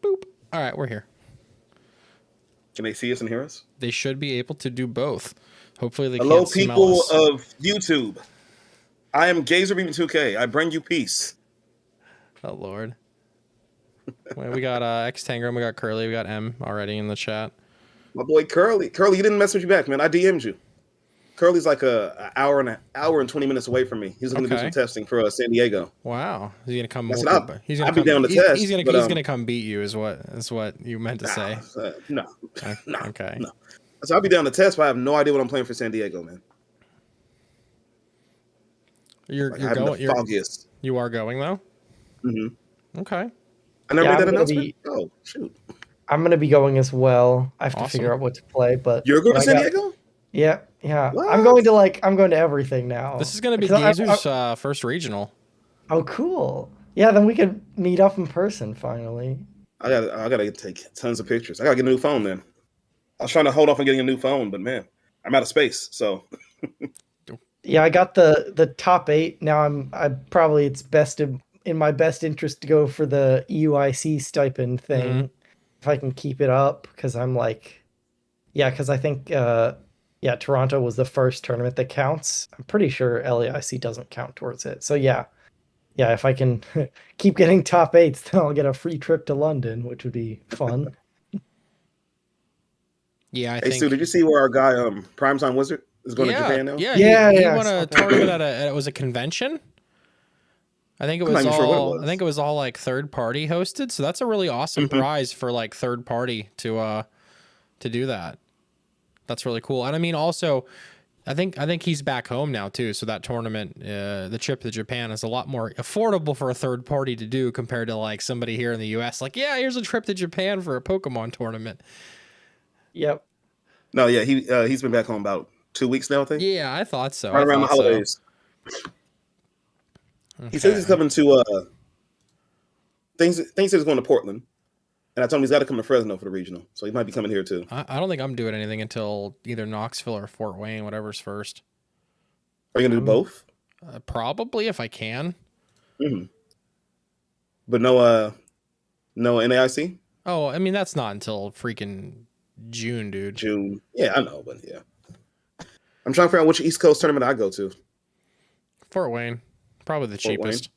Boop. All right, we're here. Can they see us and hear us? They should be able to do both. Hopefully they Hello, can't smell people us. of YouTube. I am GazerBeam2K. I bring you peace. Oh, Lord. Well, we got X-Tangram, we got Curly, we got M already in the chat. My boy Curly. Curly, you didn't message me back, man. I DM'd you. Curly's like an hour and 20 minutes away from me. He's going to do some testing for San Diego. Wow. He's going to come. He's going to be down to test. He's going to come beat you is what you meant to say. No. Okay. No. So I'll be down to test, but I have no idea what I'm playing for San Diego, man. You're going. The foggiest. You are going though? Mm-hmm. Okay. I never made that announcement. Oh, shoot. I'm going to be going as well. I have to figure out what to play, but you're going to San Diego? Yeah. What? I'm going to everything now. This is going to be Gazer's first regional. Oh, cool. Yeah, then we could meet up in person finally. I gotta take tons of pictures. I gotta get a new phone then. I was trying to hold off on getting a new phone, but man, I'm out of space. So yeah, I got the top 8. Now it's best in my best interest to go for the EUIC stipend thing if I can keep it up, because I'm like, because I think Toronto was the first tournament that counts. I'm pretty sure LAIC doesn't count towards it. So yeah, if I can keep getting top 8s, then I'll get a free trip to London, which would be fun. Yeah, Hey, Stu, did you see where our guy Primetime Wizard is going to Japan now? Yeah. He won a tournament it was a convention. I think it was I think it was all like third party hosted. So that's a really awesome prize for like third party to do that. That's really cool. And I mean, also, I think he's back home now too. So that tournament, the trip to Japan, is a lot more affordable for a third party to do compared to like somebody here in the US. Like, yeah, here's a trip to Japan for a Pokemon tournament. Yep. No, yeah, he's been back home about 2 weeks now, I think. Yeah, I thought so. Right around the holidays. Okay. He says he's coming to things he's going to Portland. And I told him he's got to come to Fresno for the regional. So he might be coming here too. I don't think I'm doing anything until either Knoxville or Fort Wayne, whatever's first. Are you going to do both? Probably, if I can. Mm-hmm. But no NAIC? Oh, I mean, that's not until freaking June, dude. June. Yeah, I know, but yeah. I'm trying to figure out which East Coast tournament I go to. Fort Wayne. Probably the cheapest.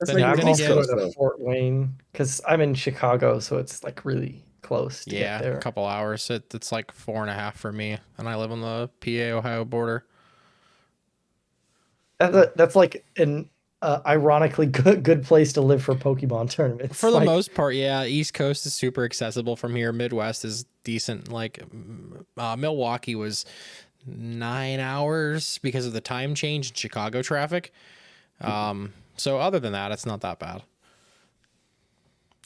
I'm also going to Fort Wayne because I'm in Chicago, so it's like really close to get there. A couple hours. It's like 4.5 for me, and I live on the PA-Ohio border. That's like an ironically good place to live for Pokemon tournaments. For the most part, yeah. East Coast is super accessible from here. Midwest is decent. Like Milwaukee was 9 hours because of the time change in Chicago traffic. So other than that, it's not that bad.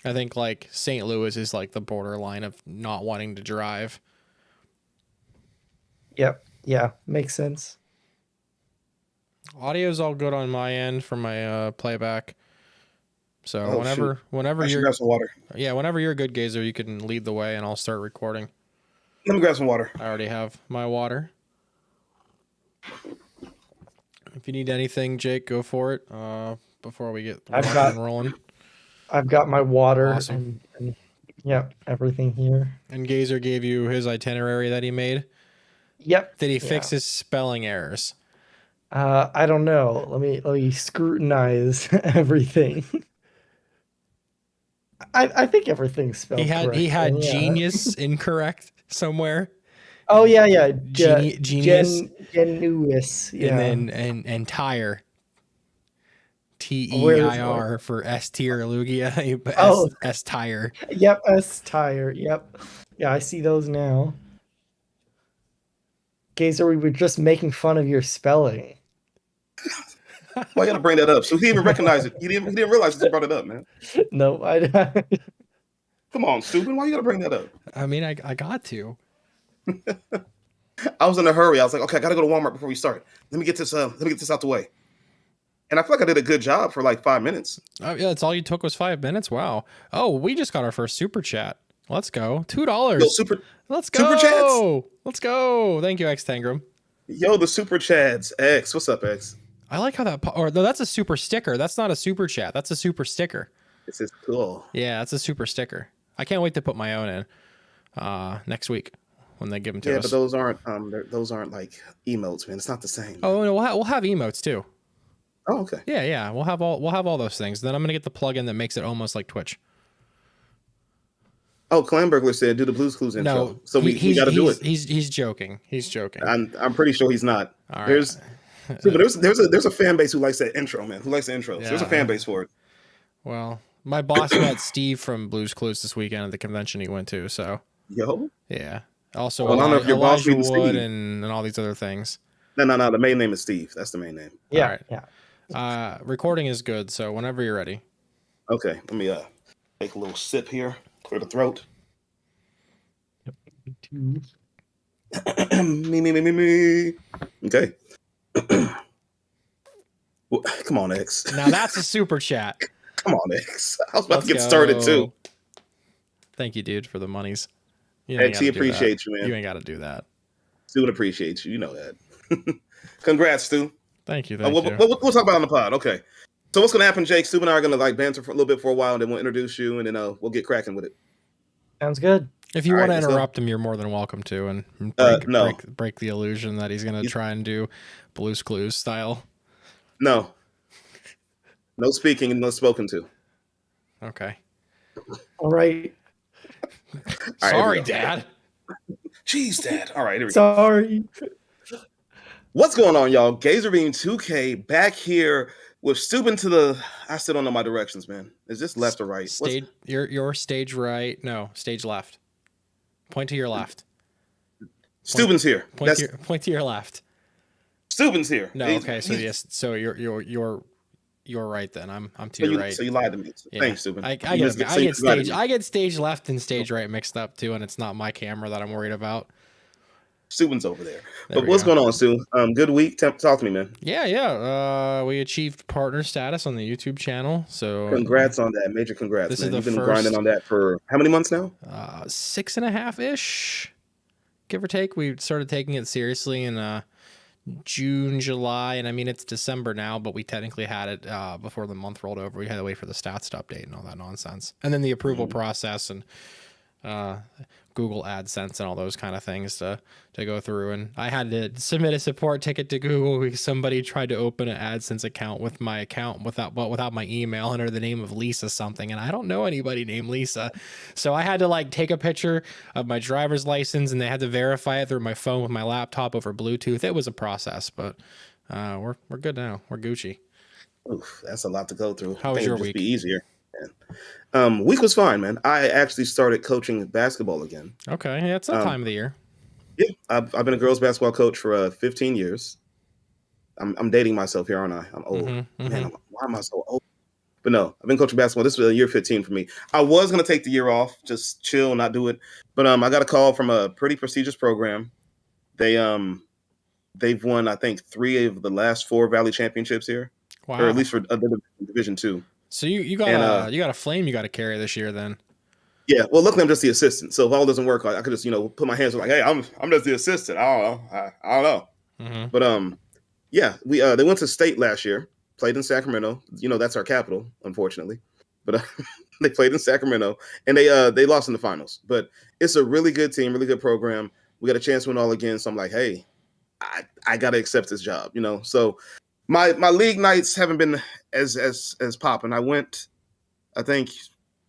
I think like St. Louis is like the borderline of not wanting to drive. Yep. Yeah. Makes sense. Audio's all good on my end for my playback. So whenever you're grab some water. Yeah, whenever you're a good gazer, you can lead the way and I'll start recording. Let me grab some water. I already have my water. If you need anything, Jake, go for it. Before we get rolling. I've got my water. Awesome. And everything here. And Gazer gave you his itinerary that he made. Yep. Did he fix his spelling errors? I don't know. Let me scrutinize everything. I think everything's spelled correct. He had genius incorrect somewhere. Oh yeah. Genius. Genuous. Yeah. And then and tire. TEIR for S tier Lugia. S tire. Yep, S tire. Yep. Yeah, I see those now. Gazer, we were just making fun of your spelling. Why you gotta bring that up? So he didn't even recognize it. He didn't realize that you brought it up, man. No, I Come on, stupid. Why you gotta bring that up? I mean, I got to. I was in a hurry. I was like, okay, I gotta go to Walmart before we start. Let me get this out the way. And I feel like I did a good job for like 5 minutes. Oh yeah, that's all you took was 5 minutes. Wow. Oh, we just got our first super chat. Let's go. $2. Let's go. Super chats. Let's go. Thank you, X Tangram. Yo, the super chats. X, what's up, X? I like how that. Or no, that's a super sticker. That's not a super chat. That's a super sticker. This is cool. Yeah, that's a super sticker. I can't wait to put my own in next week when they give them to us. Yeah, but those aren't like emotes, man. It's not the same. Man. Oh, no, we'll have emotes too. Oh, okay. Yeah. We'll have all those things. Then I'm gonna get the plugin that makes it almost like Twitch. Oh, Clanburglar said do the Blues Clues intro. No, so we got to do it. He's joking. He's joking. I'm pretty sure he's not. All right. There's a fan base who likes that intro, man. Who likes the intro? Yeah. So there's a fan base for it. Well, my boss met Steve from Blues Clues this weekend at the convention he went to. So yeah. Also, I don't know if your boss Elijah means Wood Steve. and all these other things. No. The main name is Steve. That's the main name. Yeah. All right. Recording is good. So whenever you're ready. Okay. Let me take a little sip here. Clear the throat. me. Okay. Well, come on, X. Now that's a super chat. Come on, X. I was about to get started too. Thank you, dude, for the monies. X, he appreciates you, man. You ain't got to do that. Stu appreciates you. You know that. Congrats, Stu. Thank you. We'll talk about it on the pod. Okay. So what's going to happen, Jake? Stu and I are going to like banter for a little bit for a while, and then we'll introduce you, and then we'll get cracking with it. Sounds good. If you want to interrupt him, you're more than welcome to, and break the illusion that he's going to try and do Blue's Clues style. No speaking and no spoken to. Okay. All right. Sorry, Dad. Jeez, Dad. All right, here we go. Sorry. What's going on, y'all? Gazerbeam 2K back here with Stupin to the. I still don't know my directions, man. Is this left or right? Your stage right. No, stage left. Point to your left. Stupin's here. Point to your left. Stupin's here. No, okay. So yes. So you're right then. I'm to your right. So you lied to me. Yeah. Thanks, Stupin. I get stage left and stage right mixed up too, and it's not my camera that I'm worried about. Stupin's over there. But what's going on, Stu? Good week. Talk to me, man. Yeah. We achieved partner status on the YouTube channel. So congrats on that. Major congrats, man. You've been grinding on that for how many months now? 6.5-ish, give or take. We started taking it seriously in June, July, and I mean it's December now, but we technically had it before the month rolled over. We had to wait for the stats to update and all that nonsense, and then the approval process and Google AdSense and all those kind of things to go through. And I had to submit a support ticket to Google because somebody tried to open an AdSense account with my account without my email under the name of Lisa something, and I don't know anybody named Lisa, so I had to like take a picture of my driver's license and they had to verify it through my phone with my laptop over Bluetooth. It was a process, but we're good now. We're Gucci. Oof, that's a lot to go through. How was your week? Be easier. Week was fine, man. I actually started coaching basketball again. Okay, yeah, it's that time of the year. Yeah, I've been a girls basketball coach for 15 years. I'm dating myself here, aren't I? I'm old. Man, why am I so old? But no, I've been coaching basketball. This was year 15 for me. I was going to take the year off, just chill, not do it. But I got a call from a pretty prestigious program. They've won, I think, 3 of the last 4 Valley championships here. Wow. Or at least for Division 2. So you got a flame you got to carry this year then. Yeah, well, luckily I'm just the assistant. So if all doesn't work, I could just put my hands on like, hey, I'm just the assistant. I don't know. But yeah, we they went to state last year, played in Sacramento. That's our capital, unfortunately. But they played in Sacramento and they lost in the finals. But it's a really good team, really good program. We got a chance to win all again. So I'm like, hey, I got to accept this job. So. My league nights haven't been as popping. I went, I think,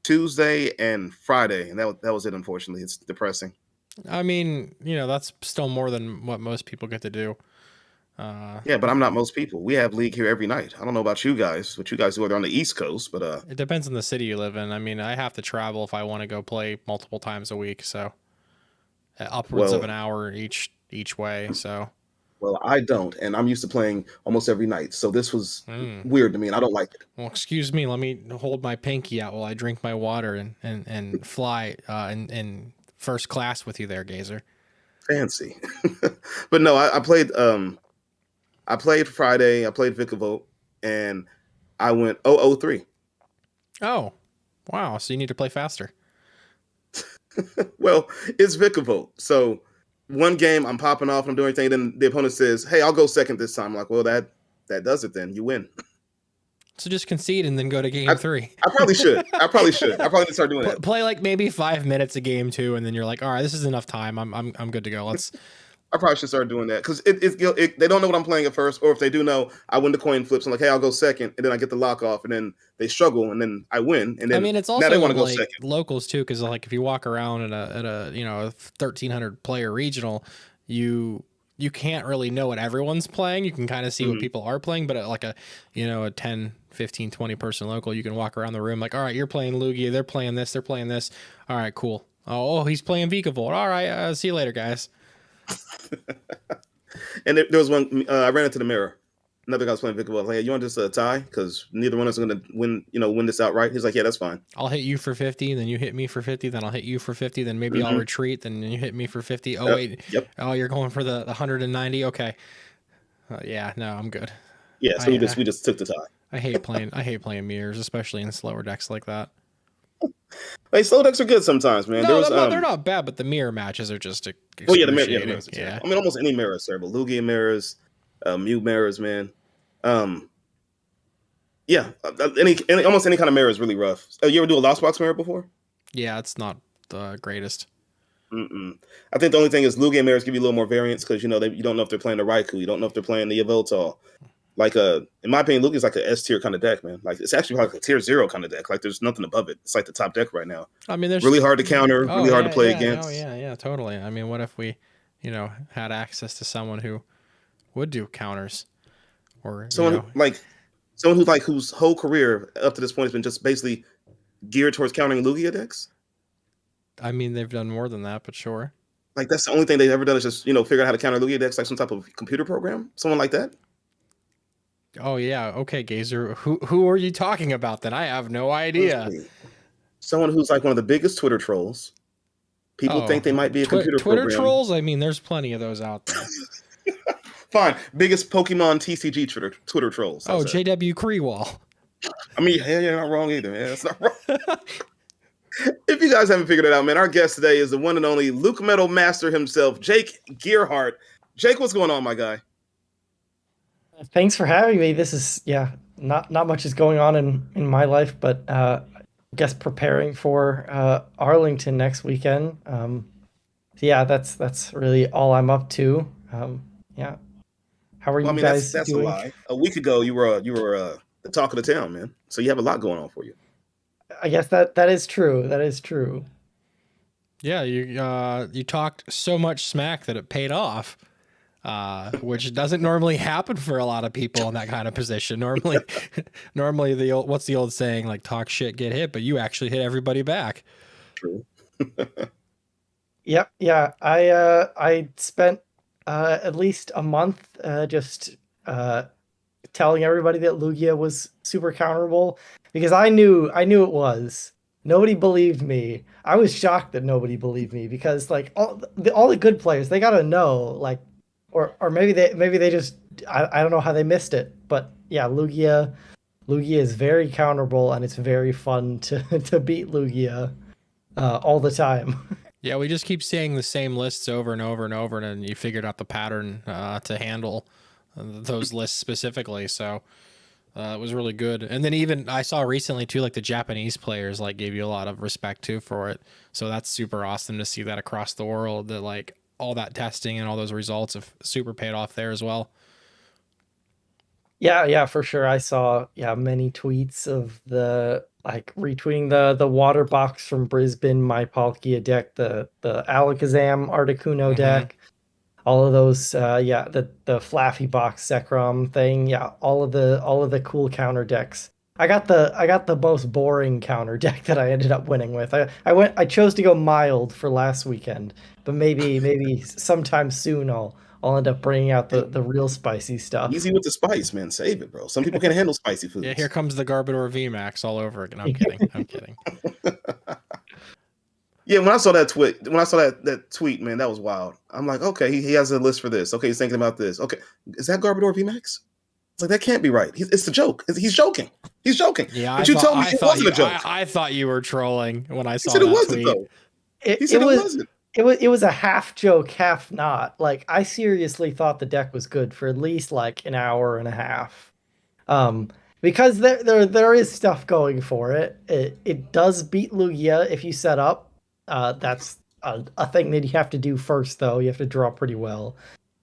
Tuesday and Friday, and that was it. Unfortunately, it's depressing. I mean, that's still more than what most people get to do. Yeah, but I'm not most people. We have league here every night. I don't know about you guys, what you guys do on the East Coast, but it depends on the city you live in. I mean, I have to travel if I want to go play multiple times a week, so upwards of an hour each way. So. Well, I don't, and I'm used to playing almost every night, so this was weird to me, and I don't like it. Well, excuse me, let me hold my pinky out while I drink my water and fly in first class with you there, Gazer. Fancy. But no, I played Friday, I played Vicavolt, and I went 0-3. Oh, wow, so you need to play faster. Well, it's Vicavolt, so... One game, I'm popping off, I'm doing everything. Then the opponent says, "Hey, I'll go second this time." I'm like, well, that does it. Then you win. So just concede and then go to game 3. I probably should. I probably need to start doing that. Play like maybe 5 minutes of game 2, and then you're like, all right, this is enough time. I'm good to go. I probably should start doing that because they don't know what I'm playing at first, or if they do know, I win the coin flips. I'm like, hey, I'll go second, and then I get the lock off, and then they struggle, and then I win. And then I mean, it's also now they want to go like second. Locals too, because like if you walk around at a 1,300 player regional, you can't really know what everyone's playing. You can kind of see what people are playing, but at like a 10, 15, 20 person local, you can walk around the room like, all right, you're playing Lugia, they're playing this, they're playing this. All right, cool. Oh, he's playing Vikavolt. All right, see you later, guys. And there was one I ran into the mirror. Another guy was playing Vikavolt. Like, hey, you want just a tie? Because neither one of us are going to win this outright. He's like, yeah, that's fine. I'll hit you for 50, then you hit me for 50, then I'll hit you for 50, then maybe I'll retreat, then you hit me for 50. Oh, wait. Yep. Oh, you're going for the 190? Okay. Yeah, no, I'm good. Yeah, so we just took the tie. I hate playing mirrors, especially in slower decks like that. Hey, slow decks are good sometimes, man. No, they're not bad, but the mirror matches are just well, yeah, the mirrors. Yeah. I mean, almost any mirror is terrible. Lugia mirrors, Mew mirrors, man. Yeah, almost any kind of mirror is really rough. You ever do a Lost Box mirror before? Yeah, it's not the greatest. I think the only thing is Lugia mirrors give you a little more variance because you don't know if they're playing the Raikou, you don't know if they're playing the Yveltal. Like in my opinion, Lugia's like an S tier kind of deck, man. Like it's actually like a tier 0 kind of deck. Like there's nothing above it. It's like the top deck right now. I mean, there's really hard to counter, really hard to play against. Oh yeah, totally. I mean, what if we, had access to someone who would do counters, or someone whose whole career up to this point has been just basically geared towards countering Lugia decks? I mean, they've done more than that, but sure. Like that's the only thing they've ever done is just figure out how to counter Lugia decks, like some type of computer program, someone like that. Oh yeah, okay, Gazer. Who are you talking about then? I have no idea. Someone who's like one of the biggest Twitter trolls. People think they might be a computer Twitter program. Trolls? I mean, there's plenty of those out there. Fine. Biggest Pokemon TCG Twitter trolls. JW Kreewall. I mean, yeah, you're not wrong either, man. That's not wrong. If you guys haven't figured it out, man, our guest today is the one and only Luke Metal Master himself, Jake Gearheart. Jake, what's going on, my guy? Thanks for having me. This is not much is going on in my life, but I guess preparing for Arlington next weekend. That's really all I'm up to. How are you guys that's doing? A lie. A week ago, you were the talk of the town, man. So you have a lot going on for you. I guess that is true. That is true. Yeah, you talked so much smack that it paid off. Which doesn't normally happen for a lot of people in that kind of position. Normally what's the old saying? Like talk shit, get hit, but you actually hit everybody back. True. Yep. Yeah. I spent at least a month just telling everybody that Lugia was super counterable because I knew it was. Nobody believed me. I was shocked that nobody believed me because like all the good players, they gotta know like. Or maybe they just I don't know how they missed it, but yeah, Lugia is very counterable and it's very fun to beat Lugia all the time. Yeah, we just keep seeing the same lists over and over and over, and then you figured out the pattern to handle those lists specifically. So it was really good. And then even I saw recently too, like the Japanese players like gave you a lot of respect too for it. So that's super awesome to see that across the world that like. All that testing and all those results have super paid off there as well. Yeah, for sure. I saw many tweets of the like retweeting the water box from Brisbane, my Palkia deck, the Alakazam Articuno deck, all of those the Flaffy box Zekrom thing, all of the cool counter decks. I got the most boring counter deck that I ended up winning with. I chose to go mild for last weekend, but maybe sometime soon I'll end up bringing out the real spicy stuff. Easy with the spice, man. Save it, bro. Some people can't handle spicy foods. Yeah, here comes the Garbodor VMAX all over again. I'm kidding. I'm kidding. Yeah, when I saw that tweet, man, that was wild. I'm like, okay, he has a list for this. Okay, he's thinking about this. Okay, is that Garbodor VMAX? It's like that can't be right. It's a joke. He's joking. He's joking. Yeah, but you told me it wasn't a joke. I thought you were trolling when I saw that tweet. He said it wasn't. It was a half joke, half not. Like I seriously thought the deck was good for at least like an hour and a half. because there is stuff going for it. It does beat Lugia if you set up. That's a thing that you have to do first, though. You have to draw pretty well.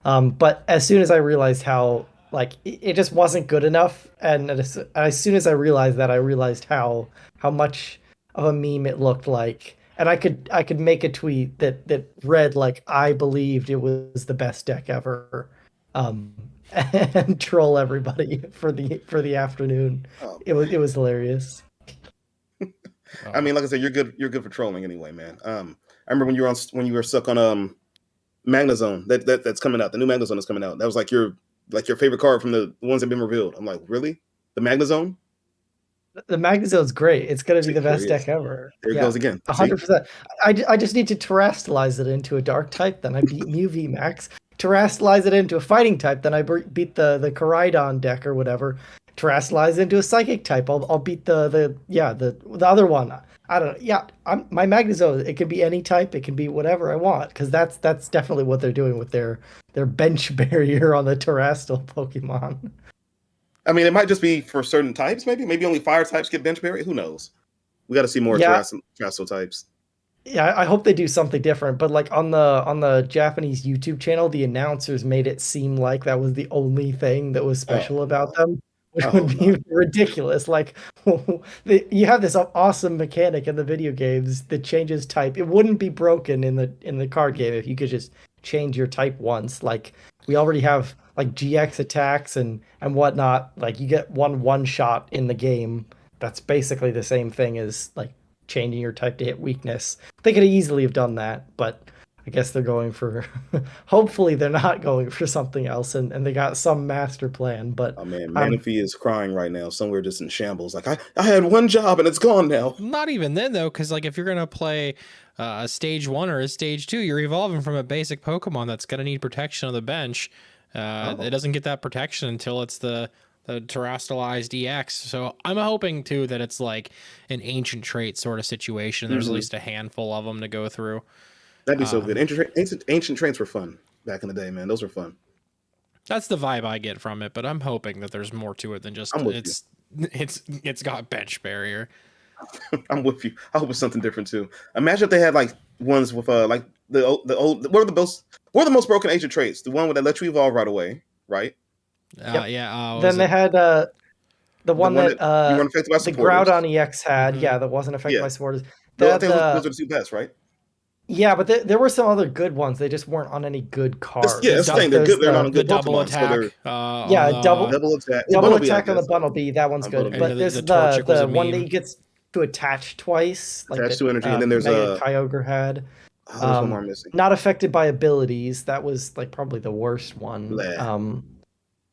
But as soon as I realized how like it just wasn't good enough, and as soon as I realized that, I realized how much of a meme it looked like. And I could make a tweet that read like I believed it was the best deck ever, and troll everybody for the afternoon. Oh, It was hilarious. I mean, like I said, you're good for trolling anyway, man. I remember when you were stuck on Magnezone that's coming out. The new Magnezone is coming out. That was like your favorite card from the ones that have been revealed. I'm like, really? The Magnezone? The Magnezone's great. It's going to be the best deck ever. There it goes again. 100%. I just need to terrestrialize it into a dark type, then I beat Mew VMAX. Terrestrialize it into a fighting type, then I beat the Koraidon deck or whatever. Terrestrialize it into a psychic type, I'll beat the other one. I don't know. Yeah, my Magnezone, it can be any type, it can be whatever I want, because that's definitely what they're doing with their bench barrier on the terrestrial Pokemon. I mean, it might just be for certain types, maybe only fire types get bench barrier. Who knows? We got to see more terrestrial types. Yeah, I hope they do something different. But like on the Japanese YouTube channel, the announcers made it seem like that was the only thing that was special about them, which would be ridiculous. Like you have this awesome mechanic in the video games that changes type. It wouldn't be broken in the card game if you could just change your type once. Like we already have like GX attacks and whatnot. Like you get one shot in the game. That's basically the same thing as like changing your type to hit weakness. They could easily have done that, but I guess they're going for hopefully they're not going for something else, and they got some master plan. But oh man, Manaphy is crying right now, somewhere just in shambles. Like I had one job and it's gone now. Not even then though, because like if you're gonna play a stage 1 or a stage 2, you're evolving from a basic Pokemon that's gonna need protection on the bench. It doesn't get that protection until it's the terrestrialized EX. So I'm hoping too that it's like an ancient trait sort of situation. There's at least a handful of them to go through. That'd be so good. Ancient traits were fun back in the day, man. Those were fun. That's the vibe I get from it, but I'm hoping that there's more to it than just it's got bench barrier. I'm with you. I hope it's something different too. Imagine if they had like ones with like the old what are the most broken ancient traits? The one that let you evolve right away, right? Then they had the one that you weren't affected by the Groudon EX had. Yeah, that wasn't affected by supporters. I think those are the two best, right? Yeah, but there were some other good ones. They just weren't on any good cards. That's the thing. They're good. They're not on good double Pokemon, attack. Double attack. Double attack on the Bunnelby. That one's good. But there's the one that you get to attach twice. Attach to energy, and then there's a Kyogre had. There's one more missing. Not affected by abilities. That was like probably the worst one.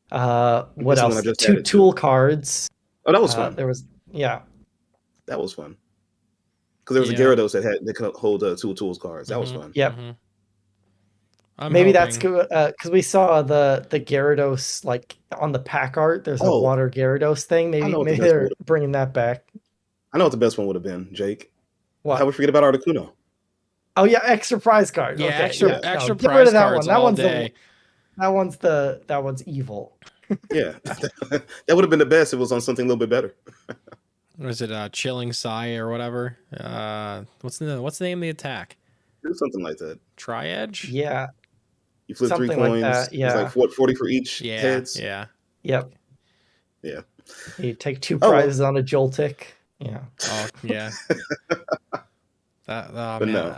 What else? Two tool cards. Oh, that was fun. That was fun. Because there was a Gyarados that could hold two tools cards. That was fun. Yep. Maybe that's good because we saw the Gyarados like on the pack art. There's a water Gyarados thing. Maybe they're bringing that back. I know what the best one would have been, Jake. What? How we forget about Articuno? Oh yeah, extra prize card. Yeah, okay, extra prize cards all day. That one's evil. Yeah, that would have been the best if it was on something a little bit better. Was it Chilling Sigh or whatever? What's the name of the attack? Do something like that. Tri-Edge? Yeah. You flip something 3 coins. Like that, yeah. It's like 40 for each heads. Yeah. Yep. Yeah. You take 2 prizes on a Joltik. Yeah. Oh yeah. Man. No.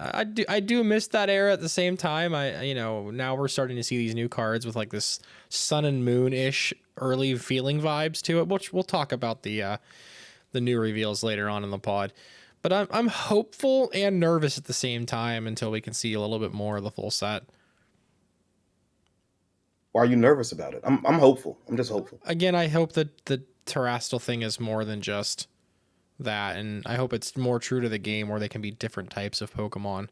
I do miss that era. At the same time, now we're starting to see these new cards with like this Sun and Moon-ish early feeling vibes to it, which we'll talk about the new reveals later on in the pod. But I'm hopeful and nervous at the same time until we can see a little bit more of the full set. Why are you nervous about it? I'm hopeful. I'm just hopeful. Again, I hope that the terrestrial thing is more than just that, and I hope it's more true to the game where they can be different types of Pokemon.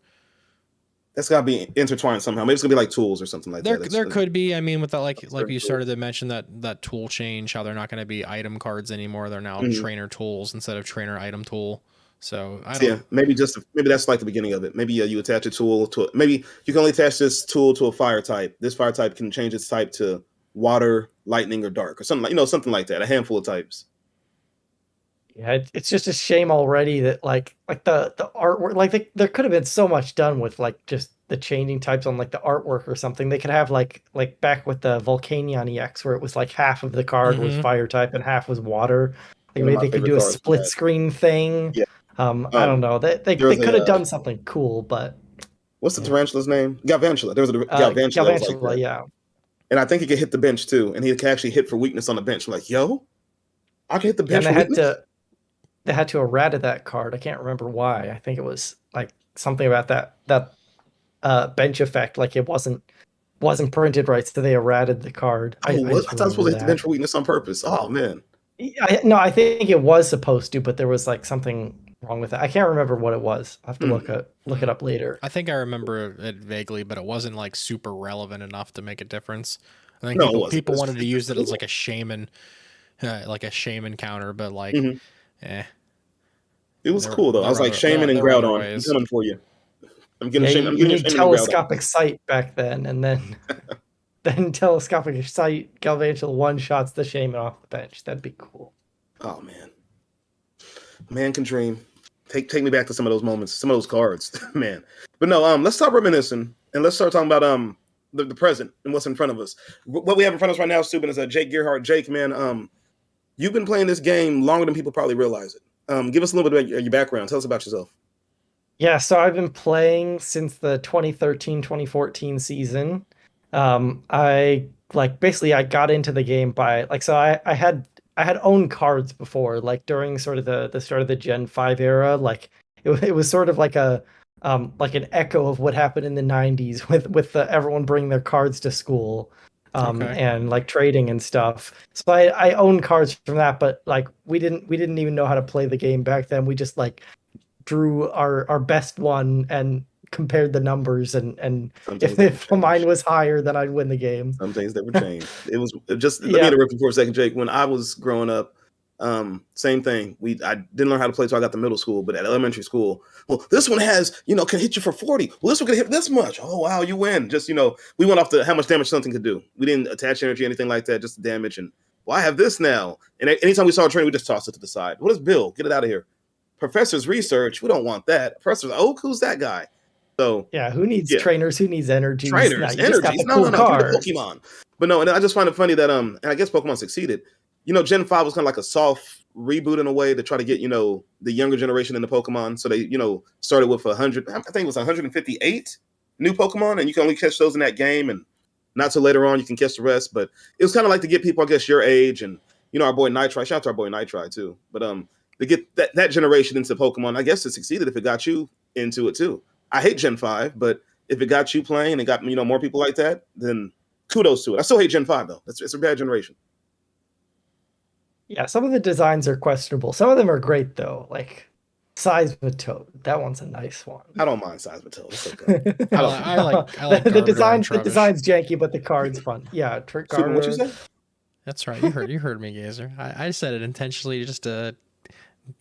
That's gotta be intertwined somehow. Maybe it's gonna be like tools or something like that. There could be. I mean, with that, like you started to mention that tool change, how they're not going to be item cards anymore. They're now trainer tools instead of trainer item tool. So maybe that's like the beginning of it. Maybe you attach a tool to it. Maybe you can only attach this tool to a fire type. This fire type can change its type to water, lightning, or dark, or something like something like that. A handful of types. Yeah, it's just a shame already that like the artwork, like there could have been so much done with like just the changing types on like the artwork or something. They could have like back with the Volcanion EX where it was like half of the card was fire type and half was water. Like One of maybe my they could favorite do a cards from split that. screen thing. Yeah. I don't know. They There was could have a done something cool, but what's the tarantula's name? Galvantula. There was a Galvantula that was like that. Yeah. And I think he could hit the bench too, and he could actually hit for weakness on the bench. I'm like, yo, I can hit the bench for weakness. They had to errata that card. I can't remember why. I think it was like something about that bench effect. Like it wasn't printed right, so they errated the card. I thought I was supposed to hit the bench for weakness on purpose. Oh man. I think it was supposed to, but there was like something wrong with it. I can't remember what it was. I have to look it up later. I think I remember it vaguely, but it wasn't like super relevant enough to make a difference. I think people wanted to use it as like a shaman counter, but like, It was cool though. I was like shaman and Groudon. I'm coming for you. I'm getting shaman. I'm getting telescopic sight back then, and then then telescopic sight Galvantula one-shots the shaman off the bench. That'd be cool. Oh man can dream. Take me back to some of those moments, some of those cards, man. But no, let's stop reminiscing and let's start talking about the present and what's in front of us. What we have in front of us right now, Subin, is Jake Gearheart. Jake, man, you've been playing this game longer than people probably realize it. Give us a little bit about your background. Tell us about yourself. Yeah, so I've been playing since the 2013-2014 season. I got into the game by I had owned cards before, like during sort of the start of the Gen 5 era. Like it was sort of like an echo of what happened in the 90s with everyone bringing their cards to school. And like trading and stuff. So I own cards from that, but like we didn't even know how to play the game back then. We just like drew our best one and compared the numbers, and if mine was higher, then I'd win the game. Some things never change. It was just let me interrupt you for a second, Jake. When I was growing up, same thing. I didn't learn how to play until I got to middle school, but at elementary school, well, this one has, can hit you for 40. Well, this one can hit this much. Oh wow, you win. Just we went off how much damage something could do. We didn't attach energy, anything like that, just the damage. And well, I have this now. And anytime we saw a train, we just tossed it to the side. What is Bill? Get it out of here. Professor's research, we don't want that. Professor's who's that guy? So yeah, who needs trainers? Who needs energy? Trainers, energy. No, Pokemon. But no, and I just find it funny that and I guess Pokemon succeeded. Gen 5 was kind of like a soft reboot in a way to try to get the younger generation into Pokemon. So they started with 100. I think it was 158 new Pokemon, and you can only catch those in that game, and not till later on you can catch the rest. But it was kind of like to get people, I guess, your age, and our boy Nitri. Shout out to our boy Nitri too. But to get that generation into Pokemon, I guess it succeeded if it got you into it too. I hate Gen 5, but if it got you playing and it got more people like that, then kudos to it. I still hate Gen 5 though. It's a bad generation. Yeah, some of the designs are questionable. Some of them are great though, like Seismitoad. That one's a nice one. I don't mind Seismitoad. It's okay. I like the design. The design's janky, but the card's fun. Yeah, Trick Garter. What you say? That's right. You heard me, Gazer. I said it intentionally just to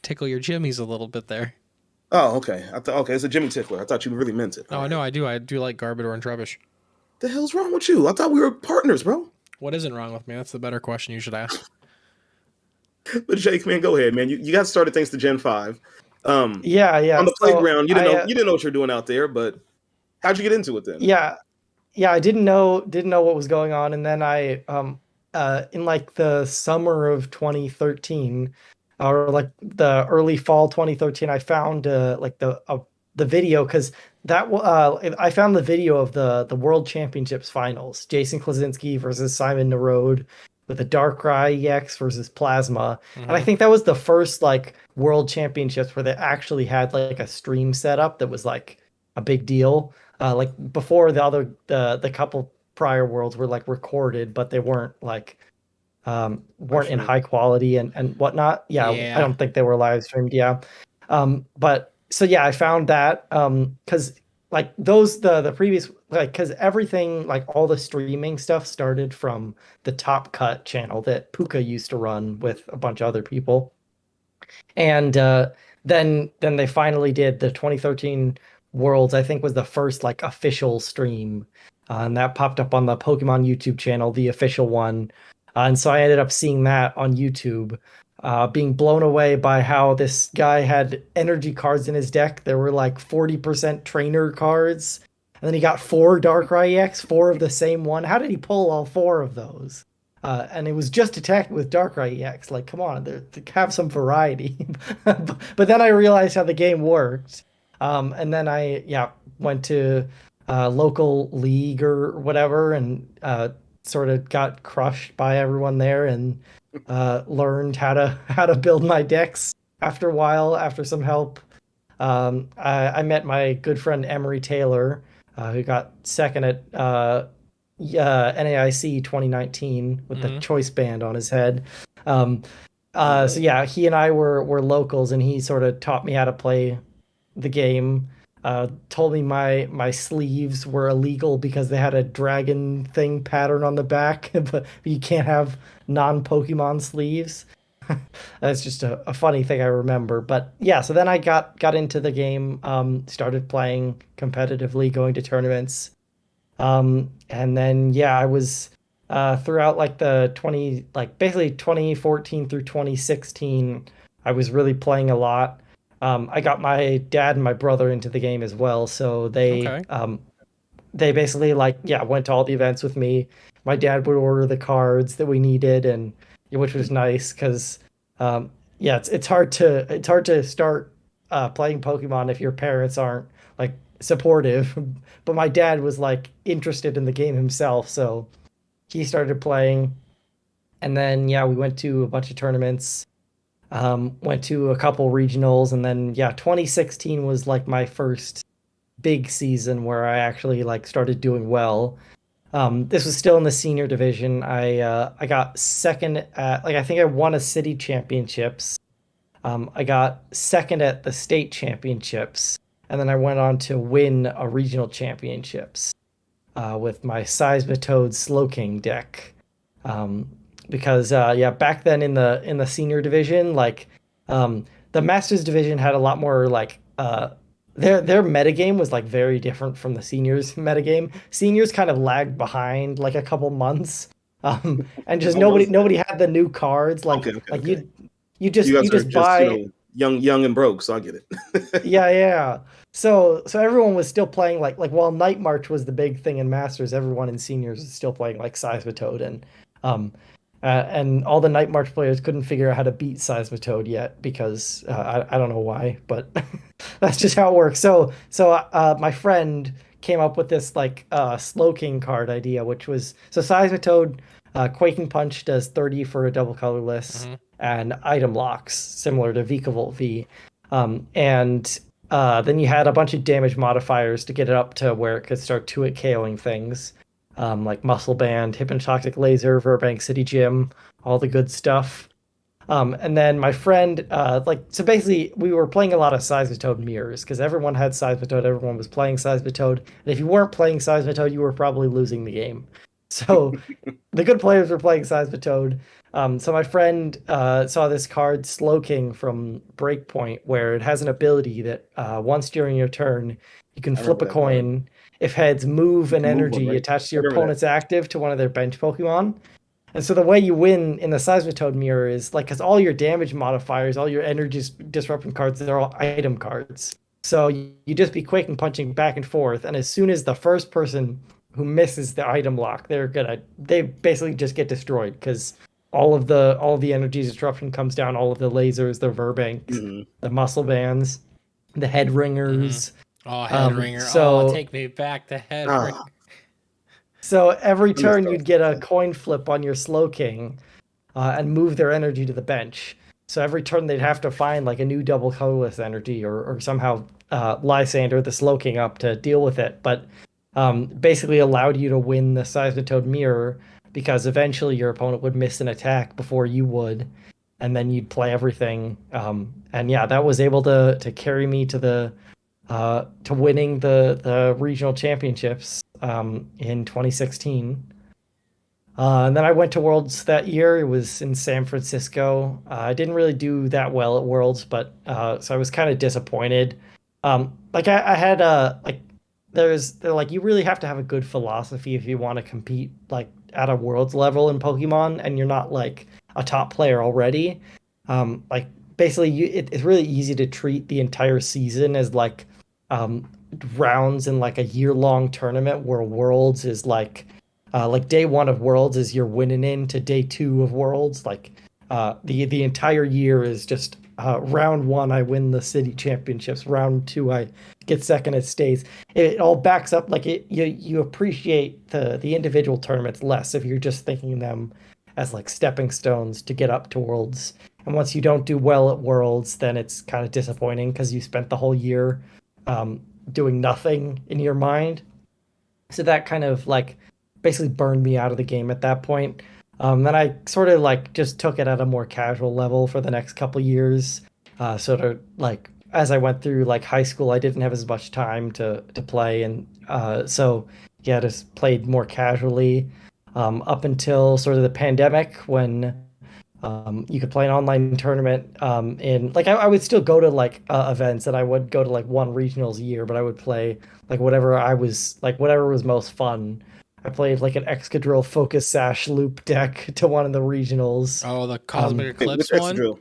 tickle your jimmies a little bit there. Oh, okay. Okay, it's a Jimmy tickler. I thought you really meant it. Oh, I know. I do like Garbodor and Trubbish. The hell's wrong with you? I thought we were partners, bro. What isn't wrong with me? That's the better question you should ask. But Jake, man, go ahead, man. You got started thanks to Gen 5. Yeah. On the playground, you didn't know what you're doing out there, but how'd you get into it then? Yeah, I didn't know what was going on, and then I in like the summer of 2013, or like the early fall 2013, I found the video, because I found the video of the World Championships finals, Jason Klaczynski versus Simon Narode, with a Darkrai EX versus Plasma. And I think that was the first like World Championships where they actually had like a stream setup that was like a big deal. Like before, the couple prior worlds were like recorded, but they weren't like weren't in high quality and whatnot. Yeah, I don't think they were live streamed. Yeah. But so yeah, I found that because like those the previous, like, because everything, like all the streaming stuff started from the Top Cut channel that Puka used to run with a bunch of other people. And then they finally did the 2013 Worlds, I think was the first like official stream. And that popped up on the Pokemon YouTube channel, the official one. And so I ended up seeing that on YouTube. being blown away by how this guy had energy cards in his deck. There were like 40% trainer cards. And then he got 4 Darkrai EX, 4 of the same one. How did he pull all 4 of those? And it was just attacked with Darkrai EX. Like, come on, have some variety. But then I realized how the game worked. And then I went to local league or whatever and sort of got crushed by everyone there and learned how to build my decks after a while, after some help. I met my good friend Emery Taylor, who got second at NAIC 2019 with the choice band on his head. So yeah, he and I were locals, and he sort of taught me how to play the game. Told me my sleeves were illegal because they had a dragon thing pattern on the back, but you can't have non-Pokemon sleeves. That's just a funny thing I remember. But yeah, so then I got into the game, started playing competitively, going to tournaments. And then yeah, I was throughout like basically 2014 through 2016, I was really playing a lot. I got my dad and my brother into the game as well, so they basically went to all the events with me. My dad would order the cards that we needed, and which was nice because it's hard to start playing Pokemon if your parents aren't like supportive. But my dad was like interested in the game himself, so he started playing, and then we went to a bunch of tournaments. Went to a couple regionals, and then 2016 was like my first big season where I actually like started doing well. This was still in the senior division. I got second at I think I won a city championships. I got second at the state championships, and then I went on to win a regional championships with my Seismitoad Slowking deck. Because back then in the senior division, the Masters division had a lot more their metagame was like very different from the seniors metagame. Seniors kind of lagged behind like a couple months. And just nobody had the new cards. You just buy young and broke, so I get it. Yeah. So everyone was still playing like while Night March was the big thing in Masters, everyone in seniors is still playing like Seismitoad, and all the Night March players couldn't figure out how to beat Seismitoad yet because I don't know why, but that's just how it works. So my friend came up with this Slowking card idea, which was Seismitoad Quaking Punch does 30 for a double colorless and item locks similar to Vikavolt V, and then you had a bunch of damage modifiers to get it up to where it could start 2-hit KOing things. Like Muscle Band, Hypnotoxic Laser, Verbank City Gym, all the good stuff. And then my friend, so basically we were playing a lot of Seismitoad mirrors because everyone had Seismitoad, everyone was playing Seismitoad, and if you weren't playing Seismitoad, you were probably losing the game. So the good players were playing Seismitoad. So my friend saw this card Slowking from Breakpoint, where it has an ability that once during your turn, you can flip a coin. Card. If heads, move an energy attached to your opponent's active to one of their bench Pokemon. And so the way you win in the Seismitoad mirror is because all your damage modifiers, all your energy disruption cards, they're all item cards. So you just be Quaking Punching back and forth, and as soon as the first person who misses the item lock, they basically just get destroyed because all of the energy disruption comes down, all of the lasers, the Verbanks, the muscle bands, the head ringers. Oh, head ringer. Take me back to head ringer. So every turn you'd get a coin flip on your Slowking and move their energy to the bench. So every turn they'd have to find like a new double colorless energy or somehow Lysander the Slowking up to deal with it. But basically allowed you to win the Seismitoad mirror because eventually your opponent would miss an attack before you would. And then you'd play everything. And that was able to carry me to winning the regional championships in 2016. And then I went to Worlds that year. It was in San Francisco. I didn't really do that well at Worlds, but so I was kind of disappointed. I had they're like, you really have to have a good philosophy if you want to compete like at a Worlds level in Pokemon, and you're not like a top player already. Like basically, it's really easy to treat the entire season as like rounds in like a year-long tournament where Worlds is like day one of Worlds is you're winning into day two of Worlds. Like the entire year is just round one I win the city championships. Round two I get second at states. It all backs up like you appreciate the individual tournaments less if you're just thinking them as like stepping stones to get up to Worlds. And once you don't do well at Worlds, then it's kind of disappointing because you spent the whole year doing nothing in your mind. So that kind of like basically burned me out of the game at that point. Then I sort of like just took it at a more casual level for the next couple years. Sort of like as I went through like high school, I didn't have as much time to play, and so yeah, just played more casually up until sort of the pandemic when you could play an online tournament. In like I would still go to like events, and I would go to like one regionals a year, but I would play like whatever was most fun. I played like an Excadrill Focus Sash loop deck to one of the regionals. Oh, the Cosmic Eclipse one?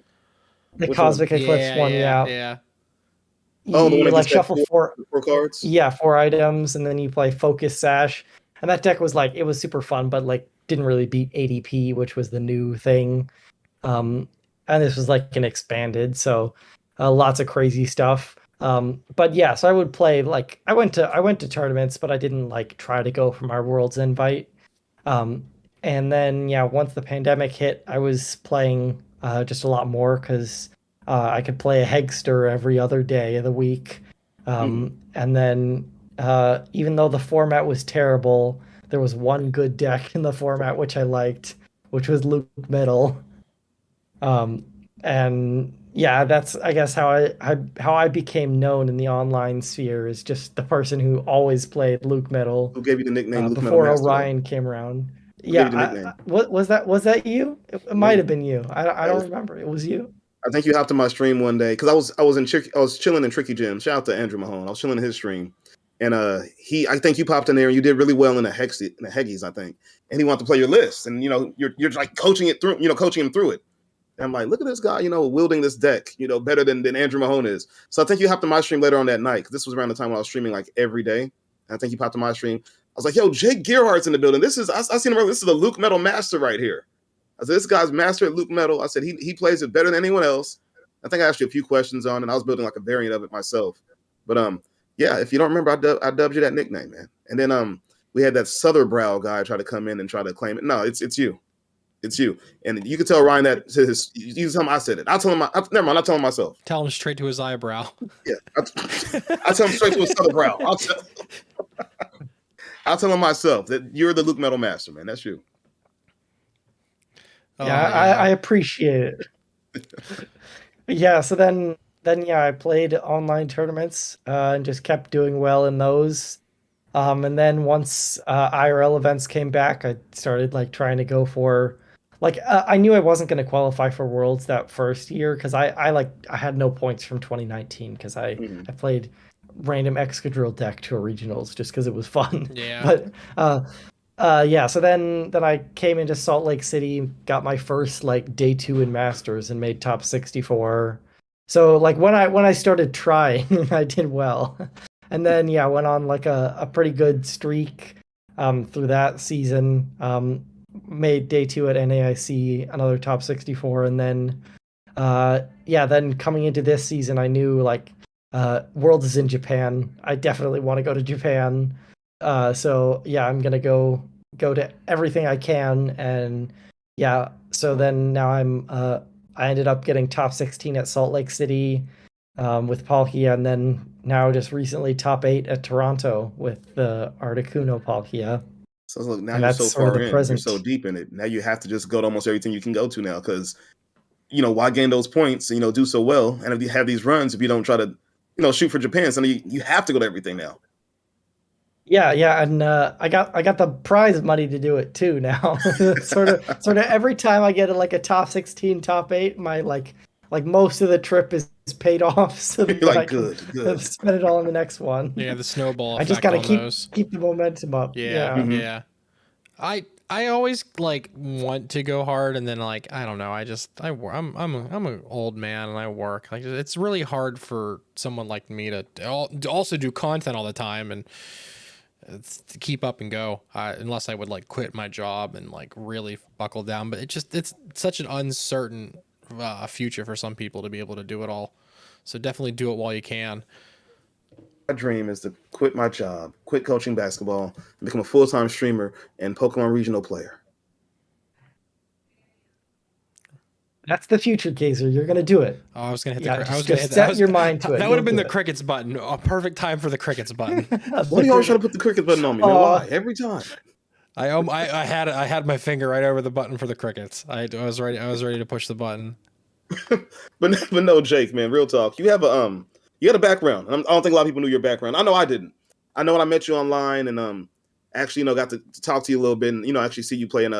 The Cosmic Eclipse one, yeah. Yeah. Oh, the one You that like gets shuffle four cards? Yeah, 4 items, and then you play Focus Sash. And that deck was like, it was super fun, but like didn't really beat ADP, which was the new thing. And this was like an expanded, so lots of crazy stuff. But yeah, so I would play like I went to tournaments, but I didn't like try to go for my World's invite. And then yeah, once the pandemic hit, I was playing just a lot more because I could play a Hegster every other day of the week. And then even though the format was terrible, there was one good deck in the format which I liked, which was Luke Metal. And yeah, that's I guess how I became known in the online sphere is just the person who always played Luke Metal. Who gave you the nickname Luke before Metal Master? Orion came around? Who gave you the nickname? What was that? Was that you? It might have been you. I don't remember. It was you. I think you hopped on my stream one day because I was chilling in Tricky Gym. Shout out to Andrew Mahone. I was chilling in his stream, and I think you popped in there and you did really well in the Heggies, I think. And he wanted to play your list, and you're like coaching him through it. And I'm like, look at this guy, wielding this deck, better than Andrew Mahone is. So I think you hopped on my stream later on that night because this was around the time when I was streaming like every day. And I think you popped on my stream. I was like, yo, Jake Gearhart's in the building. I seen him earlier. This is the Luke Metal master right here. I said, this guy's master at Luke Metal. I said, he plays it better than anyone else. I think I asked you a few questions on, and I was building like a variant of it myself. But yeah, if you don't remember, I dubbed you that nickname, man. And then we had that Sotherbrow guy try to come in and try to claim it. No, it's you. It's you. And you can tell Ryan that to his. You tell him I said it. I'll tell him. Never mind. I'll tell him myself. Tell him straight to his eyebrow. Yeah, I'll tell him straight to his Sotherbrow. I'll tell him myself that you're the Luke Metal Master, man. That's you. Yeah, I appreciate it. Yeah, so then yeah, I played online tournaments and just kept doing well in those. And then once IRL events came back, I started like trying to go for like I knew I wasn't going to qualify for Worlds that first year because I had no points from 2019 because I played random Excadrill deck to a regionals just because it was fun. Yeah. But yeah, so then I came into Salt Lake City, got my first like day 2 in Masters and made top 64. So like when I started trying, I did well. And then yeah, went on like a pretty good streak through that season. Made day 2 at NAIC, another top 64, and then then coming into this season, I knew like Worlds is in Japan. I definitely want to go to Japan. So yeah, I'm gonna go to everything I can, and yeah. So then now I ended up getting top 16 at Salt Lake City with Palkia, and then now just recently top 8 at Toronto with the Articuno Palkia. So look, now you're so far in, you're so deep in it. Now you have to just go to almost everything you can go to now because, why gain those points, do so well? And if you have these runs, if you don't try to, shoot for Japan, so you have to go to everything now. Yeah, and I got the prize money to do it too now. sort of every time I get a top 16, top 8, my like most of the trip is paid off. So you're like, good. Spend it all on the next one. Yeah, the snowball effect. I just gotta keep the momentum up. Yeah. I I always like want to go hard, and then like I don't know. I'm an old man and I work. Like it's really hard for someone like me to also do content all the time and to keep up and go. Unless I would like quit my job and like really buckle down. But it's such an uncertain future for some people to be able to do it all. So definitely do it while you can. My dream is to quit my job, quit coaching basketball, and become a full-time streamer and Pokemon regional player. That's the future, Kaiser. You're gonna do it. Oh, I was gonna hit I was gonna set your mind to it. That would have been the crickets button. A perfect time for the crickets button. Why do you always try to put the cricket button on me, man? Why? Every time. I had my finger right over the button for the crickets. I was ready to push the button. but no, Jake, man, real talk. You have a background. I don't think a lot of people knew your background. I know I didn't. I know when I met you online and actually, got to talk to you a little bit and, actually see you play in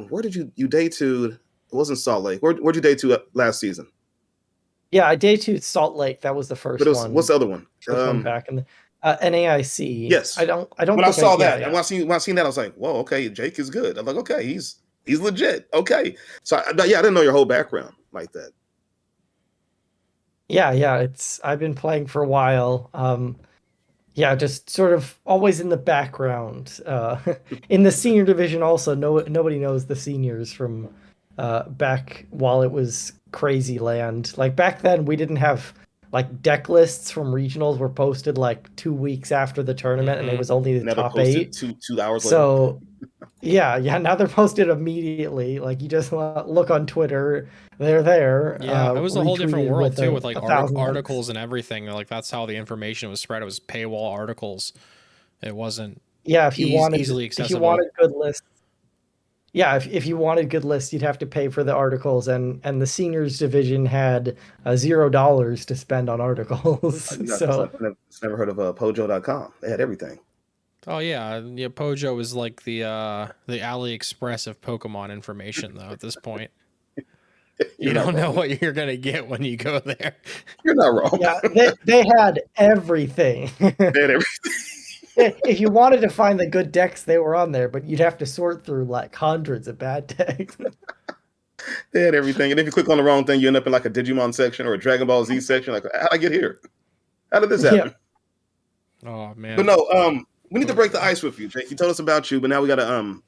where did you day two? It wasn't Salt Lake. Where'd you day two last season? Yeah, I day two Salt Lake. That was the first one. What's the other one? Back in the NAIC. Yes. I don't when I saw that, and when I seen that, I was like, whoa, okay, Jake is good. I'm like, okay, he's legit. Okay. So I didn't know your whole background like that. Yeah, I've been playing for a while. Just sort of always in the background. In the senior division also, nobody knows the seniors from back while it was crazy land. Like back then we didn't have like deck lists from regionals were posted like 2 weeks after the tournament and it was only the top 8. Two hours later. So yeah, now they're posted immediately. Like you just look on Twitter, they're there. Yeah, it was a whole different world too, with like articles and everything. Like that's how the information was spread. It was paywall articles. It wasn't. Yeah, if you wanted easily accessible. If you wanted good lists. Yeah, if you wanted good lists, you'd have to pay for the articles, and the seniors division had $0 to spend on articles. So I've never heard of Pojo.com. They had everything. Oh yeah, Pojo is like the AliExpress of Pokemon information though. At this point, you don't know what you're gonna get when you go there. You're not wrong. Yeah, they had everything. They had everything. If you wanted to find the good decks, they were on there, but you'd have to sort through like hundreds of bad decks. They had everything, and if you click on the wrong thing, you end up in like a Digimon section or a Dragon Ball Z section. Like, how'd I get here? How did this happen? Yeah. Oh man! But no, we need to break the ice with you, Jake. You told us about you, but now we gotta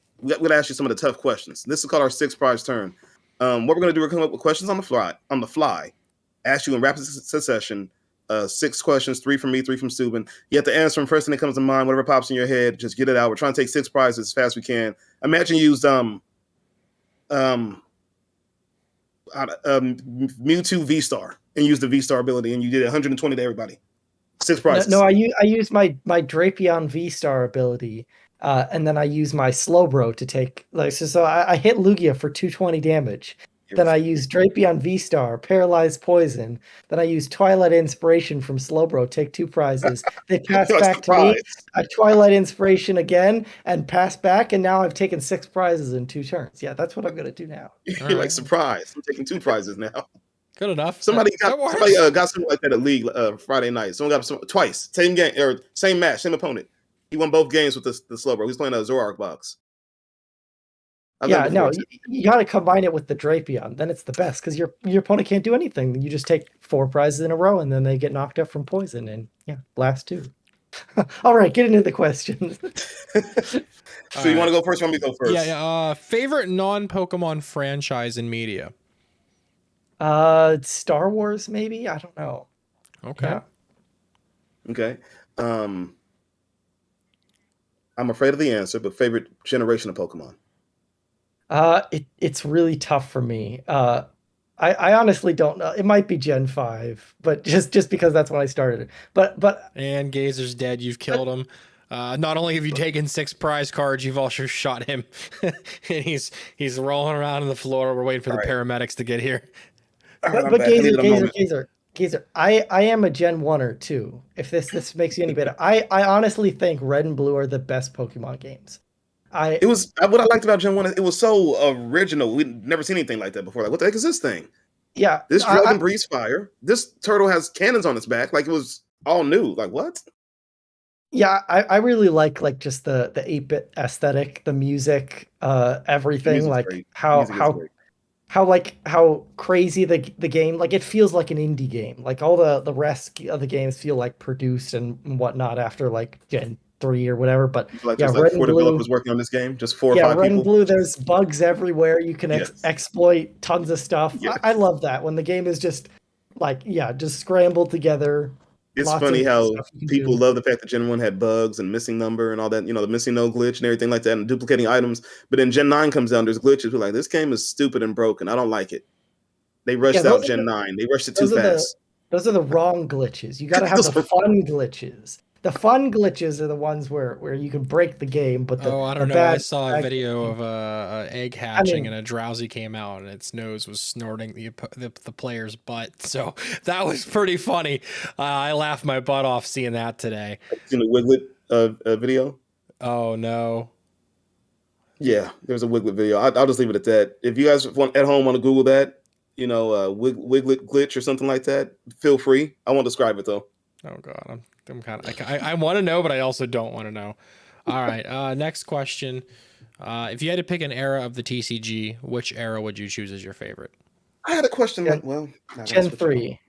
ask you some of the tough questions. This is called our 6 prize turn. What we're gonna do, we're coming up with questions on the fly, ask you in rapid succession. 6 questions, 3 from me, 3 from Subin. You have to answer them first thing that comes to mind, whatever pops in your head, just get it out. We're trying to take 6 prizes as fast as we can. Imagine you used Mewtwo V-Star and used the V-Star ability and you did 120 to everybody. 6 prizes. No, I use my Drapion V-Star ability, and then I use my Slowbro to take so I hit Lugia for 220 damage. Then I use Drapion V-Star, Paralyzed Poison. Then I use Twilight Inspiration from Slowbro, take 2 prizes. They pass back to me. I Twilight Inspiration again and pass back, and now I've taken 6 prizes in 2 turns. Yeah, that's what I'm going to do now. You're like, surprise. I'm taking 2 prizes now. Good enough. Somebody got something like that at League Friday night. Someone got twice. Same game, or same match, same opponent. He won both games with the Slowbro. He's playing a Zoroark box. You got to combine it with the Drapion. Then it's the best because your opponent can't do anything. You just take 4 prizes in a row and then they get knocked up from poison. And last 2. All right, get into the questions. So you want to go first? Or want me to go first? Yeah. Favorite non-Pokemon franchise in media? Star Wars, maybe. I don't know. Okay. Yeah. Okay. I'm afraid of the answer, but favorite generation of Pokemon. It's really tough for me. I honestly don't know. It might be Gen 5, but just because that's when I started. But and Gazer's dead. You've killed him. Not only have you taken 6 prize cards, you've also shot him, and he's rolling around on the floor. We're waiting for the paramedics to get here. But Gazer, I am a Gen 1er too. If this makes you any better, I honestly think Red and Blue are the best Pokemon games. It was what I liked about Gen 1. It was so original. We'd never seen anything like that before. Like, what the heck is this thing? Yeah, this dragon breathes fire. This turtle has cannons on its back. Like, it was all new. Like, what? Yeah, I really like just the 8-bit aesthetic, the music, The everything, music's like great. The music is great. how crazy the game, like it feels like an indie game. Like all the rest of the games feel like produced and whatnot after like Gen 3 or whatever. But You feel like yeah, there's like Red and 4 Blue. developers working on this game, just 4 or Yeah, 5 Red and people. Blue, there's bugs everywhere. You can Yes. exploit tons of stuff. Yes. I love that when the game is just like, yeah, just scrambled together. It's Lots funny of how stuff you can people do. love the fact that Gen 1 had bugs and missing number and all that, the missing no glitch and everything like that, and duplicating items. But then Gen 9 comes down, there's glitches. We're like, this game is stupid and broken. I don't like it. They Yeah, rushed out Gen 9. They rushed it too those are the fast. those are the wrong glitches. You got to have the Those are fun glitches. The fun glitches are the ones where you can break the game, but Oh, I the don't know. I bad, saw a bad video glitches- of a egg I hatching mean, and a drowsy came out and its nose was snorting the player's butt. So that was pretty funny. I laughed my butt off seeing that today. seen the Wiglet video. Oh no. Yeah, there's a Wiglet video. I'll just leave it at that. If you guys at home want to Google that, Wiglet glitch or something like that, feel free. I won't describe it though. Oh god, I'm kind of I want to know, but I also don't want to know. All right, next question. If you had to pick an era of the TCG, which era would you choose as your favorite? I had a question. Gen 3,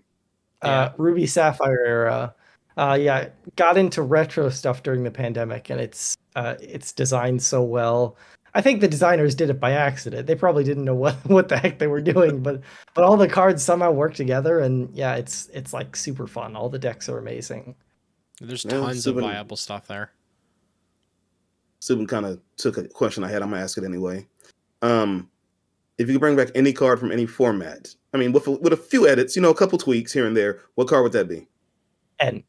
Yeah. Ruby Sapphire era. Yeah, got into retro stuff during the pandemic, and it's designed so well. I think the designers did it by accident. They probably didn't know what the heck they were doing, but all the cards somehow work together, and yeah, it's like super fun. All the decks are amazing. There's tons of viable stuff there. Subin kind of took a question I had. I'm gonna ask it anyway. If you could bring back any card from any format, I mean, with a few edits, a couple tweaks here and there, what card would that be? N.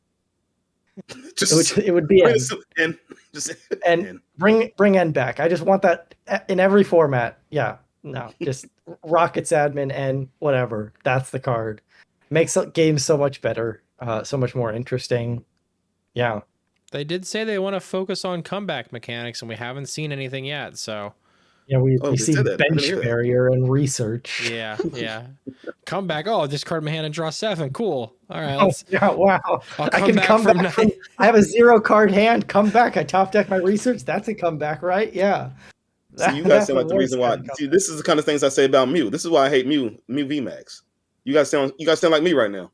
Just it would be N. N. Just and N. bring N back. I just want that in every format. Yeah, no, just Rockets admin and whatever. That's the card. Makes games so much better, so much more interesting. Yeah. They did say they want to focus on comeback mechanics, and we haven't seen anything yet. So yeah, we see bench barrier and research. Yeah. Comeback. Oh, discard my hand and draw 7. Cool. All right. Wow. I can come back from. I have a 0 card hand. Come back. I top deck my research. That's a comeback, right? Yeah. See, you guys sound like the reason why. See, this is the kind of things I say about Mew. This is why I hate Mew VMAX. You guys sound like me right now.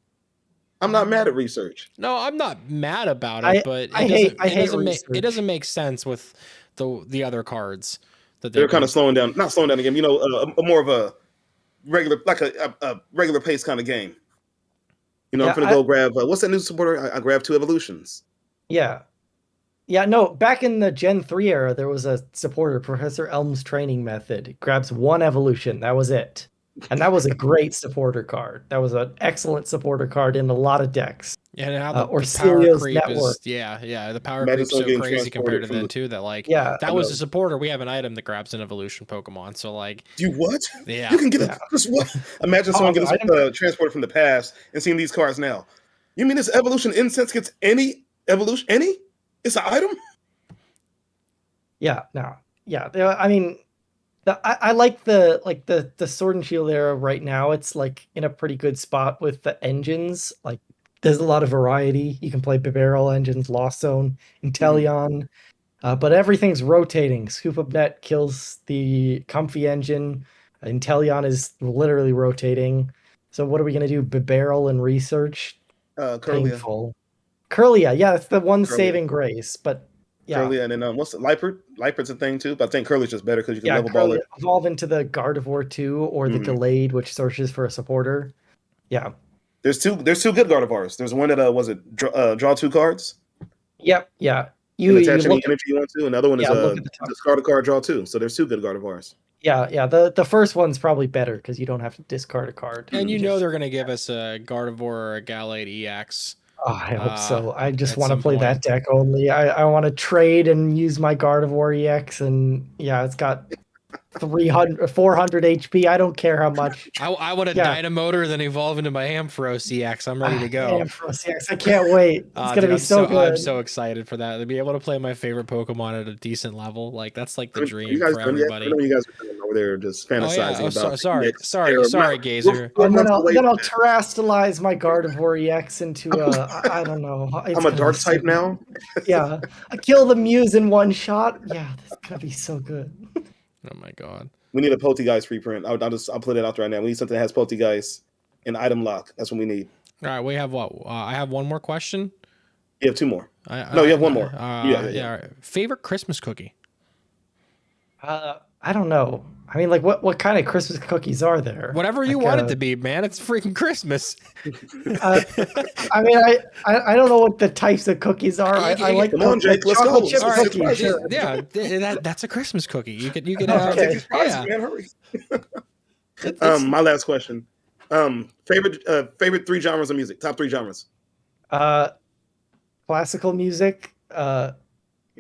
I'm not mad at research. No, I'm not mad about it, but it doesn't make sense with the other cards that they're kind of not slowing down the game. A more of a regular, like a regular pace kind of game. I'm gonna go grab what's that new supporter? I grabbed 2 evolutions. Yeah. No, back in the Gen 3 era, there was a supporter, Professor Elm's training method. It grabs 1 evolution. That was it. And that was a great supporter card. That was an excellent supporter card in a lot of decks. Yeah, and how the power creep is, the power creep is so crazy compared to then too that that was a supporter. We have an item that grabs an evolution Pokemon. So you what? Yeah, you can get what? Imagine someone gets transported from the past and seeing these cards now. You mean this evolution incense gets any evolution? Any? It's an item. Yeah. No. Yeah. I mean. I like the Sword and Shield era right now. It's like in a pretty good spot with the engines. Like there's a lot of variety. You can play Barrel engines, Lost Zone, Inteleon, but everything's rotating. Scoop Up Net kills the Comfy engine. Inteleon is literally rotating. So what are we gonna do? Barrel and Research? Painful. Curlia, yeah, that's the one saving grace, but. Yeah. Curly, and then what's the Liepard? Liepard's a thing too, but I think Curly's just better because you can level ball it. Evolve into the Gardevoir 2 or the Delayed, which searches for a supporter. Yeah. There's two good Gardevoirs. There's one that draw 2 cards. Yep. Yeah. You attach any energy you want to, and the other one is discard a card, draw 2. So there's 2 good Gardevoirs. Yeah. The first one's probably better because you don't have to discard a card. And they're gonna give us a Gardevoir or a Gallade EX. Oh, I hope so. I just want to play that deck only. I want to trade and use my Gardevoir EX, and yeah, it's got 300, 400 HP. I don't care how much. I want a Dynamotor, then evolve into my Ampharos CX. I'm ready to go. Ampharos CX. I can't wait. It's gonna be so good. I'm so excited for that. To be able to play my favorite Pokemon at a decent level, like that's like the dream for everybody. I know you guys are over there just fantasizing about. Sorry, Gazer. And then I'll terrestrialize my Gardevoir EX into I don't know. I'm a dark type now. Yeah, I kill the Muse in one shot. Yeah, that's gonna be so good. Oh my god. We need a Poltegeist reprint. I'll put it out right now. We need something that has Poltegeist and item lock. That's what we need. All right, we have what? I have one more question. You have two more. No, you have one more. Yeah. Favorite Christmas cookie? I don't know. I mean, like, what kind of Christmas cookies are there? Whatever you want it to be, man. It's freaking Christmas. I mean, I don't know what the types of cookies are. I like chocolate chip cookies. Sure. Yeah, that's a Christmas cookie. You could have. Man, hurry. My last question. Favorite three genres of music. Top three genres. Classical music,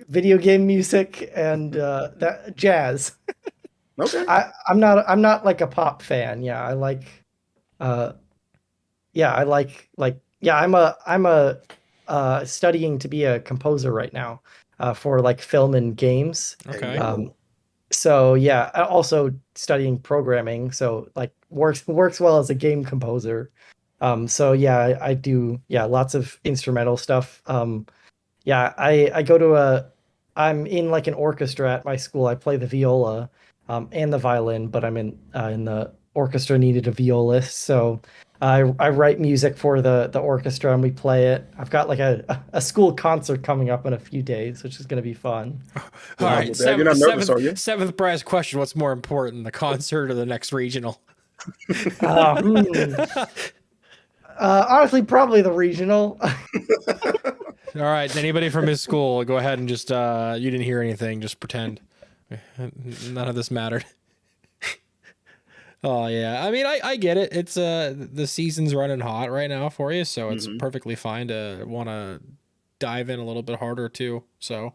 video game music, and that jazz. Okay. I'm not like a pop fan. Yeah, I like. I'm studying to be a composer right now, for like film and games. Okay. So yeah, also studying programming. So like works well as a game composer. So yeah, I do lots of instrumental stuff. I go to I'm in like an orchestra at my school. I play the viola and the violin, but I'm in the orchestra needed a violist. So I write music for the orchestra and we play it. I've got like a school concert coming up in a few days, which is going to be fun. All right. You're not nervous, are you? Seventh prize question. What's more important, the concert or the next regional? Honestly, probably the regional. All right. Anybody from his school, go ahead and just, you didn't hear anything. Just pretend none of this mattered. Oh yeah. I mean, I get it. It's, the season's running hot right now for you. So it's perfectly fine to want to dive in a little bit harder too. So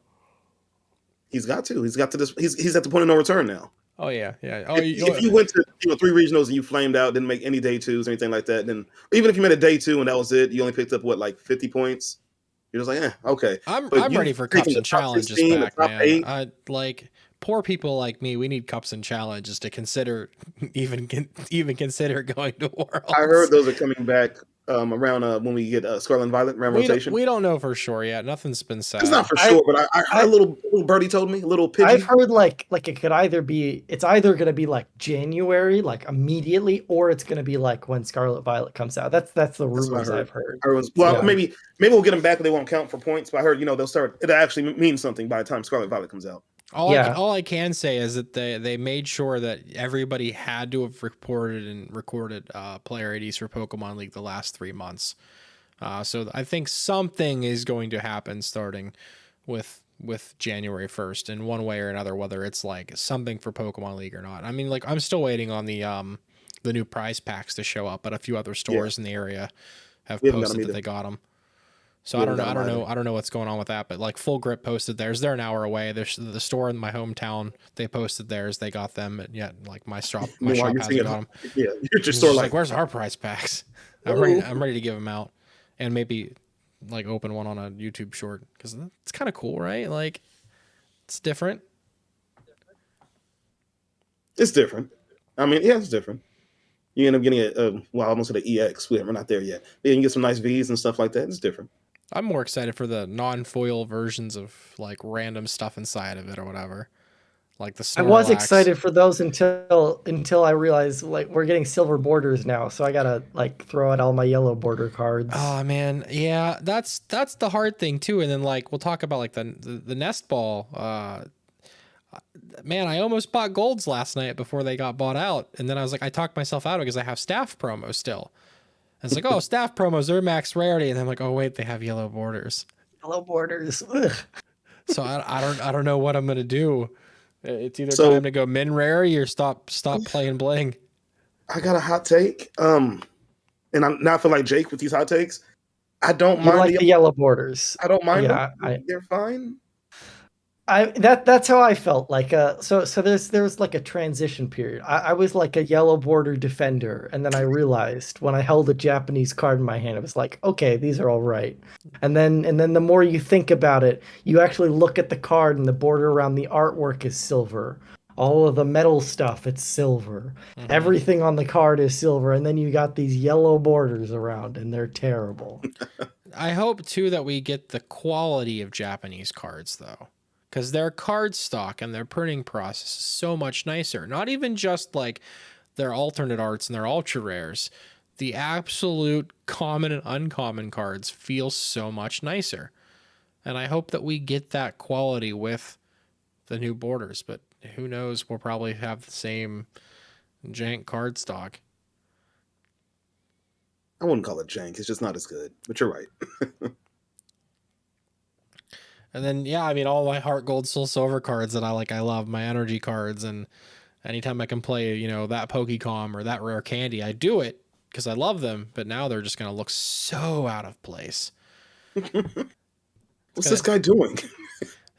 he's got to he's at the point of no return now. Oh yeah. Yeah. Oh, if you went to three regionals and you flamed out, didn't make any day twos or anything like that, then even if you made a day two and that was it, you only picked up like 50 points. You're just like, okay. I'm ready for cups and challenges back, man. I like poor people like me. We need cups and challenges to consider even consider going to Worlds. I heard those are coming back around when we get Scarlet and Violet around rotation. We don't know for sure yet. Nothing's been said. It's not for sure, but I little birdie told me, a little pidgey. I've heard like it could either be going to be like January, like immediately, or it's going to be like when Scarlet Violet comes out. That's the rumors I've heard. Maybe we'll get them back, but they won't count for points. But I heard they'll start. It actually means something by the time Scarlet Violet comes out. All I can say is that they made sure that everybody had to have reported and recorded player IDs for Pokemon League the last 3 months. So I think something is going to happen starting with January 1st in one way or another, whether it's like something for Pokemon League or not. I mean, like I'm still waiting on the new prize packs to show up, but a few other stores in the area have posted that they got them. So I don't know what's going on with that, but like Full Grip posted theirs. They're an hour away. There's the store in my hometown. They posted theirs. They got them. And yet, like my shop hasn't got them. Yeah, your store like, where's our prize packs? I'm ready to give them out, and maybe like open one on a YouTube short because it's kind of cool, right? Like it's different. It's different. I mean, yeah, it's different. You end up getting almost an EX. We're not there yet. Then you can get some nice V's and stuff like that. It's different. I'm more excited for the non-foil versions of like random stuff inside of it or whatever. Like the Snorlax. I was excited for those until I realized like we're getting silver borders now, so I gotta like throw out all my yellow border cards. Oh man, yeah, that's the hard thing too. And then like we'll talk about like the nest ball. Man, I almost bought golds last night before they got bought out, and then I was like, I talked myself out because I have staff promo still. It's like, oh, staff promos are max rarity, and then I'm like, oh wait, they have yellow borders. Yellow borders. Ugh. So I don't know what I'm gonna do. It's either time to go min rarity or stop playing bling. I got a hot take, and I'm not feel like Jake with these hot takes. I don't mind the yellow borders. I don't mind them. They're fine. That's how I felt. Like so there's like a transition period. I was like a yellow border defender, and then I realized when I held a Japanese card in my hand, it was like, okay, these are all right. And then the more you think about it, you actually look at the card and the border around the artwork is silver. All of the metal stuff, it's silver. Mm-hmm. Everything on the card is silver, and then you got these yellow borders around, and they're terrible. I hope too that we get the quality of Japanese cards though, because their card stock and their printing process is so much nicer. Not even just like their alternate arts and their ultra rares. The absolute common and uncommon cards feel so much nicer. And I hope that we get that quality with the new borders, but who knows, we'll probably have the same jank card stock. I wouldn't call it jank. It's just not as good, but you're right. And then, yeah, I mean, all my Heart Gold Soul Silver cards that I love, my energy cards, and anytime I can play, you know, that Pokecom or that rare candy, I do it because I love them, but now they're just going to look so out of place. What's this guy doing?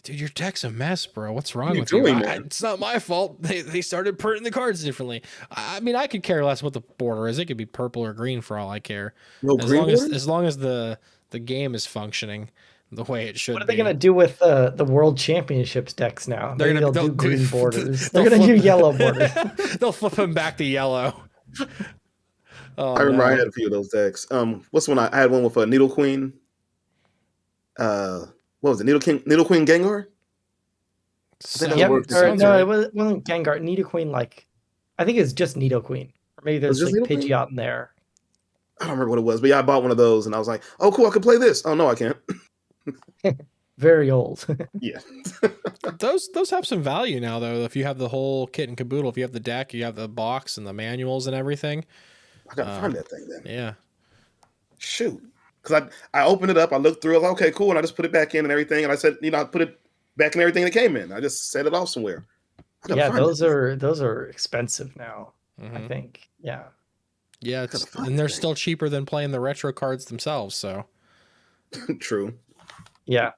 Dude, your deck's a mess, bro. What's wrong with you? It's not my fault. They started printing the cards differently. I mean, I could care less what the border is. It could be purple or green for all I care. No green border? As long as the game is functioning the way it should be. What are they going to do with the World Championships decks now? They'll do green borders. They're going to do yellow borders. They'll flip them back to yellow. Oh, I remember I had a few of those decks. What's one I had one with a Needle Queen. What was it? Needle Queen Gengar? No, it wasn't Gengar. Nido Queen, like, I think it's just Nido Queen. Or maybe there's like Pidgeot in there. I don't remember what it was, but yeah, I bought one of those and I was like, oh, cool, I could play this. Oh, no, I can't. Very old. Yeah. Those have some value now, though. If you have the whole kit and caboodle, if you have the deck, you have the box and the manuals and everything. I got to find that thing then. Yeah. Shoot. Because I opened it up, I looked through, I was like, okay, cool, and I just put it back in and everything, and I said, I put it back in everything that came in. I just set it off somewhere. Yeah, those are expensive now. Mm-hmm. I think. Yeah. Yeah, and they're still cheaper than playing the retro cards themselves. So. True. Yeah.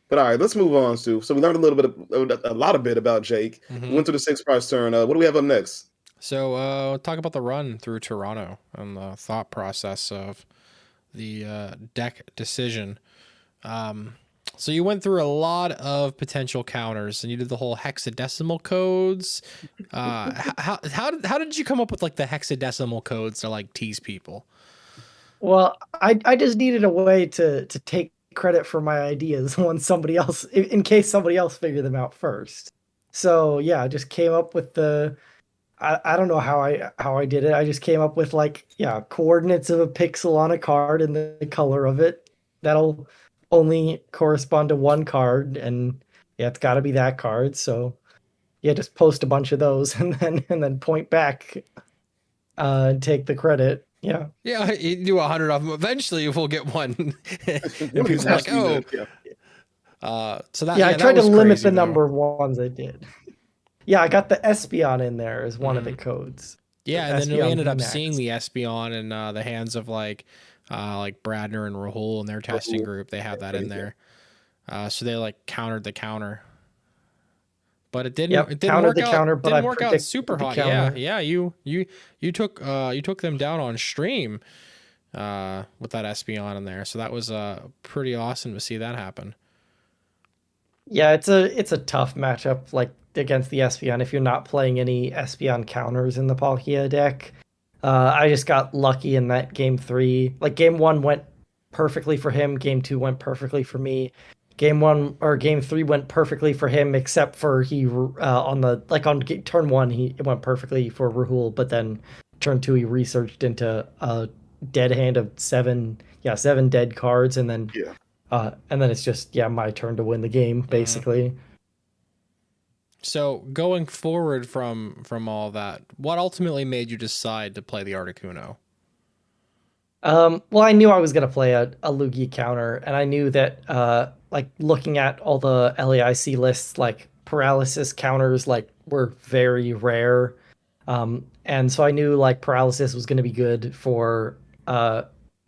But all right, let's move on, Stu. So we learned a lot about Jake. Mm-hmm. We went through the 6th prize turn. What do we have up next? So talk about the run through Toronto and the thought process of the deck decision. So you went through a lot of potential counters and you did the whole hexadecimal codes. How did you come up with like the hexadecimal codes to like tease people? Well, I just needed a way to take credit for my ideas once somebody else, in case somebody else figured them out first. So yeah, I just came up with I don't know how I did it. I just came up with like, yeah, coordinates of a pixel on a card and the color of it. That'll only correspond to one card, and yeah, it's got to be that card. So yeah, just post a bunch of those and then point back and take the credit. Yeah. Yeah, you do 100 of them. Eventually we'll get one. And people are like, oh. So that, I tried to limit the number of ones I did. Yeah, I got the Espeon in there as one of the codes. Yeah, and then we ended up seeing the Espeon in the hands of like Bradner and Rahul and their testing group. They have that in there. So they like countered the counter. But it didn't work out super hot. Yeah. You took them down on stream with that Espeon in there. So that was pretty awesome to see that happen. Yeah, it's a tough matchup like against the Espeon if you're not playing any Espeon counters in the Palkia deck. I just got lucky in that game 3. Like game 1 went perfectly for him, game 2 went perfectly for me. Game 3 went perfectly for him, except for on turn 1 it went perfectly for Rahul, but then turn 2 he researched into a dead hand of 7 dead cards, and then it's just my turn to win the game basically. So going forward from all that, what ultimately made you decide to play the Articuno? Well, I knew I was going to play a Lugia counter, and I knew that like looking at all the LAIC lists, like paralysis counters were very rare. And so I knew like paralysis was going to be good for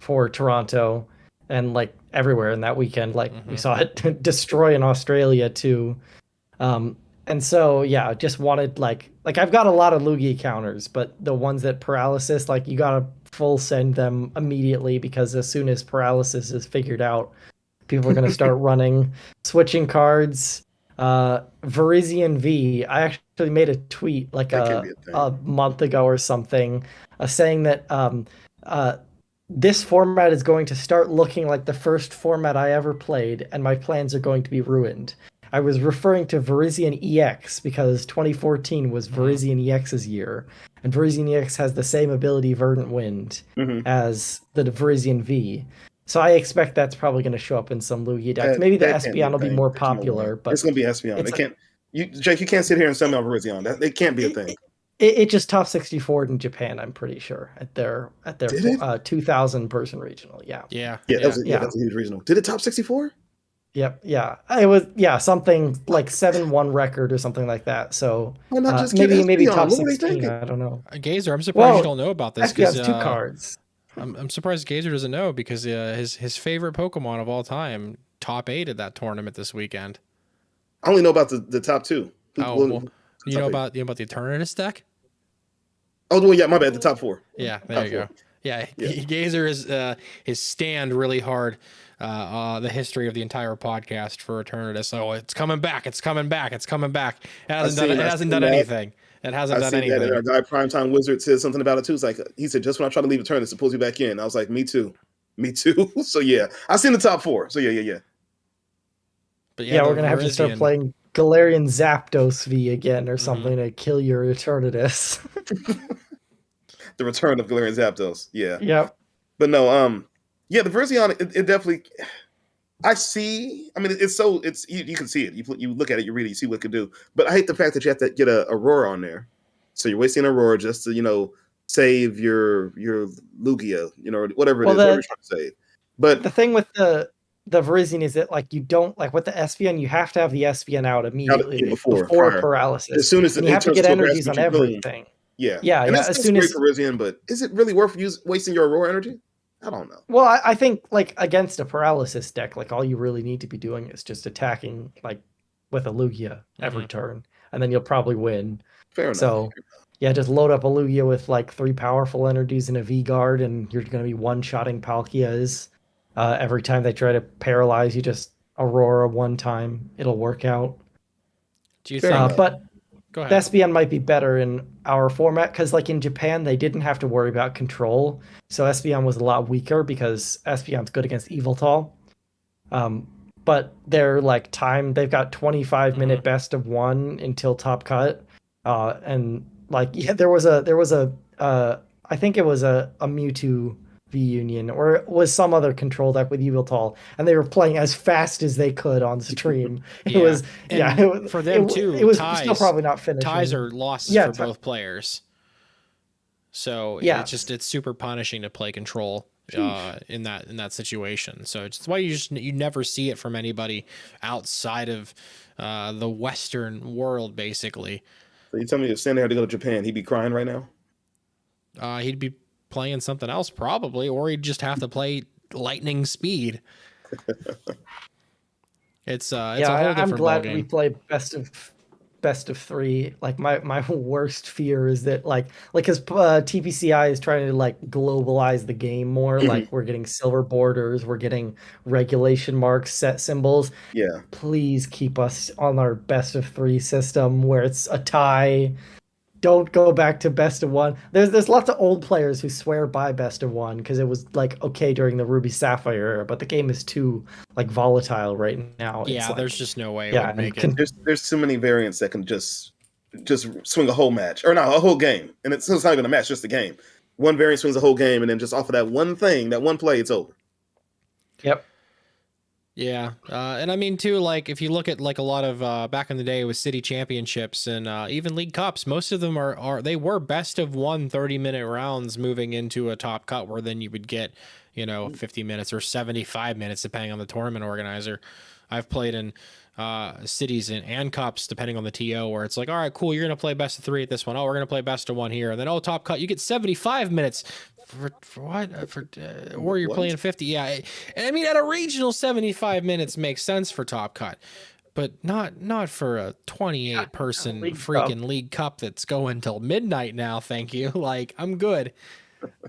Toronto, and like everywhere in that weekend. Like we saw it destroy in Australia too. And so, yeah, just wanted like I've got a lot of Lugia counters, but the ones that paralysis, like you gotta full send them immediately, because as soon as paralysis is figured out, people are gonna start running, switching cards. Verizian V, I actually made a tweet like a month ago or something, saying that this format is going to start looking like the first format I ever played, and my plans are going to be ruined. I was referring to Verizian EX because 2014 was Verizian EX's year, and Verizian EX has the same ability, Verdant Wind, as the Verizian V. So I expect that's probably going to show up in some Lugia decks. Maybe the Espeon will be more popular, but it's going to be Espeon. They can't. Jake, you can't sit here and sell me on Verizian. It can't be a thing. It just top 64 in Japan, I'm pretty sure, at their 2,000 person regional. Yeah. That's a huge regional. Did it top 64? Yep. Yeah. It was something like 7-1 record or something like that. So maybe top 16. I don't know. Gazer, I'm surprised you don't know about this. Espeon's 2 cards. I'm surprised Gazer doesn't know, because his favorite Pokemon of all time top 8 at that tournament this weekend. I only know about the top 2. You know about the Eternatus deck? Oh, well, yeah, my bad. The top 4. Yeah, there you go. Yeah, Gazer is stand really hard the history of the entire podcast for Eternatus. So it's coming back. It's coming back. It hasn't done anything. It hasn't done anything. That our guy Primetime Wizard said something about it too. It's like he said, just when I try to leave Eternatus, it pulls you back in. I was like, me too. So yeah, I seen the top 4. So yeah. But we're gonna have to start playing Galarian Zapdos V again or something to kill your Eternatus. The return of Galarian Zapdos. Yeah. Yep. But no, the Verizion, it definitely. I see. I mean, it's you can see it. You look at it, you read it, you see what it could do. But I hate the fact that you have to get a Aurora on there. So you're wasting Aurora just to save your Lugia, whatever it is, whatever you're trying to save. But the thing with the Verizian is that you don't with the Espeon, you have to have the Espeon out immediately before paralysis. As soon as you have to get energies on everything. Yeah. As soon as Verizian, but is it really worth wasting your Aurora energy? I don't know. Well, I think against a paralysis deck, all you really need to be doing is just attacking with a Lugia every turn, and then you'll probably win. Fair enough. So just load up a Lugia with 3 powerful energies and a V-Guard, and you're going to be one-shotting Palkias. Every time they try to paralyze you, just Aurora one time. It'll work out. Do you think? But go ahead. The Espeon might be better in our format, because in Japan they didn't have to worry about control, so Espeon was a lot weaker because Espeon's good against Yveltal. But they're they've got 25-minute best of 1 until top cut, and there was a I think it was a Mewtwo V Union, or it was some other control deck with Yveltal, and they were playing as fast as they could on stream. It was for them too. It was ties, still probably not finished. Ties are losses for both players. So it's super punishing to play control in that situation. So it's why you never see it from anybody outside of the Western world, basically. So you tell me if Sandy had to go to Japan, he'd be crying right now? He'd be playing something else probably, or he'd just have to play lightning speed. It's a whole different I'm glad ballgame. We play best of 3. My worst fear is that because TPCI is trying to globalize the game more. We're getting silver borders, we're getting regulation marks, set symbols. Yeah, please keep us on our best of 3 system where it's a tie. Don't go back to best of 1. There's lots of old players who swear by best of 1 because it was okay during the Ruby Sapphire era, but the game is too volatile right now. Yeah, there's just no way it would make it. There's too many variants that can just swing a whole match, or not a whole game, and it's not even a match, just a game. One variant swings a whole game, and then just off of that one thing, that one play, it's over. Yep. Yeah, and I mean too, if you look at a lot of back in the day with city championships and even league cups, most of them they were best of 1 30-minute rounds moving into a top cut, where then you would get 50 minutes or 75 minutes depending on the tournament organizer. I've played in cities and cups, depending on the TO, where it's like, all right, cool, you're going to play best of 3 at this one. Oh, we're going to play best of 1 here. And then, oh, top cut, you get 75 minutes for what? Or you're playing 50. Yeah. And I mean, at a regional, 75 minutes makes sense for top cut, but not for a 28 person freaking League Cup that's going till midnight now. Thank you. Like, I'm good.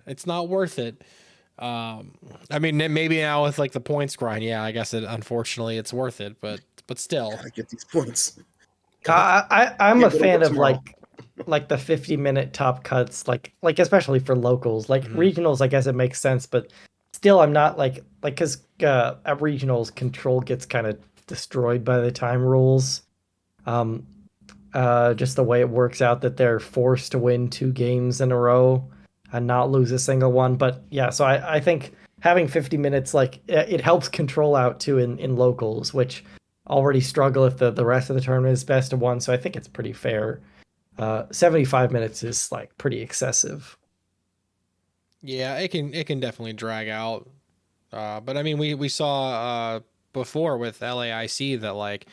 It's not worth it. I mean, maybe now with like the points grind, yeah, I guess unfortunately it's worth it, but still, gotta get these points. I'm a fan of like the 50-minute top cuts, like especially for locals, like regionals. I guess it makes sense, but still, I'm not like because at regionals, control gets kind of destroyed by the time rules. Just the way it works out that they're forced to win 2 games in a row and not lose a single one. But yeah, so I think having 50 minutes, like, it helps control out too in locals, which already struggle if the rest of the tournament is best of 1. So I think it's pretty fair. 75 minutes is like pretty excessive. Yeah, it can definitely drag out. But I mean, we saw before with LAIC that like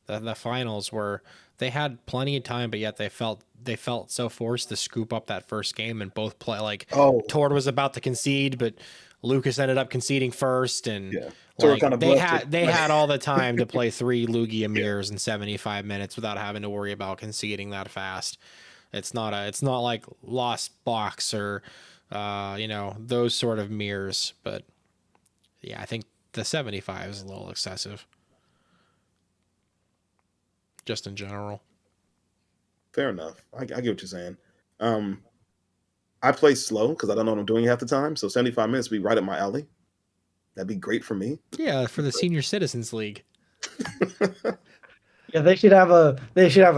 the finals were, they had plenty of time, but yet they felt so forced to scoop up that first game and both play. Like, Tord was about to concede, but Lucas ended up conceding first, and like, they had all the time to play 3 Lugia mirrors in 75 minutes without having to worry about conceding that fast. It's not like Lost Box or those sort of mirrors. But yeah, I think the 75 is a little excessive, just in general. Fair enough. I get what you're saying. I play slow because I don't know what I'm doing half the time. So 75 minutes would be right up my alley. That'd be great for me. Yeah, for the Senior Citizens League. Yeah, they should have a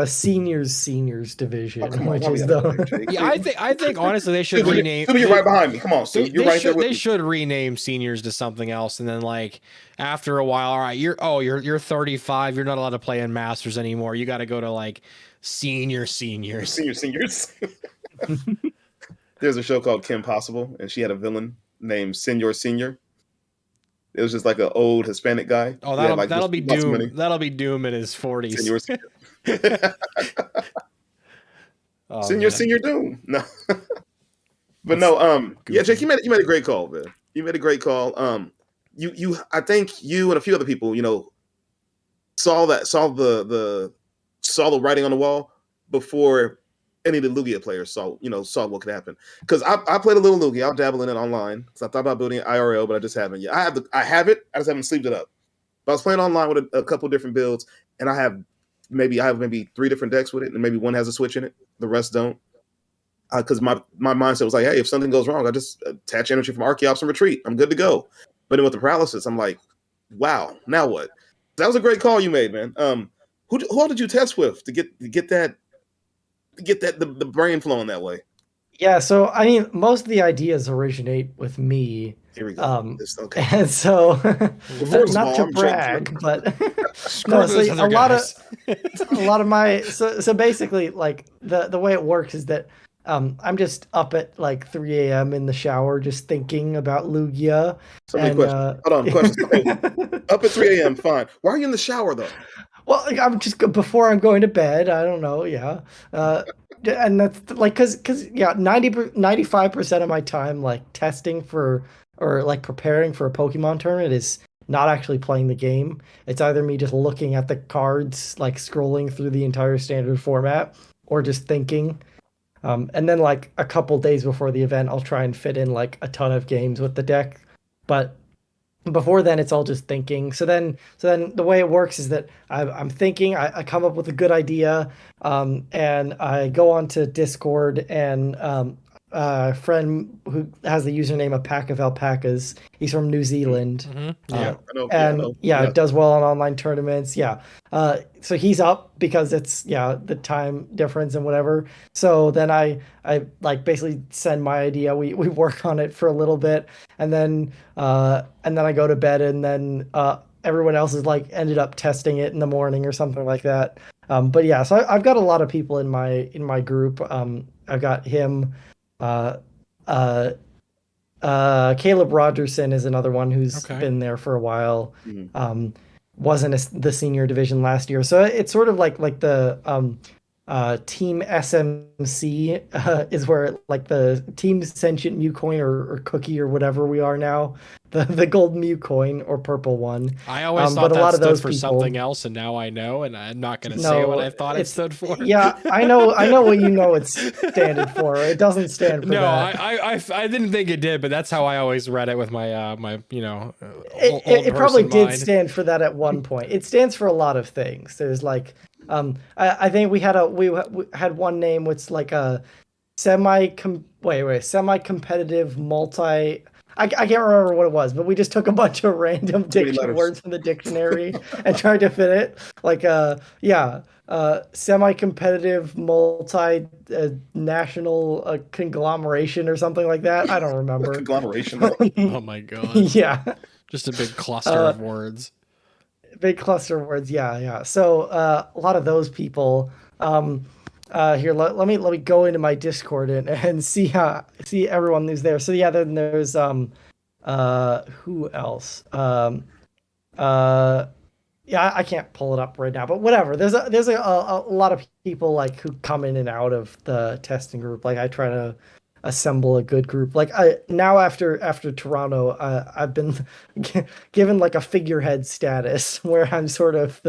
seniors division, which is the. Yeah, I think honestly they should rename. You're right behind me. Come on, Stu. You're right there with me. They should rename seniors to something else, and then like after a while, all right, you're 35. You're not allowed to play in Masters anymore. You got to go to like seniors. Seniors. There's a show called Kim Possible, and she had a villain named Senior. It was just like an old Hispanic guy. Oh, that'll be Doom. That'll be Doom in his 40s. Senior Doom. No, but no. Yeah, Jake, you made a great call, man. You made a great call. I think you and a few other people, saw the writing on the wall before any of the Lugia players saw what could happen. Because I played a little Lugia. I'll dabble in it online. So I thought about building it IRL, but I just haven't yet. I have it. I just haven't sleeved it up. But I was playing online with a couple different builds, and I have maybe 3 different decks with it, and maybe one has a switch in it. The rest don't. Because my mindset was like, hey, if something goes wrong, I just attach energy from Archeops and retreat. I'm good to go. But then with the paralysis, I'm like, wow, now what? That was a great call you made, man. Who all did you test with to get the brain flowing that way? Yeah, so I mean, most of the ideas originate with me. Here we go. Okay. And so, not to brag, but no, so a lot of my so basically, like the way it works is that I'm just up at like 3 a.m. in the shower, just thinking about Lugia. Hold on, question. Up at 3 a.m. Fine. Why are you in the shower though? Well, I'm just before I'm going to bed. I don't know. Yeah. And that's like, cause 95% of my time, like testing for, or like preparing for a Pokemon tournament is not actually playing the game. It's either me just looking at the cards, like scrolling through the entire standard format, or just thinking. And then like a couple days before the event, I'll try and fit in like a ton of games with the deck. But before then, it's all just thinking. So then the way it works is that I'm thinking, I come up with a good idea, and I go onto Discord, and a friend who has the username A Pack of Alpacas. He's from New Zealand. Mm-hmm. Yeah. Does well on online tournaments. Yeah. So he's up because it's the time difference and whatever. So then I like basically send my idea. We work on it for a little bit, and then I go to bed, and then everyone else is like ended up testing it in the morning or something like that. But yeah, so I've got a lot of people in my group. I've got him. Caleb Rogerson is another one who's been there for a while. Mm-hmm. wasn't the senior division last year. So it's sort of like the Team SMC is where like the Team Sentient Mew coin or Cookie or whatever we are now, the gold Mew coin or purple one. I always thought that stood for something else, and now I know, and I'm not going to say what I thought it stood for. Yeah, I know what you know it's standard for. It doesn't stand for that. No, I didn't think it did, but that's how I always read it with my my it probably did stand for that at one point. It stands for a lot of things. There's like I think we had one name which like a semi-competitive multi. I can't remember what it was, but we just took a bunch of random words from the dictionary and tried to fit it. Like semi-competitive multi national conglomeration or something like that. I don't remember. Conglomeration. Oh my god. Yeah. Just a big cluster of words. Big cluster of words. Yeah. So a lot of those people. Here, let me go into my Discord and see everyone who's there. So yeah, then there's who else? Yeah, I can't pull it up right now, but whatever. There's a lot of people like who come in and out of the testing group. Like I try to assemble a good group. Like now after Toronto, I've been given like a figurehead status where I'm sort of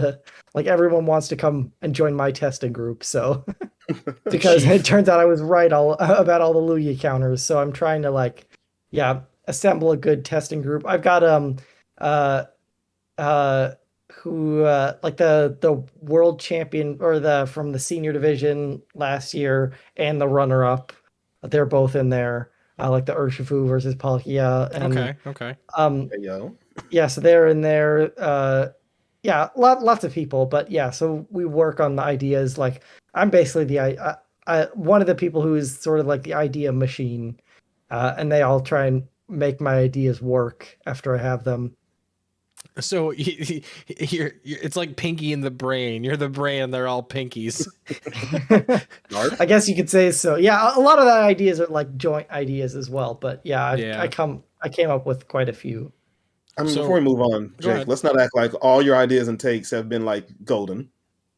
everyone wants to come and join my testing group. So because it turns out I was right about all the Lugia counters. So I'm trying to assemble a good testing group. I've got the world champion or from the senior division last year and the runner up. They're both in there, like the Urshifu versus Palkia. And, okay. Yeah, so they're in there. Lots of people, but yeah. So we work on the ideas. Like I'm basically one of the people who is sort of like the idea machine, and they all try and make my ideas work after I have them. So it's like Pinky in the brain. You're the brain, and they're all pinkies. I guess you could say so. Yeah, a lot of the ideas are like joint ideas as well. But I came up with quite a few. I mean, before we move on, Jake, let's not act like all your ideas and takes have been like golden.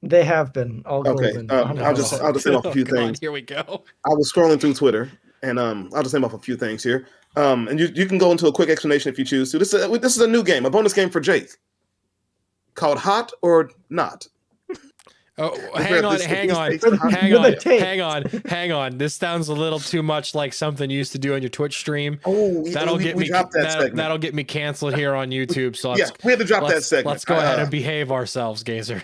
They have been all golden. I'll just say off a few things. Here we go. I was scrolling through Twitter, and I'll just name off a few things here. And you can go into a quick explanation if you choose to. This is a new game, a bonus game for Jake, called Hot or Not. Oh, hang on. This sounds a little too much like something you used to do on your Twitch stream. Oh, that'll get me canceled here on YouTube. So we had to drop that segment. Let's go ahead and behave ourselves, Gazer.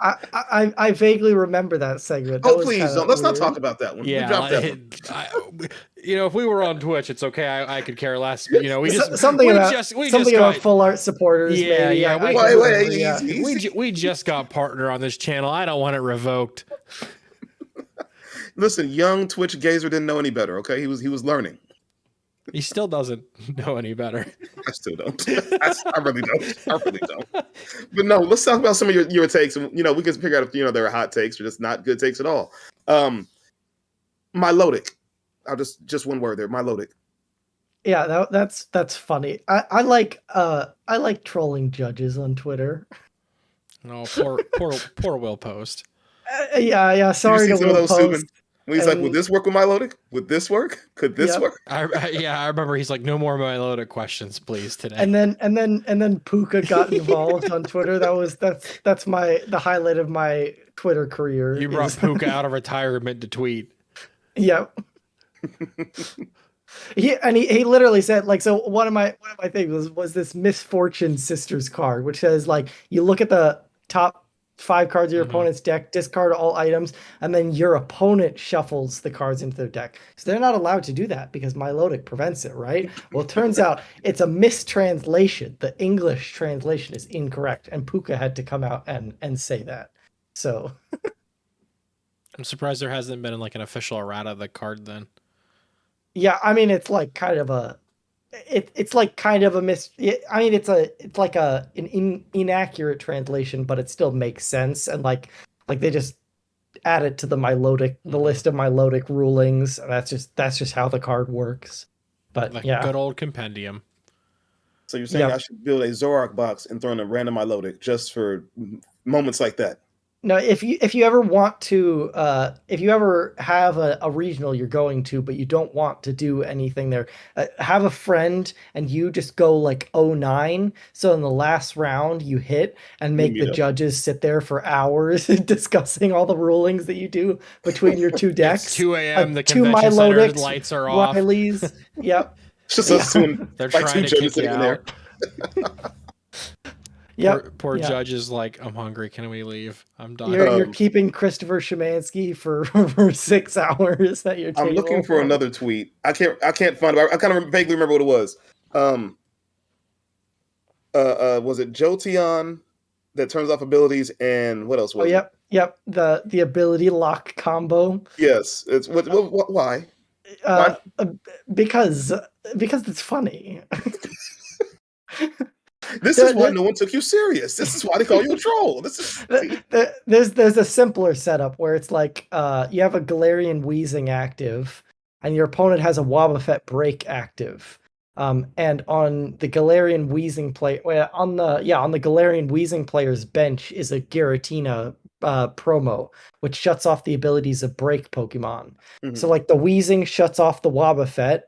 I vaguely remember that segment. Please don't. Let's not talk about that one. Yeah, if we were on Twitch, it's okay. I could care less. But, we just something about full art supporters. Yeah. We just got partner on this channel. I don't want it revoked. Listen, young Twitch Gazer didn't know any better. Okay, he was learning. He still doesn't know any better. I still don't. I really don't. But no, let's talk about some of your takes. And, we can figure out if there are hot takes or just not good takes at all. Milotic. I'll just one word there. Milotic. Yeah, that's funny. I like trolling judges on Twitter. No, poor Will Post. Yeah. Sorry to Will Post. He's like, would this work with Milotic? Would this work? Could this work? I remember he's like, no more Milotic questions, please, today. And then Puka got involved on Twitter. That's the highlight of my Twitter career. You brought Puka out of retirement to tweet. Yep. He literally said so one of my things was this Misfortune Sisters card, which says you look at the top 5 cards of your opponent's deck, discard all items, and then your opponent shuffles the cards into their deck. So they're not allowed to do that because Milotic prevents it, right? Well, it turns out it's a mistranslation. The English translation is incorrect, and Puka had to come out and say that. So I'm surprised there hasn't been an official errata of the card then. Yeah, I mean it's kind of a an inaccurate translation, but it still makes sense, and they just add it to the list of Milotic rulings, and that's just how the card works. But good old compendium. So you're saying I should build a Zoroark box and throw in a random Milotic just for moments like that? No, if you ever want to, if you ever have a regional you're going to, but you don't want to do anything there, have a friend and you just go like 09. So in the last round you hit and make the judges sit there for hours discussing all the rulings that you do between your two decks. It's 2 a.m. The convention center lights are off. Riley's, yep. Just us doing, they're trying to kick you out. Yeah, poor judge is like, I'm hungry. Can we leave? I'm done. You're keeping Christopher Szymanski for 6 hours at your table. I'm looking for another tweet. I can't find it. I kind of vaguely remember what it was. Was it Jolteon that turns off abilities, and what else was it? Yep. The ability lock combo. Yes. It's why? Why? Because it's funny. This is why no one took you serious. This is why they call you a troll. There's a simpler setup where it's like you have a Galarian Weezing active, and your opponent has a Wobbuffet Break active. And on the Galarian Weezing on the Galarian Weezing player's bench is a Giratina promo, which shuts off the abilities of Break Pokemon. Mm-hmm. So like the Weezing shuts off the Wobbuffet.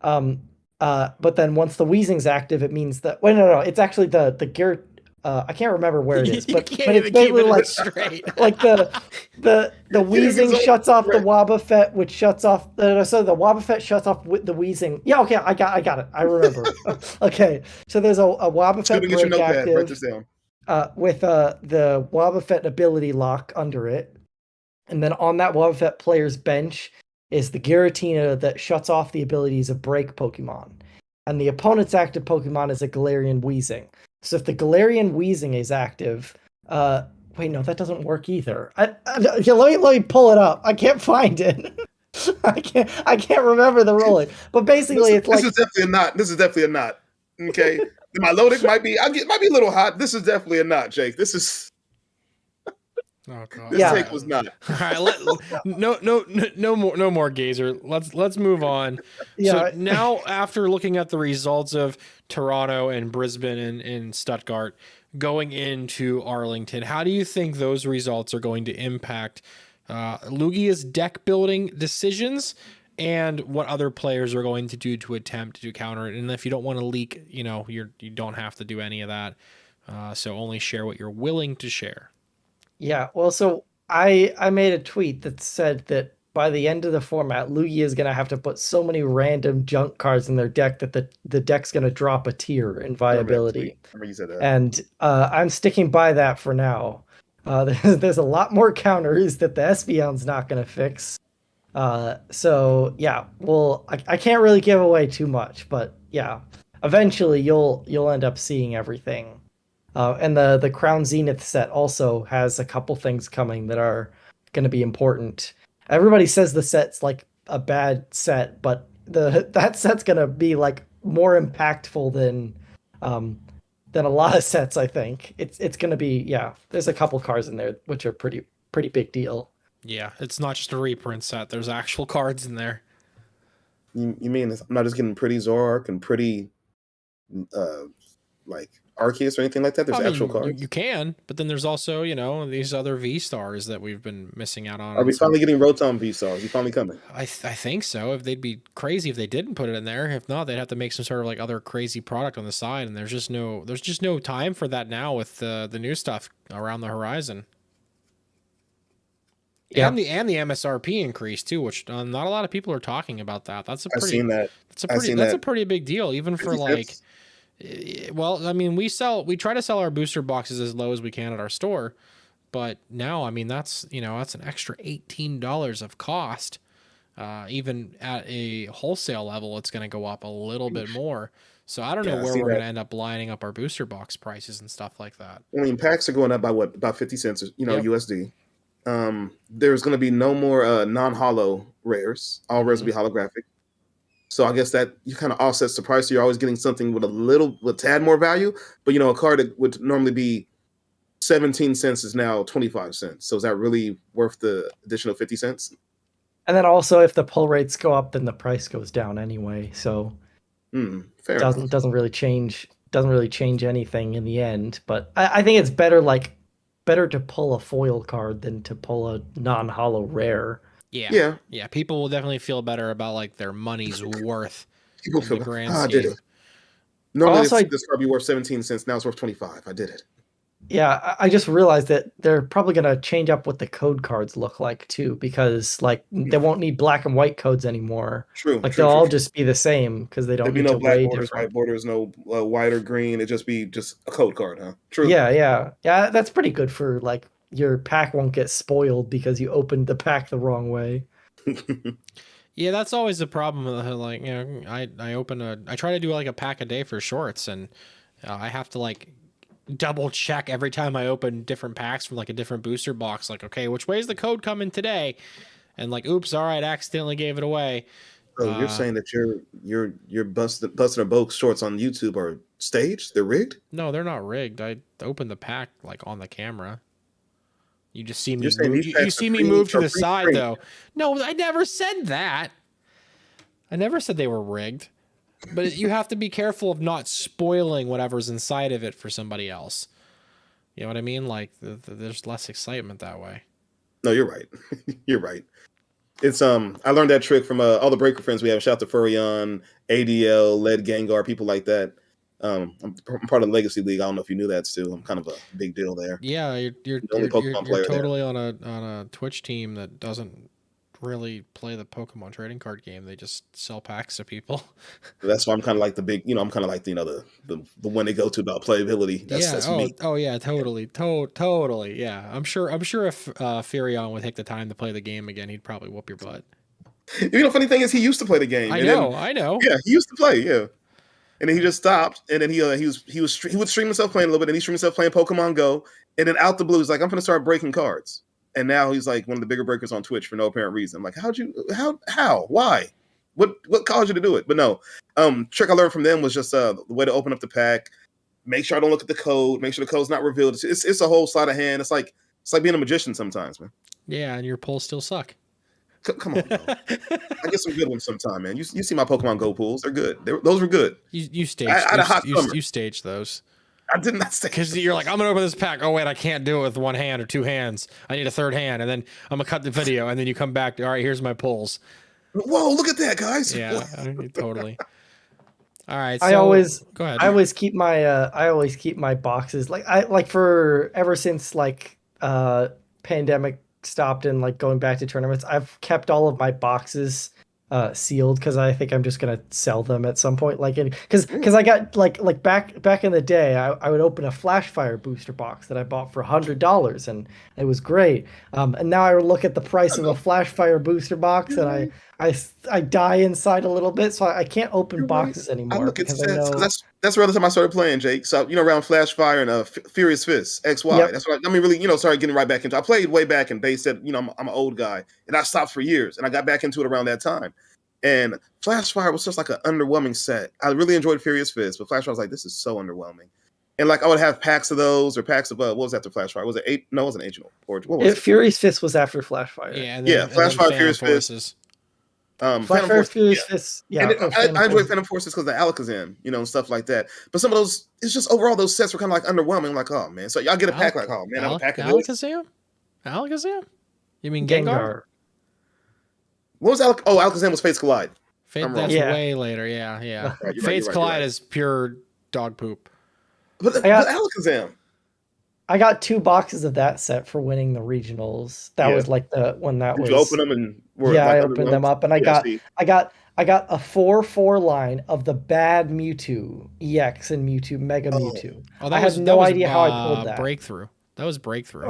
But then once the Weezing's active, it means that no, it's actually the Gear. I can't remember where it is, but it's basically like straight. Like the Weezing shuts off the Wobbuffet, which shuts off. So the Wobbuffet shuts off with the Weezing. Yeah, okay, I got it. I remember. Okay, so there's a Wobbuffet break active with the Wobbuffet ability lock under it, and then on that Wobbuffet player's bench is the Giratina that shuts off the abilities of Break Pokemon. And the opponent's active Pokemon is a Galarian Weezing. So if the Galarian Weezing is active... wait, no, that doesn't work either. Let me pull it up. I can't find it. I can't remember the ruling. But basically, it's like... This is definitely a knot. Okay? My Milotic might be a little hot. This is definitely a knot, Jake. This is... Oh god! This take was not. All right, no more Gazer. Let's move on. Yeah. So now, after looking at the results of Toronto and Brisbane and Stuttgart going into Arlington, how do you think those results are going to impact Lugia's deck building decisions and what other players are going to do to attempt to counter it? And if you don't want to leak, you don't have to do any of that. So only share what you're willing to share. Yeah, well, so I made a tweet that said that by the end of the format, Lugia is going to have to put so many random junk cards in their deck that the deck's going to drop a tier in viability. And I'm sticking by that for now. There's a lot more counters that the Espeon's not going to fix. So, yeah, well, I can't really give away too much, but yeah, eventually you'll end up seeing everything. And the Crown Zenith set also has a couple things coming that are going to be important. Everybody says the set's like a bad set, but that set's going to be like more impactful than a lot of sets. I think it's going to be there's a couple cards in there which are pretty big deal. Yeah, it's not just a reprint set. There's actual cards in there. You mean I'm not just getting pretty Zoroark and pretty like Arceus or anything like that? There's actual cards. You can, but then there's also, these other V-Stars that we've been missing out on. Are we finally getting Rotom V-Stars? You finally coming? I think so. If they'd be crazy if they didn't put it in there. If not, they'd have to make some sort of like other crazy product on the side, and there's just no time for that now with the new stuff around the horizon. Yeah. And the MSRP increase too, which not a lot of people are talking about that. That's a pretty big deal, even for like. Well, I mean, we try to sell our booster boxes as low as we can at our store, but now, I mean, that's an extra $18 of cost. Even at a wholesale level, it's going to go up a little bit more. So I don't know where we're going to end up lining up our booster box prices and stuff like that. I mean, packs are going up by about 50 cents, USD. There's going to be no more non-holo rares. All rares will be holographic. So I guess that you kind of offsets the price. So you're always getting something with a tad more value, but a card that would normally be 17 cents is now 25 cents. So is that really worth the additional 50 cents? And then also, if the pull rates go up, then the price goes down anyway. So fair enough. Doesn't really change doesn't really change anything in the end. But I think it's better to pull a foil card than to pull a non-holo rare. Yeah. People will definitely feel better about like their money's worth. People feel the grand I did scheme. it. Normally, this card be worth 17 cents. Now it's worth 25. I did it. Yeah, I just realized that they're probably going to change up what the code cards look like too, because like they won't need black and white codes anymore. True. Like they'll all just be the same because they don't need no to black weigh borders, different. white borders, no white or green. It just be a code card, huh? True. Yeah. That's pretty good for like your pack won't get spoiled because you opened the pack the wrong way. Yeah, that's always the problem. Like, you know, I try to do like a pack a day for shorts, and I have to like double check every time I open different packs from like a different booster box. Like, okay, which way is the code coming today? And like, oops, all right, accidentally gave it away. So you're saying that your Busted or Boke shorts on YouTube are staged? They're rigged? No, they're not rigged. I opened the pack like on the camera. You just see me. You see me move to the side, though. No, I never said that. I never said they were rigged. But you have to be careful of not spoiling whatever's inside of it for somebody else. You know what I mean? Like, there's less excitement that way. No, you're right. You're right. It's I learned that trick from all the breaker friends we have. Shout out to Furion, ADL, Led Gengar, people like that. I'm part of the Legacy League. I don't know if you knew that, Stu. I'm kind of a big deal there. Yeah, you're totally on a Twitch team that doesn't really play the Pokemon trading card game. They just sell packs to people. That's why I'm kind of like the big, I'm kind of like the one they go to about playability. That's me. Oh yeah, totally. Yeah, I'm sure if Furion would take the time to play the game again, he'd probably whoop your butt. Funny thing is, he used to play the game. I know. Yeah, he used to play. Yeah. And then he just stopped, and then he would stream himself playing a little bit, and he streamed himself playing Pokemon Go, and then out the blue, he's like, I'm gonna start breaking cards, and now he's like one of the bigger breakers on Twitch for no apparent reason. I'm like, how, why, what caused you to do it? But no, trick I learned from them was just the way to open up the pack, make sure I don't look at the code, make sure the code's not revealed. It's a whole sleight of hand. It's like being a magician sometimes, man. Yeah, and your pulls still suck. Come on, bro. I get some good ones sometime, man. You see my Pokemon Go pools? They're good. Those were good. You staged. You staged those. I did not stage because you're like, I'm gonna open this pack. Oh wait, I can't do it with one hand or two hands. I need a third hand, and then I'm gonna cut the video, and then you come back. All right, here's my pulls. Whoa, look at that, guys! Yeah, totally. All right. So, go ahead. I always keep my boxes ever since pandemic stopped and like going back to tournaments, I've kept all of my boxes sealed because I think I'm just gonna sell them at some point. Because I got like back in the day, I would open a Flashfire booster box that I bought for $100 and it was great. And now I look at the price of a Flashfire booster box and I die inside a little bit, so I can't open boxes anymore. I look at sets. That's around the time I started playing, Jake. So around Flashfire and Furious Fist XY. Yep. That's what I mean. Really, started getting right back into. I played way back, and they said, I'm an old guy, and I stopped for years, and I got back into it around that time. And Flashfire was just like an underwhelming set. I really enjoyed Furious Fist, but Flashfire was like, this is so underwhelming. And like I would have packs of those or packs of what was after Flashfire? Was it 8? No, it wasn't Agent Origin. What was it? Furious Fist was after Flashfire. Yeah, Flashfire, Furious Fist. Flashfire, Furious Fist. Yeah, I enjoy Phantom Forces because of the Alakazam, and stuff like that. But some of those, it's just overall those sets were kind of like underwhelming. I'm like, oh man, so y'all get a pack like, oh man, I'm a pack of Alakazam? You mean Gengar? What was Alakazam was Fates Collide. That's way later. Yeah. Right, Fates Collide is pure dog poop. But Alakazam. I got 2 boxes of that set for winning the regionals. That was like the one that was. Did you open them and? I opened them up, and I got a 4/4 line of the bad Mewtwo EX and Mewtwo Mega Mewtwo. I have no idea how I pulled that. Breakthrough. That was Breakthrough.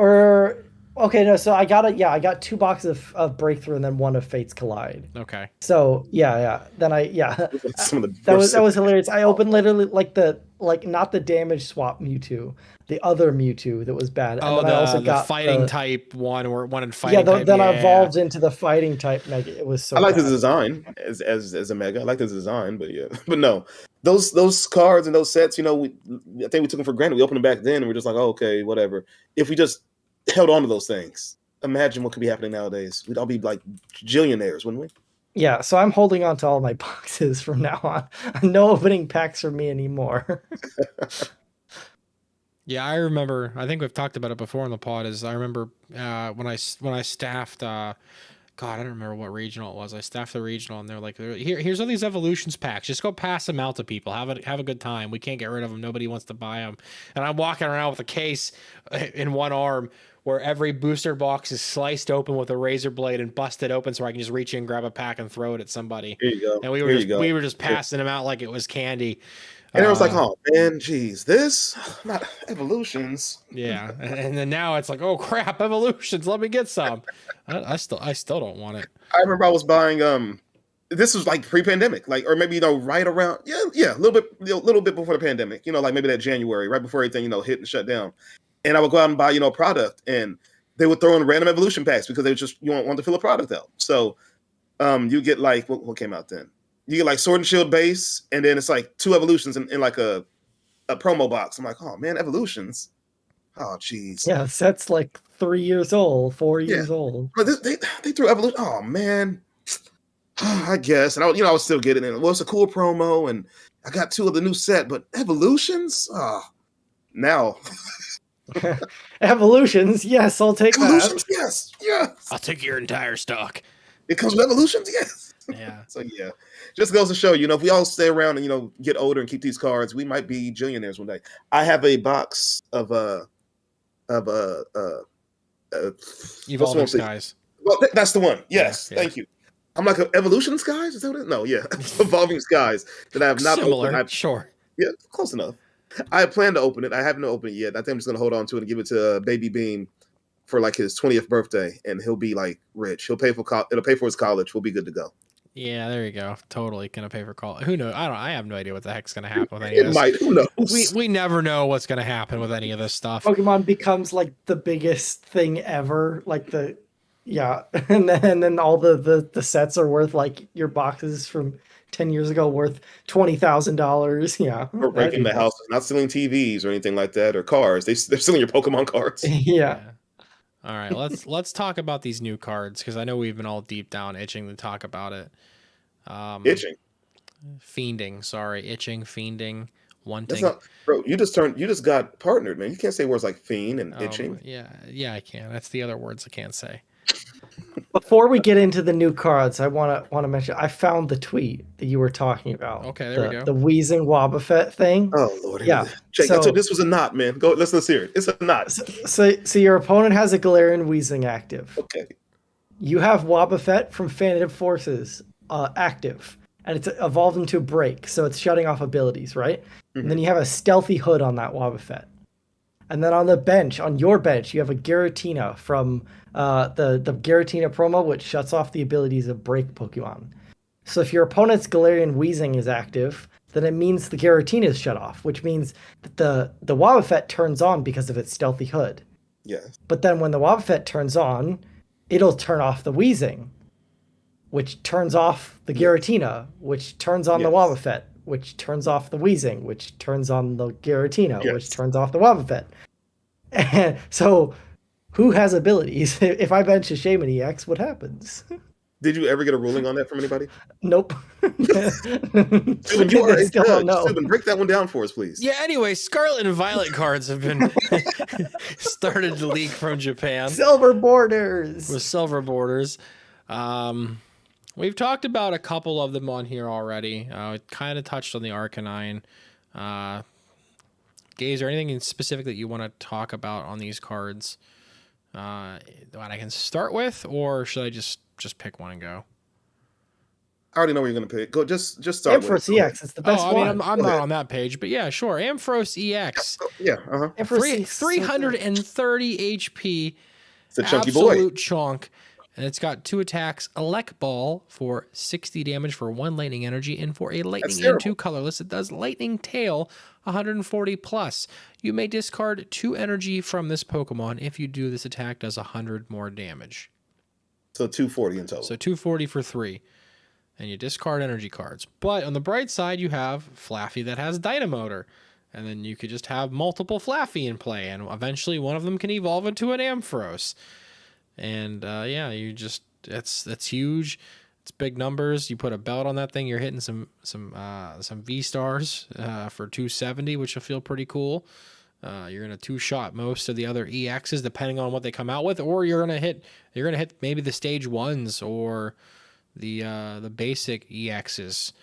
So I got 2 boxes of Breakthrough and then 1 of Fates Collide. Okay. So then that was hilarious. I opened literally not the damage swap Mewtwo, the other Mewtwo that was bad. And then I also got fighting type one or one in fighting type. Then I evolved into the fighting type Mega. It was so. I like the design as a Mega. I like the design, but no, those cards and those sets. I think we took them for granted. We opened them back then, and we're just like, oh, okay, whatever. If we just held on to those things, imagine what could be happening nowadays. We'd all be like jillionaires, wouldn't we? Yeah, so I'm holding on to all my boxes from now on. No opening packs for me anymore. Yeah, I remember. I think we've talked about it before on the pod. Is I remember when I staffed. God, I don't remember what regional it was. I staffed the regional, and they're like, here's all these evolutions packs. Just go pass them out to people. Have a good time. We can't get rid of them. Nobody wants to buy them. And I'm walking around with a case in one arm where every booster box is sliced open with a razor blade and busted open, so I can just reach in, grab a pack, and throw it at somebody. Here you go. And we were just passing them out like it was candy. And it was like, oh man, geez, this not evolutions. Yeah, and then now it's like, oh crap, evolutions. Let me get some. I still don't want it. I remember I was buying this was like pre-pandemic, like, or maybe right around a little bit before the pandemic. Like maybe that January, right before everything hit and shut down. And I would go out and buy a product, and they would throw in random evolution packs because they just want to fill a product out. So you get like what came out then. You get like Sword and Shield base, and then it's like 2 evolutions in like a promo box. I'm like, oh man, evolutions. Oh jeez. Yeah, set's like 3 years old, 4 years old. But they threw evolution. Oh man. I guess. And I was still getting it. Well, it's a cool promo, and I got 2 of the new set, but evolutions? Now. Evolutions, yes, I'll take evolutions, that. Yes. I'll take your entire stock. It comes with evolutions, yes. Yeah. So yeah, just goes to show, if we all stay around and get older and keep these cards, we might be billionaires one day. I have a box of Evolving Skies. Well, that's the one. Yes, yeah. Thank you. I'm like Evolution Skies. Is that what it is? No, yeah, Evolving Skies that I have not opened. Sure. Yeah, close enough. I plan to open it. I haven't opened it yet. I think I'm just gonna hold on to it and give it to Baby Beam for like his 20th birthday, and he'll be like rich. He'll pay for it'll pay for his college. We'll be good to go. Yeah, there you go. Totally gonna pay for college. Who knows? I have no idea what the heck's gonna happen with any of this. Might. Who knows? We never know what's gonna happen with any of this stuff. Pokemon becomes like the biggest thing ever. Like and then all the sets are worth like your boxes from 10 years ago worth $20,000. Yeah. Or breaking the house, not selling TVs or anything like that, or cars. They're selling your Pokemon cards. Yeah. All right, let's talk about these new cards, because I know we've been all deep down itching to talk about it. Itching. Fiending, wanting. That's not, bro. You just got partnered, man. You can't say words like fiend and itching. Yeah, I can. That's the other words I can't say. Before we get into the new cards, I want to mention I found the tweet that you were talking about. Okay, there we go. The Wheezing Wobbuffet thing. Oh Lord, yeah. Jake, so this was a knot, man. Go, let's hear it. It's a knot. So your opponent has a Galarian Wheezing active. Okay. You have Wobbuffet from Phantom Forces active, and it's evolved into a break, so it's shutting off abilities, right? Mm-hmm. And then you have a Stealthy Hood on that Wobbuffet. And then on your bench, you have a Giratina from the Giratina promo, which shuts off the abilities of break Pokemon. So if your opponent's Galarian Wheezing is active, then it means the Giratina is shut off, which means that the Wobbuffet turns on because of its Stealthy Hood. Yes. But then when the Wobbuffet turns on, it'll turn off the Wheezing, which turns off the Giratina, which turns on the Wobbuffet, which turns off the Wheezing, which turns on the Giratina, which turns off the Wobbuffet. And so, who has abilities? If I bench a Shaman EX, what happens? Did you ever get a ruling on that from anybody? Nope. Steven, you are a judge. Steven, break that one down for us, please. Yeah, anyway, Scarlet and Violet cards have been started to leak from Japan. Silver borders. With silver borders. We've talked about a couple of them on here already. We kind of touched on the Arcanine. Gaze, or anything in specific that you want to talk about on these cards that I can start with, or should I just pick one and go? I already know what you're going to pick. Go, just start Ampharos EX. It's the best one. I'm not on that page, but yeah, sure. Ampharos EX. Yeah. 330 HP. It's a chunky boy. Absolute chunk. And it's got 2 attacks, Elect Ball for 60 damage for 1 lightning energy, and for a lightning and 2 colorless, it does Lightning Tail 140 plus. You may discard 2 energy from this Pokemon. If you do, this attack does 100 more damage. So 240 in total. So 240 for 3. And you discard energy cards. But on the bright side, you have Flaffy that has Dynamotor. And then you could just have multiple Flaffy in play, and eventually one of them can evolve into an Ampharos. And you just that's huge. It's big numbers. You put a belt on that thing, you're hitting some V stars for 270, which will feel pretty cool. You're gonna two-shot most of the other EXs depending on what they come out with, or you're gonna hit maybe the stage 1s or the basic EXs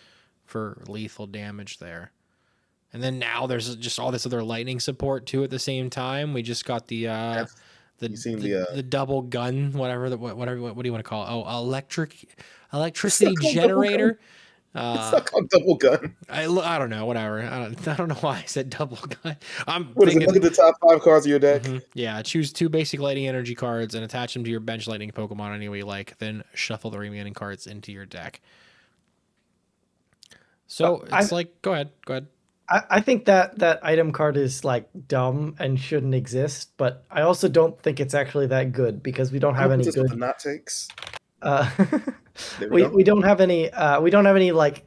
for lethal damage there. And then now there's just all this other lightning support too at the same time. We just got the double gun, whatever what do you want to call it? Oh, electricity generator. It's not called double gun. I don't know, whatever. I don't know why I said double gun. Look at the top 5 cards of your deck. Mm-hmm. Yeah, choose 2 basic lightning energy cards and attach them to your bench lightning Pokemon any way you like. Then shuffle the remaining cards into your deck. So go ahead. I think that item card is like dumb and shouldn't exist, but I also don't think it's actually that good because we don't have any good. The not takes. We don't have any. We don't have any like.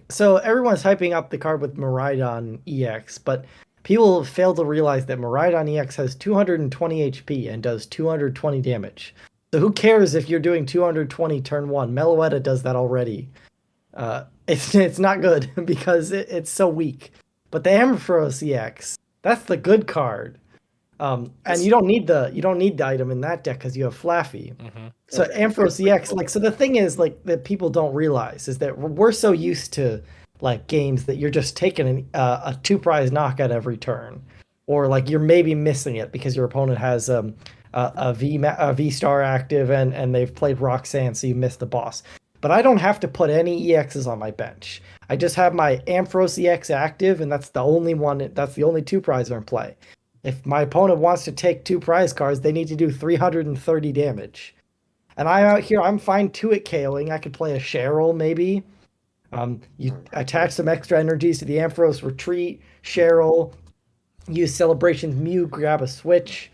So everyone's hyping up the card with Miraidon EX, but people fail to realize that Miraidon EX has 220 HP and does 220 damage. So who cares if you're doing 220 turn 1? Meloetta does that already. It's not good because it's so weak. But the Ampharos EX, that's the good card. And you don't need the item in that deck because you have Flaffy. Mm-hmm. So Ampharos EX, so the thing is that people don't realize is that we're so used to games that you're just taking a 2-prize knockout every turn, or you're maybe missing it because your opponent has a V star active and they've played Roxanne, so you missed the boss. But I don't have to put any EXs on my bench. I just have my Ampharos EX active, and that's the only one. That's the only 2-prizer in play. If my opponent wants to take 2 prize cards, they need to do 330 damage. And I'm out here. I'm fine 2-hit KOing. I could play a Cheryl maybe. You attach some extra energies to the Ampharos Retreat, Cheryl. Use Celebration's Mew. Grab a switch.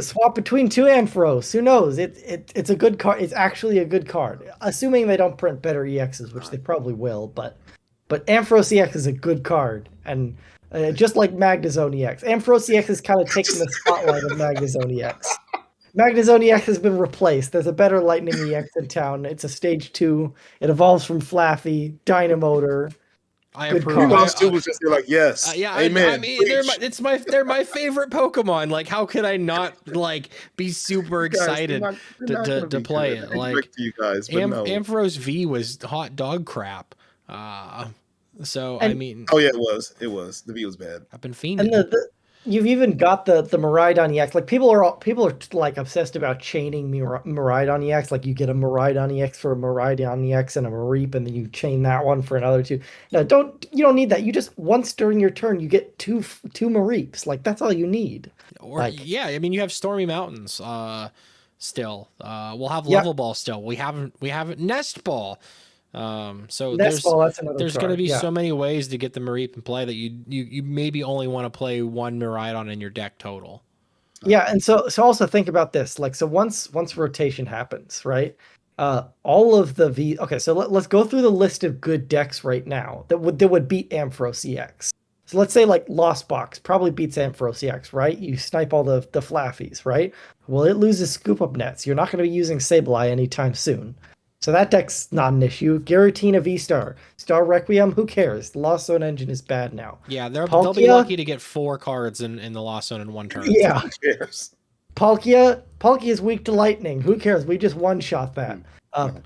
Swap between 2 Ampharos. Who knows? It's a good card. It's actually a good card, assuming they don't print better EXs, which they probably will. But Ampharos EX is a good card, and just like Magnezone EX, Ampharos EX is kind of taking the spotlight of Magnezone EX. Magnezone EX has been replaced. There's a better Lightning EX in town. It's a stage 2. It evolves from Flaffy, Dynamotor. I approve. Stu was just yes. Yeah, amen. I mean, they're my favorite Pokemon. How could I not be super excited to play it? To you guys, Ampharos V was hot dog crap. So I mean, oh yeah, it was. The V was bad. I've been fiending. And you've even got the Miraidon EX. People are obsessed about chaining Miraidon EX. You get a Miraidon EX for a Miraidon EX and a Mareep, and then you chain that one for another 2. No, you don't need that. You just once during your turn you get two Mareeps. That's all you need. Or I mean, you have Stormy Mountains. Still, we'll have Level Ball. Still, we haven't Nest Ball. So there's going to be so many ways to get the Mareep in play that you maybe only want to play 1 Miraidon in your deck total. Yeah, and so also think about this. So once rotation happens, right? All of the V. Okay, so let's go through the list of good decks right now that would beat Ampharos EX. So let's say Lost Box probably beats Ampharos EX, right? You snipe all the Flaffies, right? Well, it loses Scoop Up Nets. You're not going to be using Sableye anytime soon. So that deck's not an issue. Giratina V-Star. Star Requiem, who cares? The Lost Zone engine is bad now. Yeah, they'll be lucky to get 4 cards in the Lost Zone in 1 turn. Yeah. Who cares? Palkia is weak to lightning. Who cares? We just one-shot that.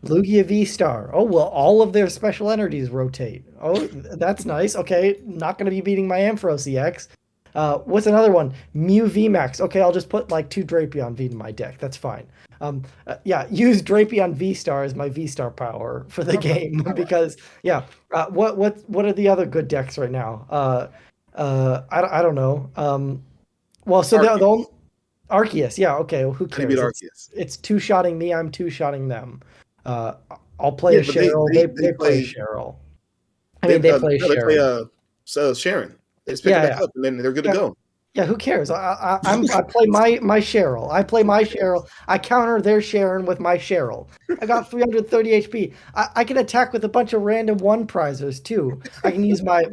Lugia V-Star. Oh, well, all of their special energies rotate. Oh, that's nice. Okay, not going to be beating my Ampharos EX. What's another one? Mew VMAX. Okay, I'll just put 2 Drapion V in my deck. That's fine. Use Drapion V-Star as my V-Star power for the game because what are the other good decks right now? I don't know. The Arceus. Yeah, okay. Well, who cares? It's 2-shotting me. I'm 2-shotting them. I'll play a Cheryl. They play Cheryl. I mean, they play Cheryl. They play Sharon. They just pick it back up and then they're good to go. Yeah, who cares? I play my Cheryl. I play my Cheryl. I counter their Sharon with my Cheryl. I got 330 HP. I can attack with a bunch of random one prizers too. I can use my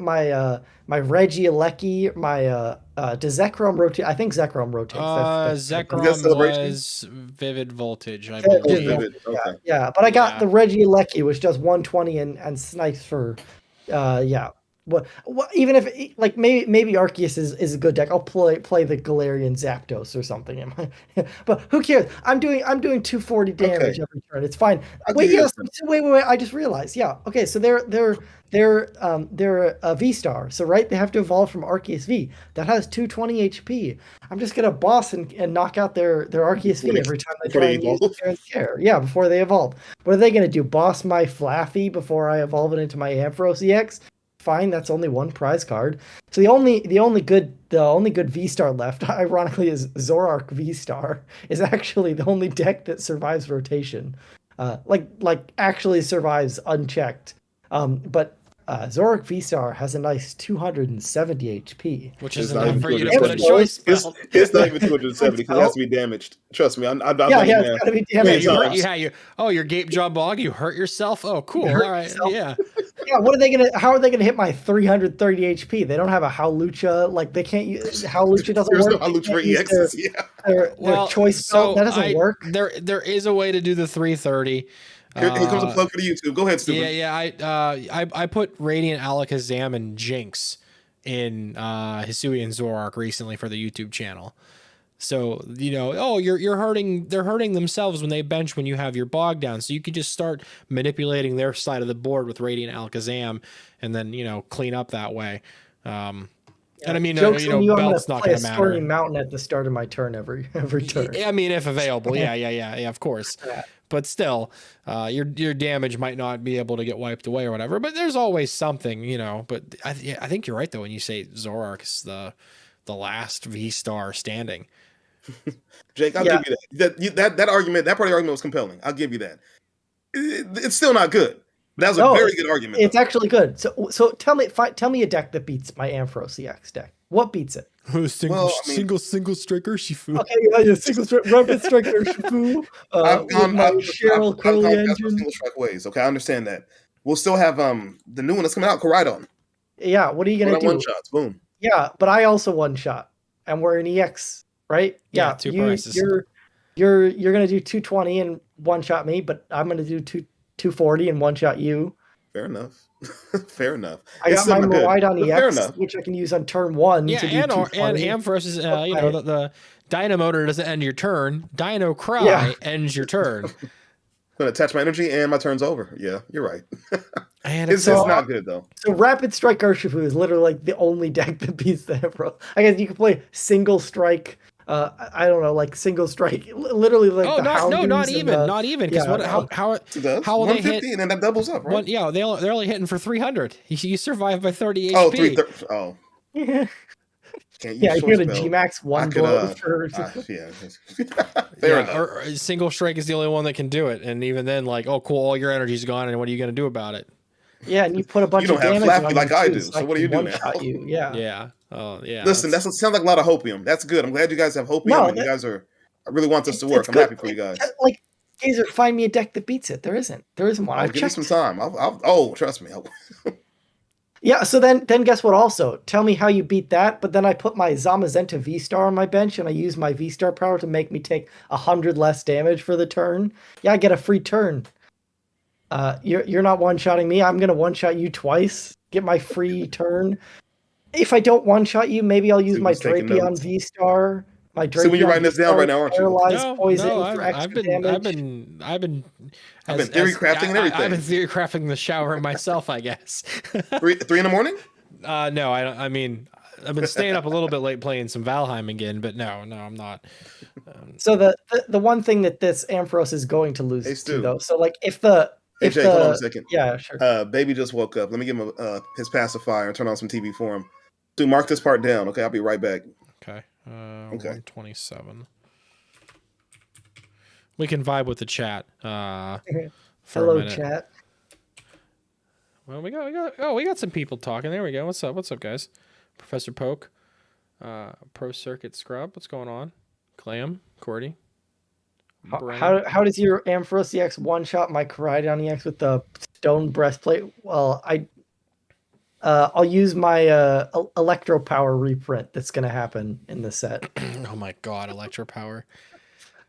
Reggie Alecki, my does Zekrom rotate? I think Zekrom rotates. Zekrom was Vivid Voltage, I believe. Vivid. Okay. Yeah, but I got the Reggie Alecki, which does 120 and snipes for What even if like maybe Arceus is a good deck, I'll play the Galarian Zapdos or something. But who cares? I'm doing 240 damage every turn. It's fine. Wait, I just realized. Yeah. Okay, so they're a V star. So right, they have to evolve from Arceus V. That has 220 HP. I'm just gonna boss and knock out their Arceus V every time they try and use Care. Yeah, before they evolve. What are they gonna do? Boss my Flaffy before I evolve it into my Ampharos EX? Fine, that's only one prize card. So the only good V-Star left, ironically, is Zoroark V-Star, is actually the only deck that survives rotation. Like actually survives unchecked. But Zoroark V-Star has a nice 270 HP. Which is enough for you to put a choice spell. It's not even 270 because it has to be damaged. Trust me, it's got to be damaged. Your Gape Jaw Bog, you hurt yourself? Oh, cool. All right, yeah. Yeah, how are they gonna hit my 330 HP? They don't have a Howlucha, like they can't use Howlucha doesn't There's work. No Howlucha for EXs, their choice spell, that doesn't work. There is a way to do the 330. Here comes a plug for the YouTube. Go ahead, Stephen. I put Radiant Alakazam and Jinx in Hisui and Zoroark recently for the YouTube channel. So, they're hurting themselves when they bench when you have your bog down. So you could just start manipulating their side of the board with Radiant Alakazam and then, clean up that way. And I mean, Belt's not going to matter. Story Mountain at the start of my turn every turn. I mean, if available. Yeah, of course. But still, your damage might not be able to get wiped away or whatever. But there's always something, But I think you're right, though, when you say Zoroark is the last V-Star standing. Jake, I'll give you that. That argument, that part of the argument was compelling. I'll give you that. It's still not good. But that was a very good argument. It's actually good. So tell me a deck that beats my Ampharos EX deck. What beats it? Single striker Shifu. Okay, single strike, rapid striker Shifu. I've gone Cheryl Curly Engine. Single strike ways. Okay, I understand that. We'll still have the new one that's coming out, Koraidon. Yeah, what are you gonna do? One shots, boom. Yeah, but I also one shot, and we're in EX, right? Yeah, two prices. You're gonna do 220 and one shot me, but I'm gonna do 240 and one shot you. Fair enough. Fair enough. I got my Koraidon EX, which I can use on turn one. Yeah, and Ampharos is the Dino Motor doesn't end your turn. Dino Cry ends your turn. I'm gonna attach my energy and my turn's over. Yeah, you're right. And it's not good though. So Rapid Strike Urshifu is literally like the only deck that beats the Ampharos. I guess you can play single strike. I don't know, like single strike, literally like not even because how will they hit? And then that doubles up, right? They're only hitting for 300. You survive by 30 HP. You're gonna G-Max one blow for. Fair enough. Or single strike is the only one that can do it, and even then, like, oh cool, all your energy's gone, and what are you gonna do about it? Yeah, and you put a bunch of damage. You don't have Flappy like I do, so what do you do now? Yeah. Oh, yeah. Listen, that sounds like a lot of hopium. That's good. I'm glad you guys have hopium, and you guys I really want this to work. I'm happy for you guys. Like, Gazer, find me a deck that beats it. There isn't one. I'll give you some time. I'll trust me. Yeah, so then guess what also? Tell me how you beat that, but then I put my Zamazenta V-Star on my bench, and I use my V-Star power to make me take 100 less damage for the turn. Yeah, I get a free turn. You're not one-shotting me. I'm going to one-shot you twice, get my free turn. If I don't one-shot you, maybe I'll use my Drapion V-Star. My Drapion. So when you're writing this down right now, aren't you? I've been theory crafting and everything. I've been theory crafting the shower myself, I guess. 3 in the morning? No, I don't. I mean, I've been staying up a little bit late playing some Valheim again, but no, I'm not. So the one thing that this Ampharos is going to lose to, though. So like if hold on a second. Yeah, sure. Baby just woke up. Let me give him his pacifier and turn on some TV for him. Dude, mark this part down. Okay, I'll be right back. Okay. 127. We can vibe with the chat. Hello, chat. Well, we got some people talking. There we go. What's up, guys? Professor Poke. Pro Circuit Scrub. What's going on? Clam, Cordy. How does your Ampharos EX one-shot my Koraidon EX with the stone breastplate? Well, I'll use my Electro Power reprint that's going to happen in the set. Oh my god, Electro Power.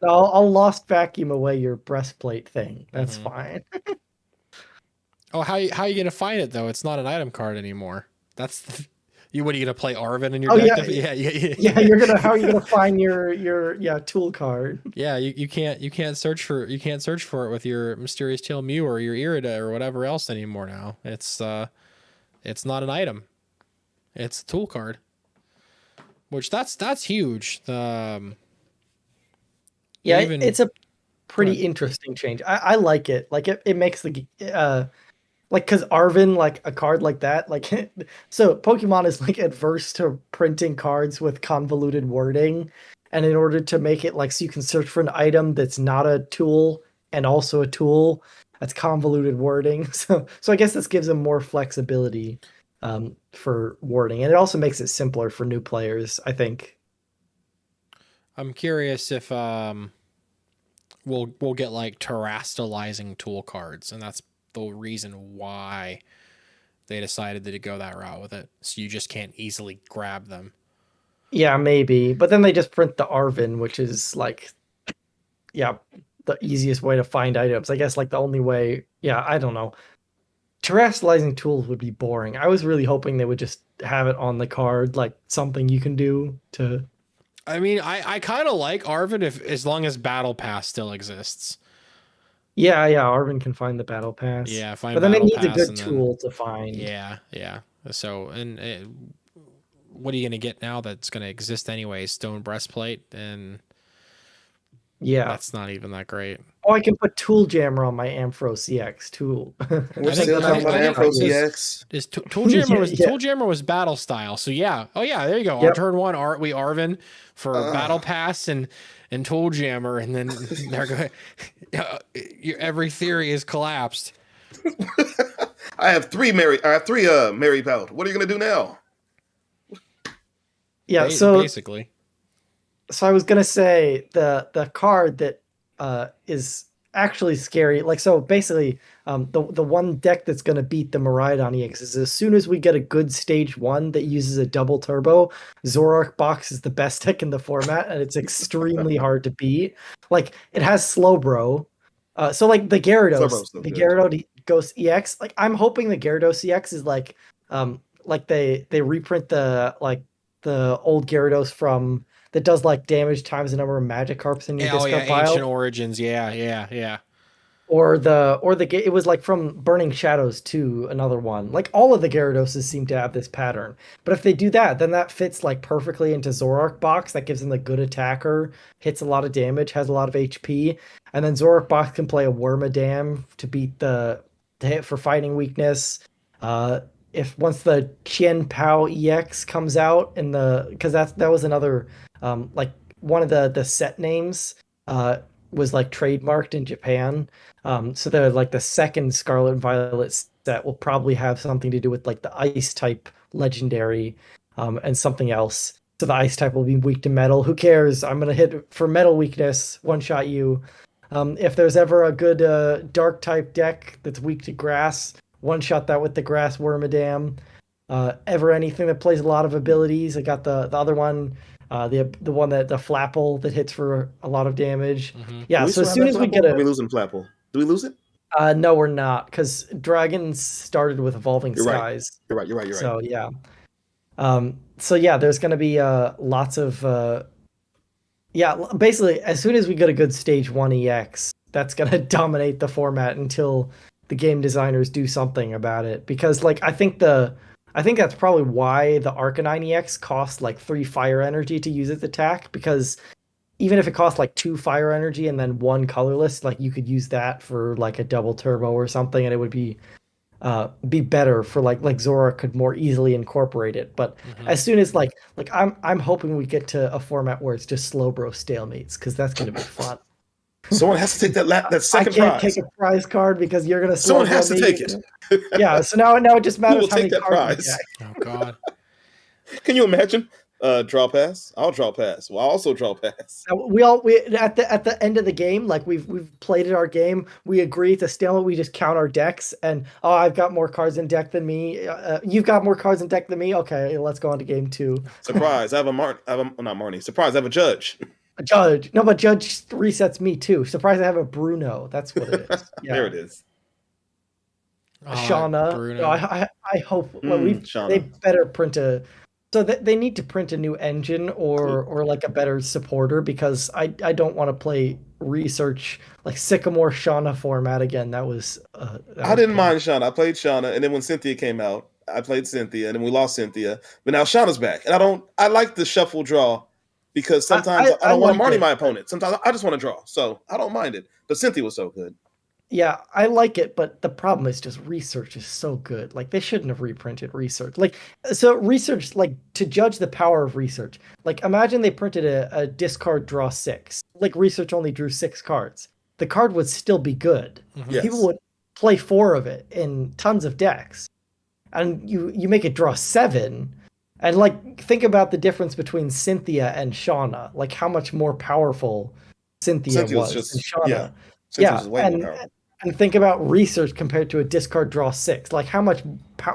I'll Lost Vacuum away your breastplate thing. That's fine. Oh, how are you going to find it, though? It's not an item card anymore. That's... What are you gonna play Arven in your deck? Yeah. How are you gonna find your tool card? Yeah, you can't search for it with your Mysterious Tail Mew or your Irida or whatever else anymore now. It's not an item. It's a tool card. Which that's huge. It's a pretty interesting change. I like it. Like it makes the like, because Arven, like a card like that, like, so Pokemon is like adverse to printing cards with convoluted wording. And in order to make it like, so you can search for an item that's not a tool and also a tool, that's convoluted wording. So I guess this gives them more flexibility for wording. And it also makes it simpler for new players, I think. I'm curious if we'll get like terastallizing tool cards, and that's the reason why they decided to go that route with it. So you just can't easily grab them. Yeah, maybe. But then they just print the Arven, which is like, the easiest way to find items. I guess like the only way. Yeah, I don't know. Terastallizing tools would be boring. I was really hoping they would just have it on the card, like something you can do to. I mean, I kind of like Arven as long as Battle Pass still exists. Yeah, Arven can find the Battle Pass. Yeah, but then it needs a good tool to find. Yeah. So, what are you going to get now that's going to exist anyway? Stone Breastplate, and that's not even that great. Oh, I can put Tool Jammer on my Ampharos EX tool. We're still talking about Ampharos EX. Tool Jammer was battle style. So yeah. Oh yeah, there you go. Yep. Our turn one, we Arven for Battle Pass and Tool Jammer, and then they're going. Every theory is collapsed. I have three Mary Bout. What are you gonna do now? Yeah, basically. So I was gonna say the card that is actually scary. Like, so basically, the one deck that's gonna beat the Miraidon EX is as soon as we get a good stage 1 that uses a double turbo, Zoroark Box is the best deck in the format, and it's extremely hard to beat. Like, it has Slowbro. So like the Gyarados EX, like I'm hoping the Gyarados EX is like they reprint the old Gyarados from that does like damage times the number of Magikarps in your discard pile. Ancient Origins, yeah. Or it was like from Burning Shadows 2, another one. Like all of the Gyaradoses seem to have this pattern. But if they do that, then that fits like perfectly into Zoroark Box. That gives them the good attacker, hits a lot of damage, has a lot of HP, and then Zoroark Box can play a Wormadam to hit for fighting weakness. If once the Qian Pao EX comes out because that was another like one of the set names was like trademarked in Japan. So they're like the second Scarlet and Violet set will probably have something to do with like the ice type legendary and something else. So the ice type will be weak to metal. Who cares? I'm gonna hit for metal weakness, one shot you. If there's ever a good dark type deck that's weak to grass, one shot that with the grass Wormadam. Ever anything that plays a lot of abilities. I got the other one. The one the Flapple that hits for a lot of damage. Mm-hmm. Yeah, so as soon as we get Are we losing Flapple? Do we lose it? No, we're not, because Dragons started with Evolving Skies. Right. You're right. So yeah. So yeah, there's gonna be lots of basically as soon as we get a good stage 1 EX, that's gonna dominate the format until the game designers do something about it. Because like I think that's probably why the Arcanine EX costs like 3 fire energy to use its attack, because even if it costs like 2 fire energy and then 1 colorless, like you could use that for like a double turbo or something, and it would be better for like Zoroark could more easily incorporate it. But as soon as like I'm hoping we get to a format where it's just Slowbro stalemates, because that's gonna be fun. Someone has to take that second prize. I can't take a prize card because you're gonna. Someone has to take it. Yeah. So now it just matters how many cards. Oh God. Can you imagine Draw pass. I'll draw pass. Well, I'll also draw pass. We at the end of the game, like we've played our game. We agree to stalemate. We just count our decks, and I've got more cards in deck than me. You've got more cards in deck than me. Okay, let's go on to game 2. Surprise! I have not Marnie. Surprise! I have a judge. A judge. No, but judge resets me too. Surprise! I have a Bruno. That's what it is. Yeah. There it is. Shauna. Bruno. I hope they better print a. So they need to print a new engine or like a better supporter, because I don't want to play research like Sycamore Shauna format again. That was I didn't mind Shauna. I played Shauna, and then when Cynthia came out, I played Cynthia, and then we lost Cynthia. But now Shauna's back, and I like the shuffle draw, because sometimes I don't want to Marnie my opponent. Sometimes I just want to draw, so I don't mind it. But Cynthia was so good. Yeah, I like it, but the problem is just research is so good. Like, they shouldn't have reprinted research. Like, so research, like, to judge the power of research. Like, imagine they printed a discard draw 6. Like, research only drew 6 cards. The card would still be good. Yes. People would play 4 of it in tons of decks. And you make it draw 7. And, like, think about the difference between Cynthia and Shauna. Like, how much more powerful Cynthia was than Shauna. Cynthia was way more powerful. And think about research compared to a discard draw 6. Like, how much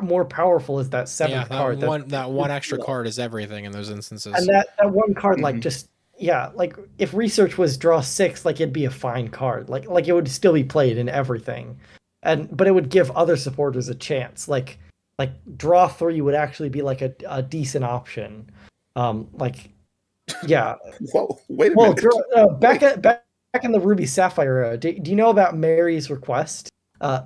more powerful is that 7th card? That one extra card is everything in those instances. And that one card, like, just, like, if research was draw 6, like, it'd be a fine card. Like it would still be played in everything. But it would give other supporters a chance. Like draw 3 would actually be, like, a decent option. Whoa, wait a minute. Back in the Ruby Sapphire era, do you know about Mary's request?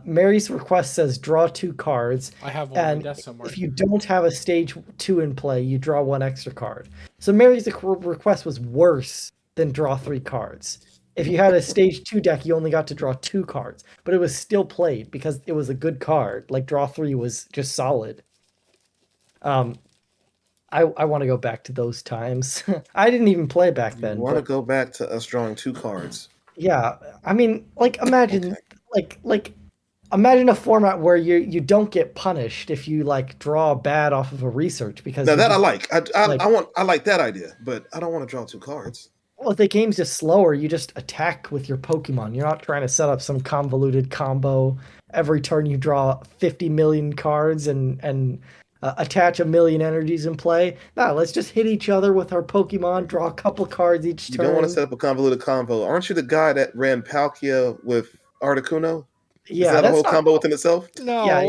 Mary's request says draw 2 cards. I have one on my desk somewhere. If you don't have a stage 2 in play, you draw 1 extra card. So Mary's request was worse than draw 3 cards. If you had a stage 2 deck, you only got to draw 2 cards, but it was still played because it was a good card. Like, draw 3 was just solid. I want to go back to those times. I didn't even play back then. You want to go back to us drawing 2 cards? Yeah, I mean, like, imagine, imagine a format where you don't get punished if you, like, draw bad off of a research, because now that I like. I like that idea, but I don't want to draw 2 cards. Well, if the game's just slower, you just attack with your Pokemon. You're not trying to set up some convoluted combo. Every turn you draw 50 million cards and attach a million energies in play. No, let's just hit each other with our Pokemon, draw a couple cards each turn. You don't want to set up a convoluted combo. Aren't you the guy that ran Palkia with Articuno? Yeah, is that a whole combo within itself? No, I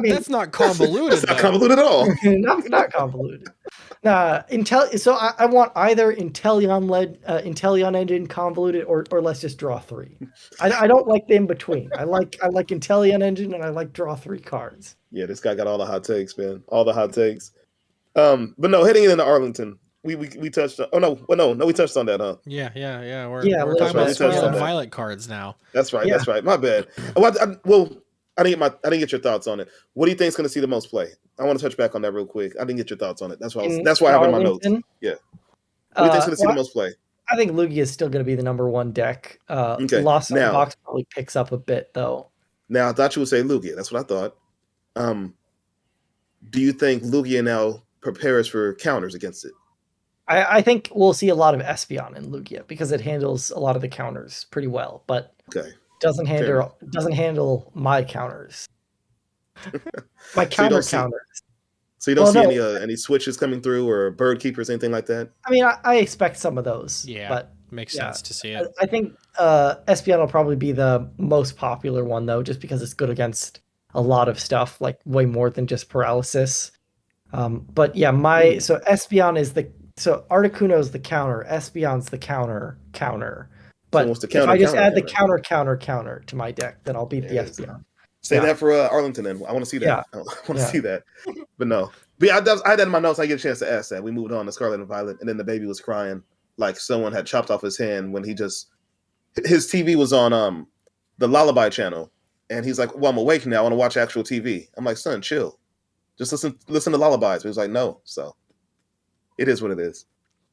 mean, that's not convoluted. It's not convoluted at all. not convoluted. So I want either Inteleon engine convoluted or let's just draw 3. I don't like the in between. I like Inteleon engine, and I like draw 3 cards. Yeah, this guy got all the hot takes, man. All the hot takes. But no, heading into Arlington, we touched on. No, we touched on that, huh? Yeah. We're talking about Scarlet and Violet cards now. That's right. Yeah. That's right. My bad. I didn't get your thoughts on it. What do you think is going to see the most play? I want to touch back on that real quick. I didn't get your thoughts on it. That's why I have in my notes. Yeah. What do you think is going to see the most play? I think Lugia is still going to be the number 1 deck. Okay. Lost in the Box probably picks up a bit, though. Now, I thought you would say Lugia. That's what I thought. Do you think Lugia now prepares for counters against it? I think we'll see a lot of Espeon in Lugia because it handles a lot of the counters pretty well, but doesn't handle my counters. My counters. So you don't see any switches coming through or bird keepers, anything like that? I mean, I expect some of those. Yeah, but makes sense to see it. I think Espeon will probably be the most popular one, though, just because it's good against a lot of stuff, like way more than just paralysis. But yeah, so Espeon is so Articuno's the counter, Espeon's the counter. But so if I just add the counter to my deck, then I'll beat the Espeon. Say that for Arlington, then. I want to see that. Yeah. I want to see that. But no. But yeah, I had that in my notes. I get a chance to ask that. We moved on to Scarlet and Violet, and then the baby was crying like someone had chopped off his hand when his TV was on the Lullaby channel. And he's like, well, I'm awake now. I want to watch actual TV. I'm like, son, chill. Just listen to lullabies. But he was like, no. So it is what it is.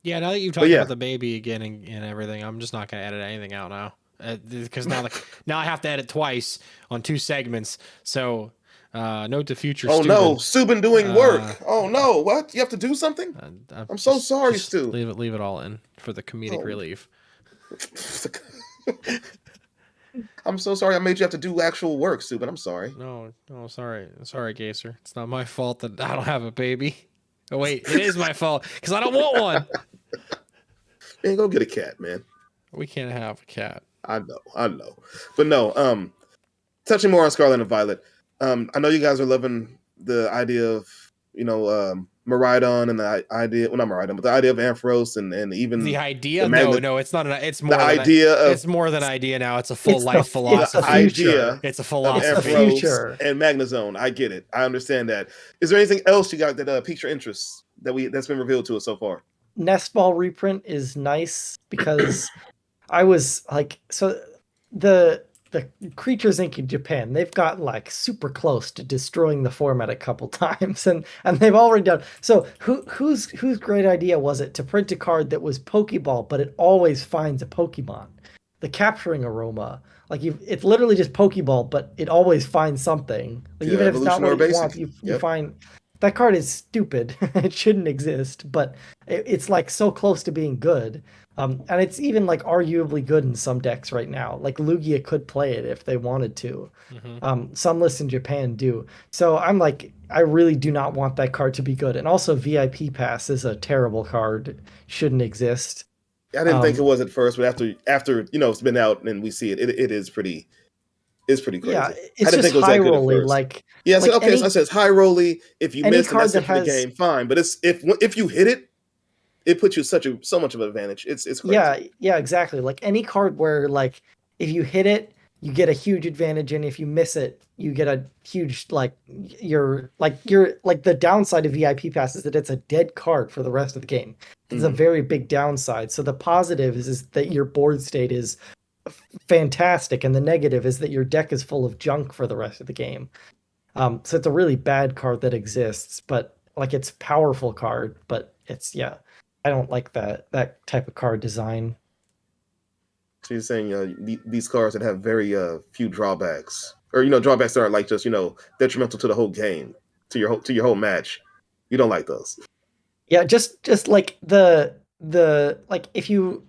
Yeah, now that you've talked about the baby again and everything, I'm just not going to edit anything out now. Because now I have to edit twice on 2 segments. So Note to future Oh student. no, Stu been doing work. Oh no, what? You have to do something? I'm so sorry, Stu. Leave it all in for the comedic relief. I'm so sorry I made you have to do actual work, Stu, but I'm sorry. No, sorry, Gaser. It's not my fault that I don't have a baby. Oh wait, it is my fault because I don't want one. Man, go get a cat, man. We can't have a cat. I know. But no, touching more on Scarlet and Violet. I know you guys are loving the idea of, Miraidon and the idea, well, not Miraidon, but the idea of Ampharos and even the idea. No, it's not. It's more. The idea of it's more than idea now. It's a full life philosophy. It's a philosophy. Ampharos and Magnezone. I get it. I understand that. Is there anything else you got that piques your interest that's been revealed to us so far? Nest Ball reprint is nice because I was like, so the Creatures Inc. in Japan, they've gotten like super close to destroying the format a couple times, and they've already done. So whose great idea was it to print a card that was Pokeball, but it always finds a Pokemon? The Capturing Aroma, like it's literally just Pokeball, but it always finds something. Like, even if it's not what you want, you find. That card is stupid. It shouldn't exist, but it's like so close to being good. And it's even like arguably good in some decks right now. Like Lugia could play it if they wanted to. Mm-hmm. Some lists in Japan do. So I'm like, I really do not want that card to be good. And also VIP Pass is a terrible card. Shouldn't exist. I didn't think it was at first, but after it's been out and we see it, it is pretty. It's pretty crazy. Yeah, it's just high rolly. Like so I said it's high rolly. If you miss and that's it for the game, fine. But it's if you hit it, it puts you so much of an advantage. It's crazy. Yeah, exactly. Like any card where like if you hit it, you get a huge advantage, and if you miss it, you get a huge you're the downside of VIP Pass is that it's a dead card for the rest of the game. It's a very big downside. So the positive is that your board state is fantastic, and the negative is that your deck is full of junk for the rest of the game. So it's a really bad card that exists, but like it's a powerful card, but it's I don't like that type of card design. So you're saying these cards that have very few drawbacks, or drawbacks that aren't like just detrimental to the whole game, to your whole match. You don't like those? Yeah, just like the like if you.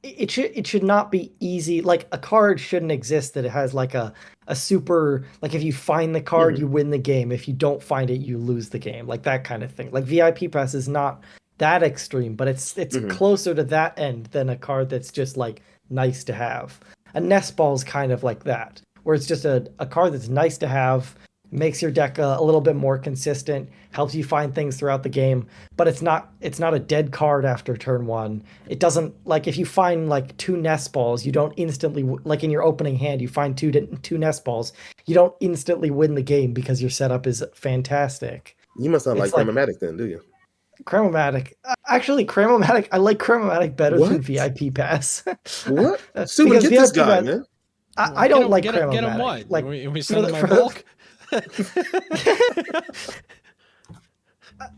It should not be easy. Like a card shouldn't exist that it has like a super, like if you find the card, you win the game. If you don't find it, you lose the game. Like that kind of thing. Like VIP Pass is not that extreme, but it's closer to that end than a card that's just like nice to have. A Nest Ball is kind of like that, where it's just a card that's nice to have, makes your deck a little bit more consistent, helps you find things throughout the game, but it's not a dead card after turn one. It doesn't, like if you find like 2 Nest Balls, you don't instantly, like in your opening hand, you find two Nest Balls, you don't instantly win the game because your setup is fantastic. You must not like Cramomatic then, do you? Cramomatic. Actually, Cramomatic, I like Cramomatic better than VIP Pass. What? Super, get this guy, man. I don't like Cramomatic. Get him what? Like, we send him my bulk?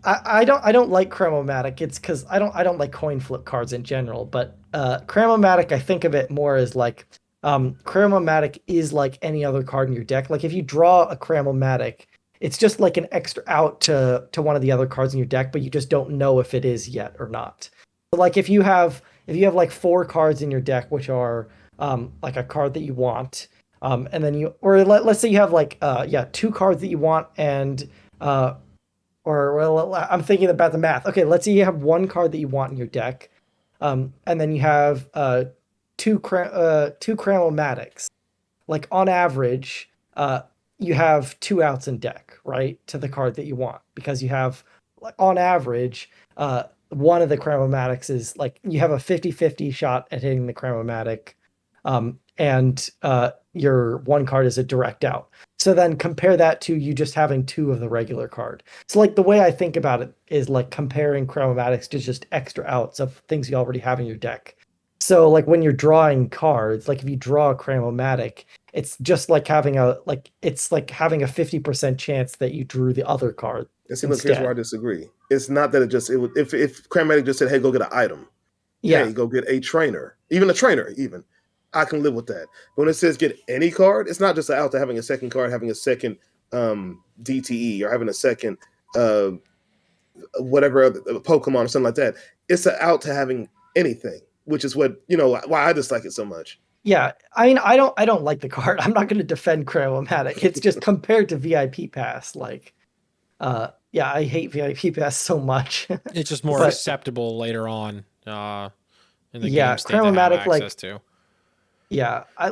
I don't like Cramomatic. It's because I don't like coin flip cards in general. But Cramomatic, I think of it more as like Cramomatic is like any other card in your deck. Like if you draw a Cramomatic, it's just like an extra out to one of the other cards in your deck, but you just don't know if it is yet or not. So like if you have like 4 cards in your deck, which are like a card that you want. And then let's say you have like 2 cards that you want, and I'm thinking about the math. Okay, let's say you have 1 card that you want in your deck, and then you have 2 Cramomatics. Like on average, you have 2 outs in deck, right, to the card that you want, because you have, like, on average, one of the Cramomatics is like you have a 50-50 shot at hitting the Cramomatic. And your 1 card is a direct out. So then compare that to you just having 2 of the regular card. So like the way I think about it is like comparing Cramomatics to just extra outs of things you already have in your deck. So like when you're drawing cards, like if you draw a Cramomatic, it's just like having a 50% chance that you drew the other card. And see, look, here's where I disagree. It's not that if Cramomatic just said, hey, go get an item. Yeah. Hey, go get a trainer. Even a trainer, even. I can live with that. But when it says get any card, it's not just out to having a second card, having a second DTE or having a second whatever other Pokemon or something like that. It's out to having anything, which is what why I dislike it so much. Yeah, I mean, I don't like the card. I'm not going to defend Crayomatic. It's just compared to VIP Pass, like, yeah, I hate VIP Pass so much. It's just more acceptable later on in the game state to have access like, to. Yeah, I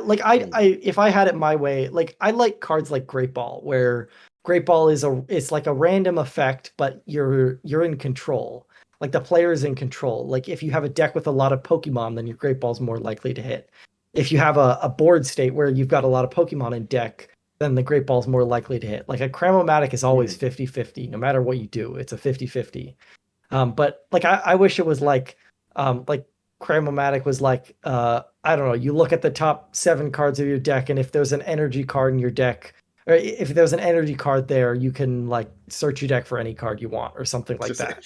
if I had it my way, like I like cards like Great Ball, where Great Ball it's like a random effect, but you're in control. Like the player is in control. Like if you have a deck with a lot of Pokemon, then your Great Ball's more likely to hit. If you have a board state where you've got a lot of Pokemon in deck, then the Great Ball's more likely to hit. Like a Crayomatic is always 50-50, no matter what you do. It's a 50-50. But like I wish it was like Crayomatic was like, I don't know, you look at the top 7 cards of your deck, and if there's an energy card in your deck, or if there's an energy card there, you can like search your deck for any card you want or something like that.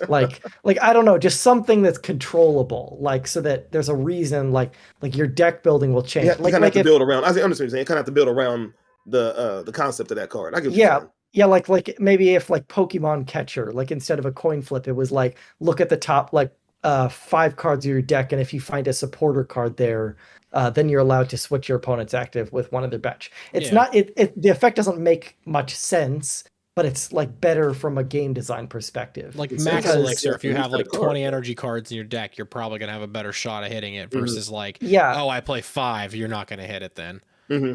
like I don't know, just something that's controllable, like so that there's a reason, like your deck building will change. Yeah, you kind of have to build around. I understand what you're saying. You kind of have to build around the concept of that card. I get what you're saying. Yeah, like maybe if like Pokemon Catcher, like instead of a coin flip, it was like look at the top like 5 cards of your deck, and if you find a supporter card there, then you're allowed to switch your opponent's active with one of their bench. It's not the effect doesn't make much sense, but it's like better from a game design perspective. Like Max Elixir, if you have like 20 energy cards in your deck, you're probably gonna have a better shot at hitting it versus like, oh, I play 5, you're not gonna hit it then.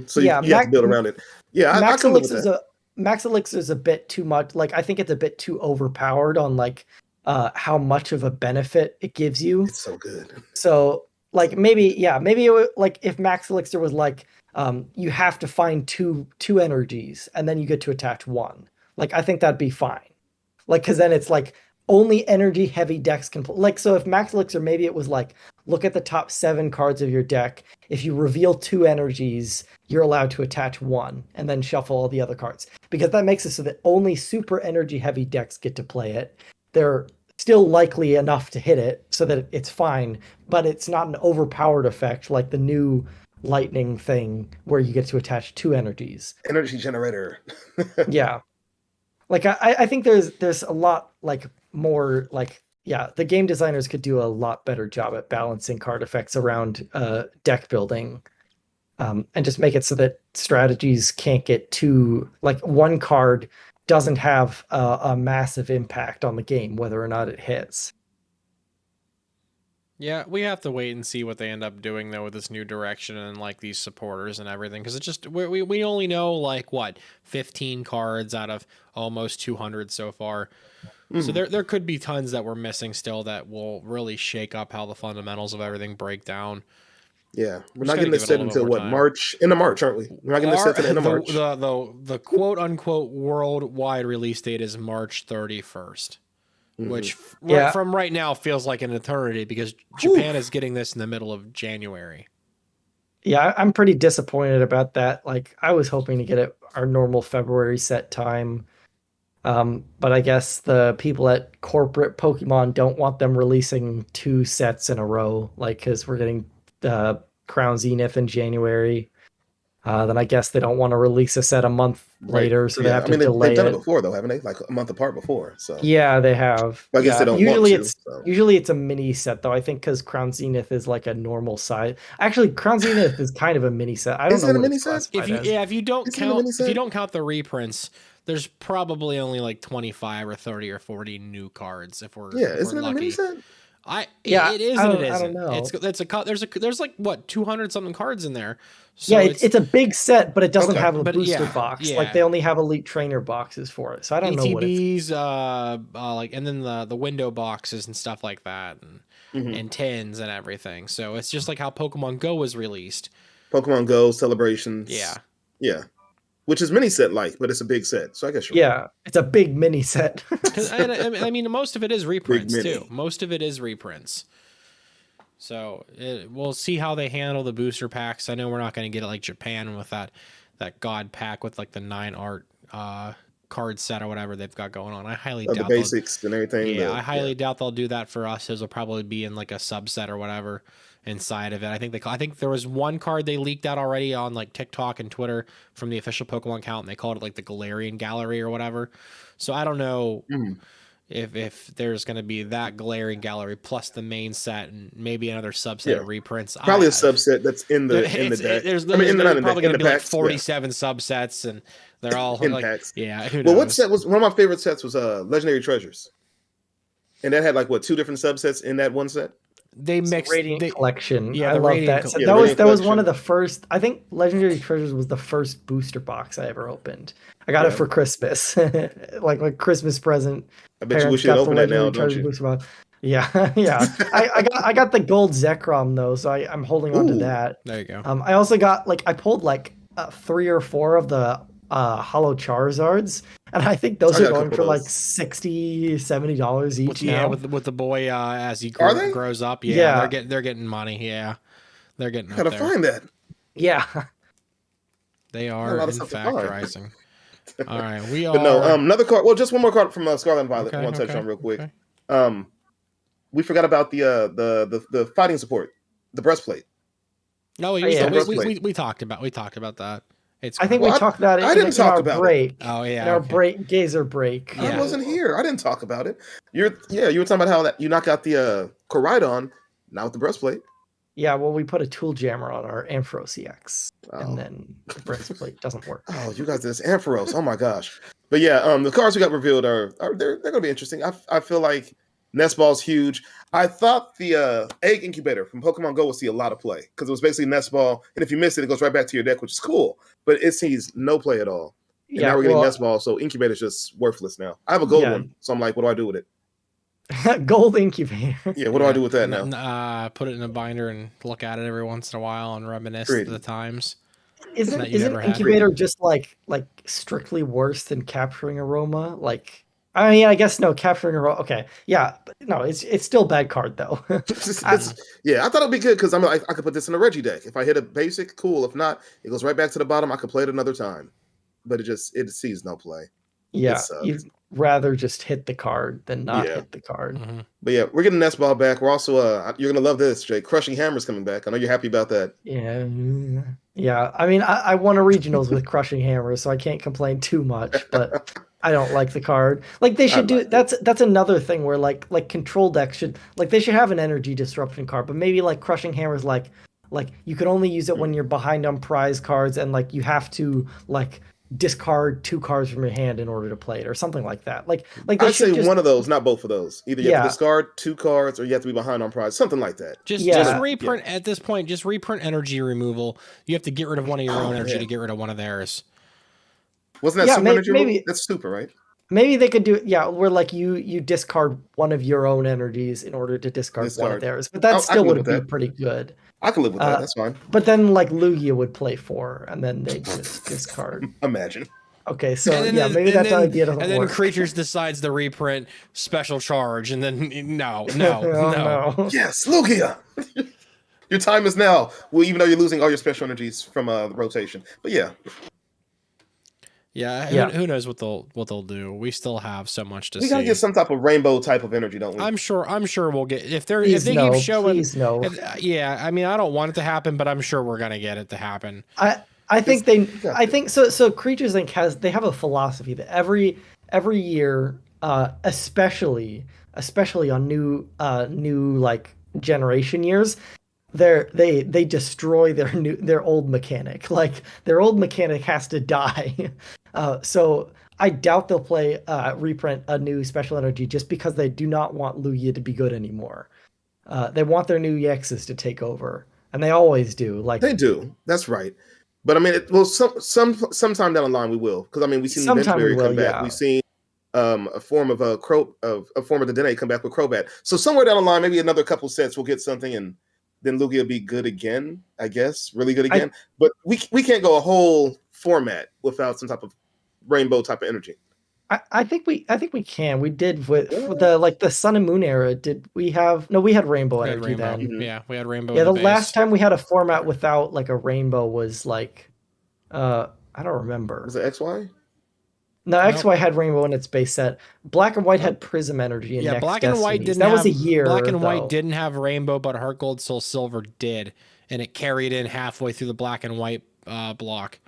So you have to build around it. Yeah, Max Elixir is a bit too much. Like I think it's a bit too overpowered on like how much of a benefit it gives you. It's so good. So like maybe it would, like if Max Elixir was like you have to find two energies and then you get to attach 1. Like I think that'd be fine. Like because then it's like only energy heavy decks can play. Like so if Max Elixir, maybe it was like look at the top 7 cards of your deck. If you reveal 2 energies, you're allowed to attach 1 and then shuffle all the other cards, because that makes it so that only super energy heavy decks get to play it. They're still likely enough to hit it so that it's fine, but it's not an overpowered effect like the new lightning thing where you get to attach 2 energies. Energy generator. Yeah. Like I think there's a lot like more like, yeah, the game designers could do a lot better job at balancing card effects around deck building, and just make it so that strategies can't get too like one card doesn't have a massive impact on the game, whether or not it hits. Yeah, we have to wait and see what they end up doing though with this new direction and like these supporters and everything, because it just we only know like what 15 cards out of almost 200 so far. So there could be tons that we're missing still that will really shake up how the fundamentals of everything break down. Yeah, we're not getting this set until what, March? Into March, aren't we? We're not getting this set to the end of March. The quote unquote worldwide release date is March 31st, which from right now feels like an eternity because Japan is getting this in the middle of January. Yeah, I'm pretty disappointed about that. Like I was hoping to get it our normal February set time. But I guess the people at corporate Pokemon don't want them releasing 2 sets in a row, like because we're getting Crown Zenith in January. Then I guess they don't want to release a set a month later, so they have to delay it. They've done it before, though, haven't they? Like a month apart before. So yeah, they have. But I guess they don't usually want to. Usually it's a mini set, though. I think because Crown Zenith is like a normal size. Actually, Crown Zenith is kind of a mini set. I don't know. Is it a mini set? If you don't count the reprints, there's probably only like 25 or 30 or 40 new cards if we're isn't it lucky. a mini set? It is and it isn't. I don't know. There's like what 200 something cards in there. So it's a big set, but it doesn't have a booster box. Yeah. Like they only have elite trainer boxes for it. So I don't know what it's like, and then the window boxes and stuff like that, and tins and everything. So it's just like how Pokemon Go was released. Pokemon Go celebrations. Yeah. Which is mini set like, but it's a big set. So I guess it's a big mini set. I mean, most of it is reprints too. Most of it is reprints. So we'll see how they handle the booster packs. I know we're not going to get it like Japan with that God pack with like the 9 art card set or whatever they've got going on. I highly doubt the basics and everything. Yeah, I highly doubt they'll do that for us. It'll probably be in like a subset or whatever inside of it. I think there was one card they leaked out already on like TikTok and Twitter from the official Pokemon account, and they called it like the Galarian Gallery or whatever. So I don't know if there's going to be that Galarian Gallery plus the main set and maybe another subset of reprints. Probably a subset that's in the deck. There's probably going to be like 47 subsets, and they're all impacts. Who knows? Well, what set was one of my favorite sets was Legendary Treasures, and that had like two different subsets in that one set. They mixed Radiant Collection. Yeah, I love that. So that was one of the first. I think Legendary Treasures was the first booster box I ever opened. I got it for Christmas, like Christmas present. I bet you wish you'd open that now, don't you? Yeah, yeah. I got the gold Zekrom though, so I'm holding on to that. There you go. I also got I pulled 3 or 4 of the Hollow Charizards, and I think those are going for like $60-$70 each now. With the boy as he grows up. Yeah, they're getting money. Yeah, they're getting. Gotta find that. Yeah, they are in fact rising. All right, we are. But no, another card. Well, just one more card from Scarlet and Violet. I want to touch on real quick. Okay. We forgot about the fighting support, the breastplate. No, we talked about that. I think we talked about it. I didn't talk about break. It. Oh yeah, in our Gazer break. I wasn't here. I didn't talk about it. You were talking about how that you knock out the Koraidon, not with the breastplate. Yeah, well, we put a tool jammer on our Ampharos EX, and then the breastplate doesn't work. Oh, you guys did this Ampharos. Oh my gosh. But yeah, the cards we got revealed are they're going to be interesting. I feel like Nest Ball's huge. I thought the egg incubator from Pokemon Go would see a lot of play because it was basically Nest Ball, and if you miss it, it goes right back to your deck, which is cool. But it sees no play at all. And now we're getting Nest Ball, so incubator's just worthless now. I have a gold one, so I'm like, what do I do with it? Gold incubator. Yeah, what do I do with that now? Put it in a binder and look at it every once in a while and reminisce of the times. Isn't incubator just like strictly worse than capturing aroma? I mean, I guess no, capturing aroma. Okay, yeah, but no, it's still a bad card though. Yeah, I thought it'd be good because I could put this in a Reggie deck. If I hit a basic, cool. If not, it goes right back to the bottom. I could play it another time, but it sees no play. Yeah, you'd rather just hit the card than not hit the card. Mm-hmm. But yeah, we're getting Nest Ball back. We're also you're gonna love this, Jay. Crushing Hammer's coming back. I know you're happy about that. Yeah. I mean, I won a regionals with Crushing Hammer, so I can't complain too much. But I don't like the card. They should do that's another thing where like control decks should they should have an energy disruption card, but maybe Crushing Hammer's like you can only use it when you're behind on prize cards and you have to discard 2 cards from your hand in order to play it or something like that. I'd say one of those, not both of those. Either you have to discard 2 cards or you have to be behind on prize, something like that. Just reprint at this point. Just reprint energy removal. You have to get rid of one of your own energy to get rid of one of theirs. Wasn't that super energy removal? That's super, right? Maybe they could do it, where you discard one of your own energies in order to discard one of theirs. But that still would be pretty good. I can live with that. That's fine. But then Lugia would play 4, and then they just discard. Imagine. Okay, so maybe that idea doesn't work. And then Creatures decides to reprint special charge, and then no. Yes, Lugia. Your time is now. Well, even though you're losing all your special energies from the rotation, but yeah. Yeah, who knows what they'll do? We still have so much to see. We gotta get some type of rainbow type of energy, don't we? I'm sure we'll get if they keep showing. Please no. I mean, I don't want it to happen, but I'm sure we're gonna get it to happen. I think so. So Creatures Inc. they have a philosophy that every year, especially on new generation years, they destroy their old mechanic. Their old mechanic has to die. So I doubt they'll reprint a new special energy just because they do not want Lugia to be good anymore. They want their new EXs to take over, and they always do. They do. That's right. But I mean, sometime down the line we will, because I mean we've seen the Benchberry come back. Yeah. We've seen a form of the Dene come back with Crobat. So somewhere down the line, maybe another couple sets we'll get something and. Then Lugia will be good again, I guess, really good again. But we can't go a whole format without some type of rainbow type of energy. I think we can. We did with the Sun and Moon era. Did we have? No, we had rainbow energy then. Mm-hmm. Yeah, we had rainbow. Yeah, the last time we had a format without a rainbow was I don't remember. Was it XY? No, XY had rainbow in its base set. Black and white had prism energy in next Black and Destinies. white didn't. That was a year. Black and white didn't have rainbow, but Heart Gold Soul Silver did, and it carried in halfway through the black and white block.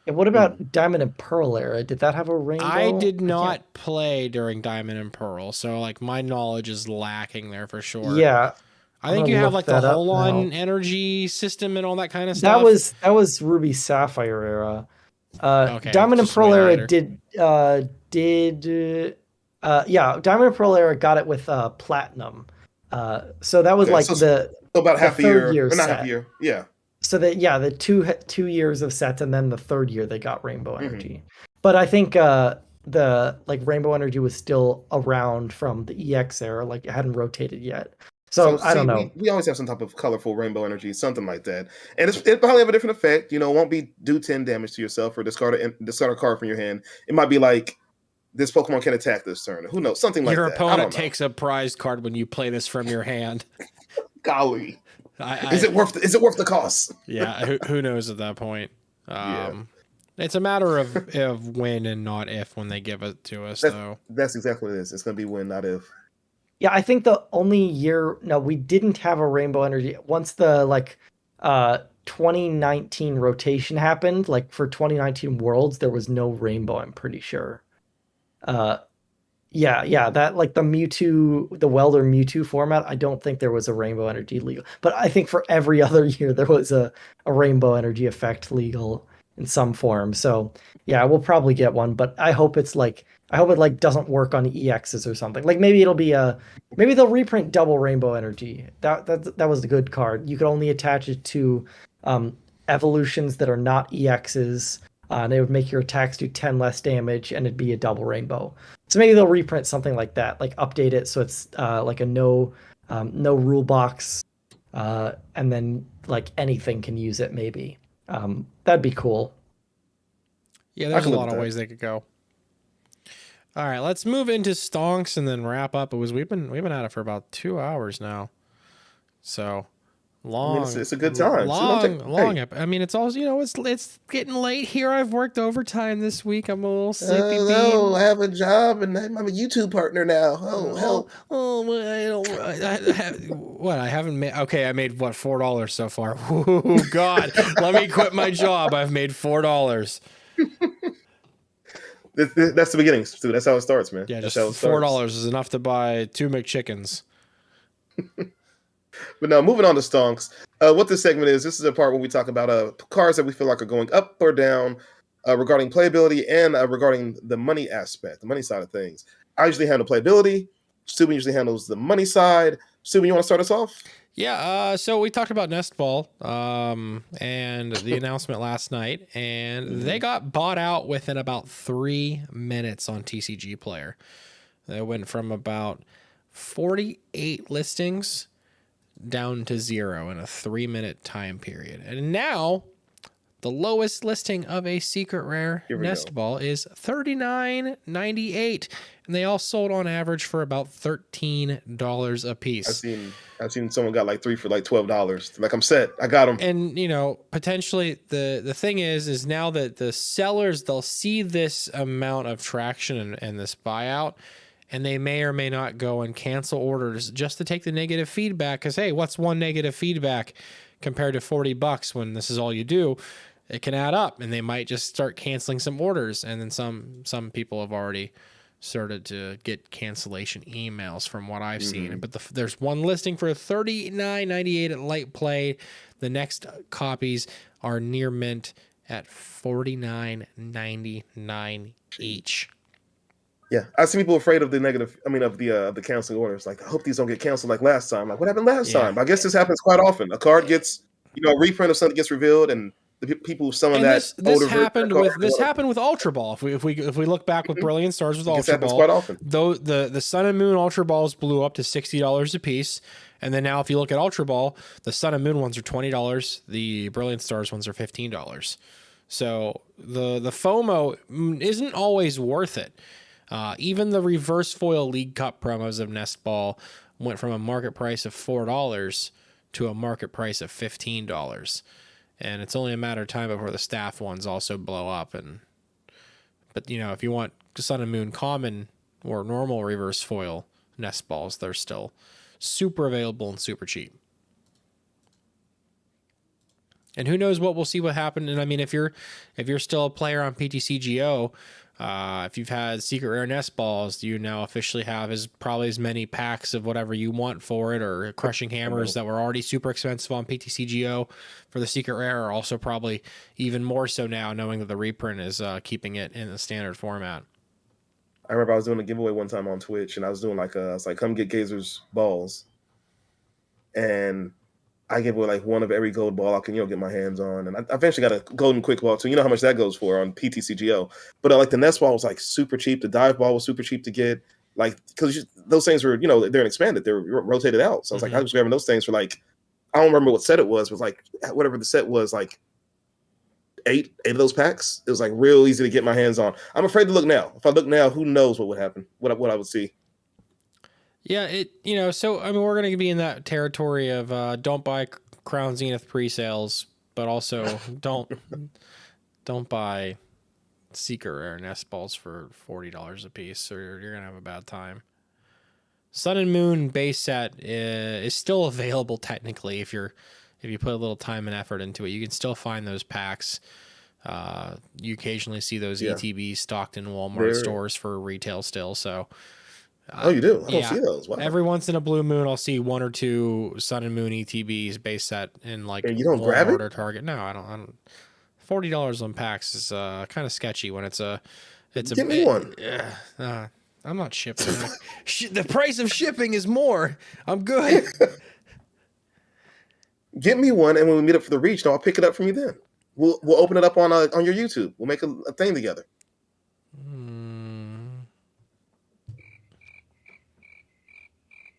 And what about Diamond and Pearl era? Did that have a rainbow? I did not play during Diamond and Pearl, so like my knowledge is lacking there for sure. Yeah. I think you have like the Holon energy system and all that kind of stuff. That was Ruby Sapphire era. Okay, Diamond and Pearl era did Diamond and Pearl era got it with Platinum. So that was like so about half a year, or not half a year. Yeah. So that the 2 years of sets, and then the third year they got rainbow energy. But I think the like rainbow energy was still around from the EX era, like it hadn't rotated yet. So I don't know. We always have some type of colorful rainbow energy, something like that, and it probably have a different effect. You know, it won't do 10 damage to yourself or discard a card from your hand. It might be like this Pokemon can attack this turn. Who knows? Something like that. Your opponent takes a prize card when you play this from your hand. Golly. Is it worth the cost? Yeah, who knows at that point? It's a matter of when and not if when they give it to us. That's exactly what it is. It's going to be when, not if. Yeah, I think the only year we didn't have a rainbow energy once the 2019 rotation happened. Like for 2019 Worlds, there was no rainbow. I'm pretty sure. That like the Mewtwo, the Welder Mewtwo format, I don't think there was a rainbow energy legal. But I think for every other year there was a rainbow energy effect legal in some form. So yeah, we'll probably get one, but I hope it doesn't work on EXs or something. Like maybe it'll be maybe they'll reprint double rainbow energy. That was a good card. You could only attach it to evolutions that are not EXs. And it would make your attacks do 10 less damage, and it'd be a double rainbow. So maybe they'll reprint something like that, like update it so it's like a no rule box, and then like anything can use it. Maybe that'd be cool. Yeah, there's a lot of ways they could go. All right, let's move into stonks and then wrap up. We've been at it for about 2 hours now, so. Long. I mean, it's a good time. Long. I mean, it's also it's getting late here. I've worked overtime this week. I'm a little sleepy. No, I have a job and I'm a YouTube partner now. Oh hell. What I haven't made. Okay, I made what $4 so far. Oh God, let me quit my job. I've made $4. That's the beginning, Stu. That's how it starts, man. Yeah, just $4 is enough to buy 2 McChickens. But now, moving on to stonks. What this segment is, this is a part where we talk about cards that we feel like are going up or down regarding playability and regarding the money aspect, the money side of things. I usually handle playability. Steven usually handles the money side. Steven, you want to start us off? Yeah, so we talked about Nest Ball and the announcement last night, and they got bought out within about 3 minutes on TCGplayer. They went from about 48 listings down to 0 in a 3-minute time period. And now the lowest listing of a secret rare Nest Ball is $39.98, and they all sold on average for about $13 a piece. I've seen someone got like 3 for like $12. Like, I'm set. I got them. And potentially the thing is now that the sellers, they'll see this amount of traction and this buyout, and they may or may not go and cancel orders just to take the negative feedback. Because, hey, what's one negative feedback compared to $40 when this is all you do? It can add up, and they might just start canceling some orders. And then some people have already started to get cancellation emails from what I've seen. But there's one listing for $39.98 at Light Play. The next copies are near mint at $49.99 each. Yeah, I see people afraid of the canceling orders. Like, I hope these don't get canceled like last time. Like, what happened last time? I guess this happens quite often. A card gets, a reprint of something gets revealed, and the people selling this happened with Ultra Ball. If we look back with Brilliant Stars with Ultra Ball, quite often. Though the Sun and Moon Ultra Balls blew up to $60 a piece, and then now if you look at Ultra Ball, the Sun and Moon ones are $20. The Brilliant Stars ones are $15. So the FOMO isn't always worth it. Even the reverse foil League Cup promos of Nest Ball went from a market price of $4 to a market price of $15. And it's only a matter of time before the staff ones also blow up and But if you want Sun and Moon common or normal reverse foil nest balls, they're still super available and super cheap. And who knows what we'll see what happen. And I mean, if you're still a player on PTCGO, if you've had secret rare nest balls, you now officially have probably as many packs of whatever you want for it, or crushing hammers that were already super expensive on PTCGO for the secret rare are also probably even more so now, knowing that the reprint is keeping it in the standard format. I remember I was doing a giveaway one time on Twitch, and I was doing I was like, come get Gazer's balls, and I gave away one of every gold ball I can, get my hands on. And I eventually got a golden quick ball too. You know how much that goes for on PTCGO. But the nest ball was super cheap. The dive ball was super cheap to get. Because those things were, they're expanded. They're rotated out. So I was I was grabbing those things for I don't remember what set it was, but whatever the set was, eight of those packs. It was real easy to get my hands on. I'm afraid to look now. If I look now, who knows what would happen, what I would see. Yeah, so I mean, we're going to be in that territory of don't buy Crown Zenith pre-sales, but also don't buy secret rare nest balls for $40 a piece, or you're going to have a bad time. Sun and Moon base set is still available technically if you put a little time and effort into it. You can still find those packs. You occasionally see those ETBs stocked in Walmart stores for retail still, so. Oh, you do? I don't see those. Wow. Every once in a blue moon, I'll see 1 or 2 Sun and Moon ETBs base set in and you don't grab it? Or Target. No, I don't. $40 on packs is kind of sketchy when it's a. Give me one. I'm not shipping. The price of shipping is more. I'm good. Get me one, and when we meet up for the reach, I'll pick it up from you. Then we'll open it up on your YouTube. We'll make a thing together.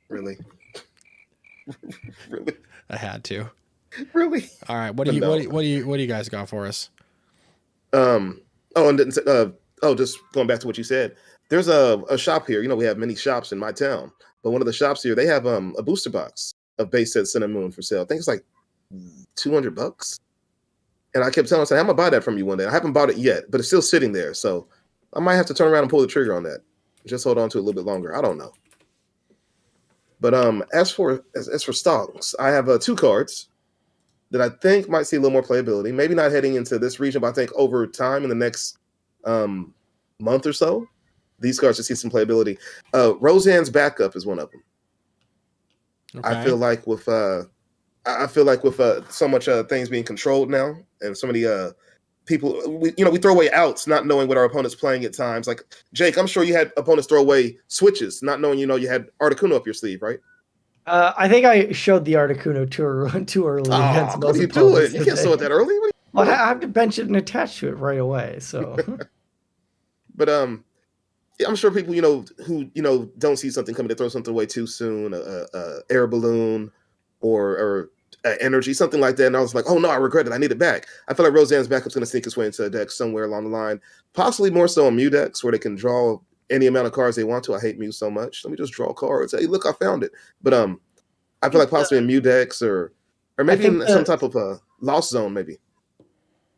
Really? Really? I had to. Really? All right. What do you guys got for us? Just going back to what you said. There's a shop here. We have many shops in my town, but one of the shops here, they have a booster box of base set Sun and Moon for sale. I think it's $200. And I kept telling myself, I'm gonna buy that from you one day. I haven't bought it yet, but it's still sitting there. So I might have to turn around and pull the trigger on that. Just hold on to it a little bit longer. I don't know. But as for stocks, I have 2 cards that I think might see a little more playability. Maybe not heading into this region, but I think over time in the next month or so, these cards should see some playability. Roseanne's Backup is one of them. Okay. I feel like with so much things being controlled now, and so many people, we throw away outs not knowing what our opponent's playing at times. Like Jake, I'm sure you had opponents throw away switches not knowing you had Articuno up your sleeve, right? I think I showed the Articuno too early. What are you doing? You can't show it that early. Well, I have to bench it and attach to it right away. So, but I'm sure people who don't see something coming to throw something away too soon, air balloon or energy, something like that. And I was like, oh no, I regret it. I need it back. I feel like Roseanne's Backup's going to sneak its way into a deck somewhere along the line, possibly more so on Mew decks where they can draw any amount of cards they want to. I hate Mew so much. Let me just draw cards. Hey, look, I found it. But I feel like possibly in Mew decks or maybe in some type of Lost Zone, maybe.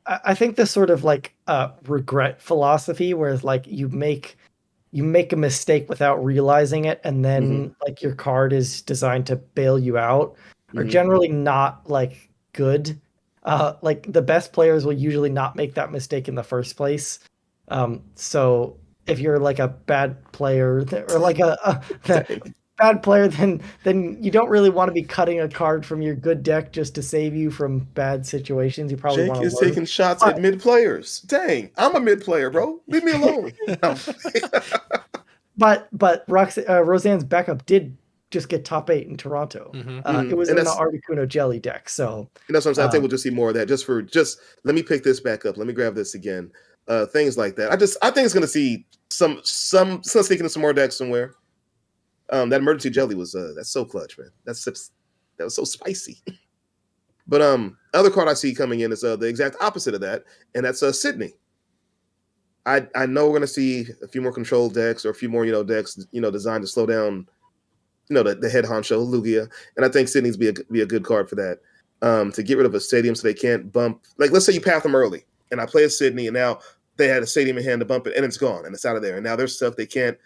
I think the sort of regret philosophy, where you make a mistake without realizing it, and then your card is designed to bail you out, are generally not good. The best players will usually not make that mistake in the first place. So if you're a bad player or a bad player, then you don't really want to be cutting a card from your good deck just to save you from bad situations. You probably Jake is taking shots at mid players. Dang, I'm a mid player, bro. Leave me alone. But Roseanne's Backup did just get top 8 in Toronto. It was in an Articuno jelly deck, so and that's what I'm saying. I think we'll just see more of that. Just let me pick this back up. Let me grab this again. Things like that. I think it's going to see some sneaking in some more decks somewhere. That emergency jelly was that's so clutch, man. That was so spicy. But other card I see coming in is the exact opposite of that, and that's Sydney. I know we're going to see a few more control decks or a few more decks designed to slow down the head honcho Lugia, and I think Sydney's be a good card for that. To get rid of a stadium so they can't bump. Let's say you path them early, and I play a Sydney, and now they had a stadium in hand to bump it, and it's gone, and it's out of there. And now there's stuff they can't,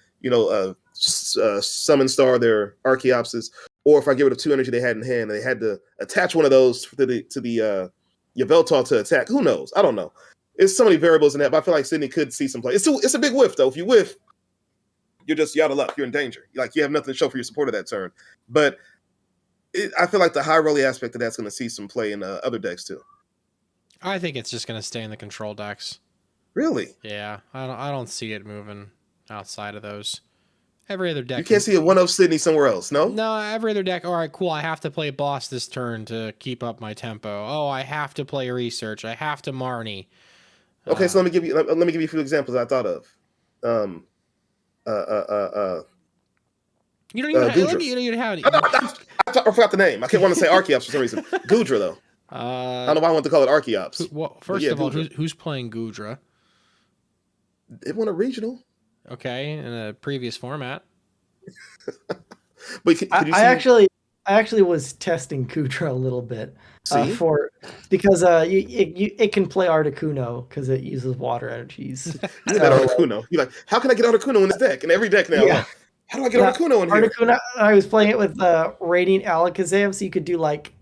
summon star their Archeopsis, or if I get rid of 2 energy they had in hand, and they had to attach one of those to the Yveltal to attack. Who knows? I don't know. It's so many variables in that, but I feel like Sydney could see some play. It's a big whiff, though. If you whiff, you're out of luck. You're in danger. Like, you have nothing to show for your support of that turn. But I feel like the high rolly aspect of that's going to see some play in other decks, too. I think it's just going to stay in the control decks. Really? Yeah, I don't see it moving outside of those. Every other deck. You can't see a 1-0 Sydney somewhere else, no? No, every other deck. All right, cool. I have to play boss this turn to keep up my tempo. Oh, I have to play research. I have to Marnie. Okay, so let me give you a few examples I thought of. You don't even have any. I forgot the name. I can't want to say Archeops for some reason. Gudra, though. I don't know why I want to call it Archeops. Well, first of all, who's playing Gudra? It won a regional. Okay, in a previous format. But I actually was testing Gudra a little bit because it can play Articuno because it uses water energies. Articuno. You're like, how can I get Articuno in this deck? In every deck now. Yeah. How do I get Articuno in here? Articuno. I was playing it with Radiant Alakazam, so you could do like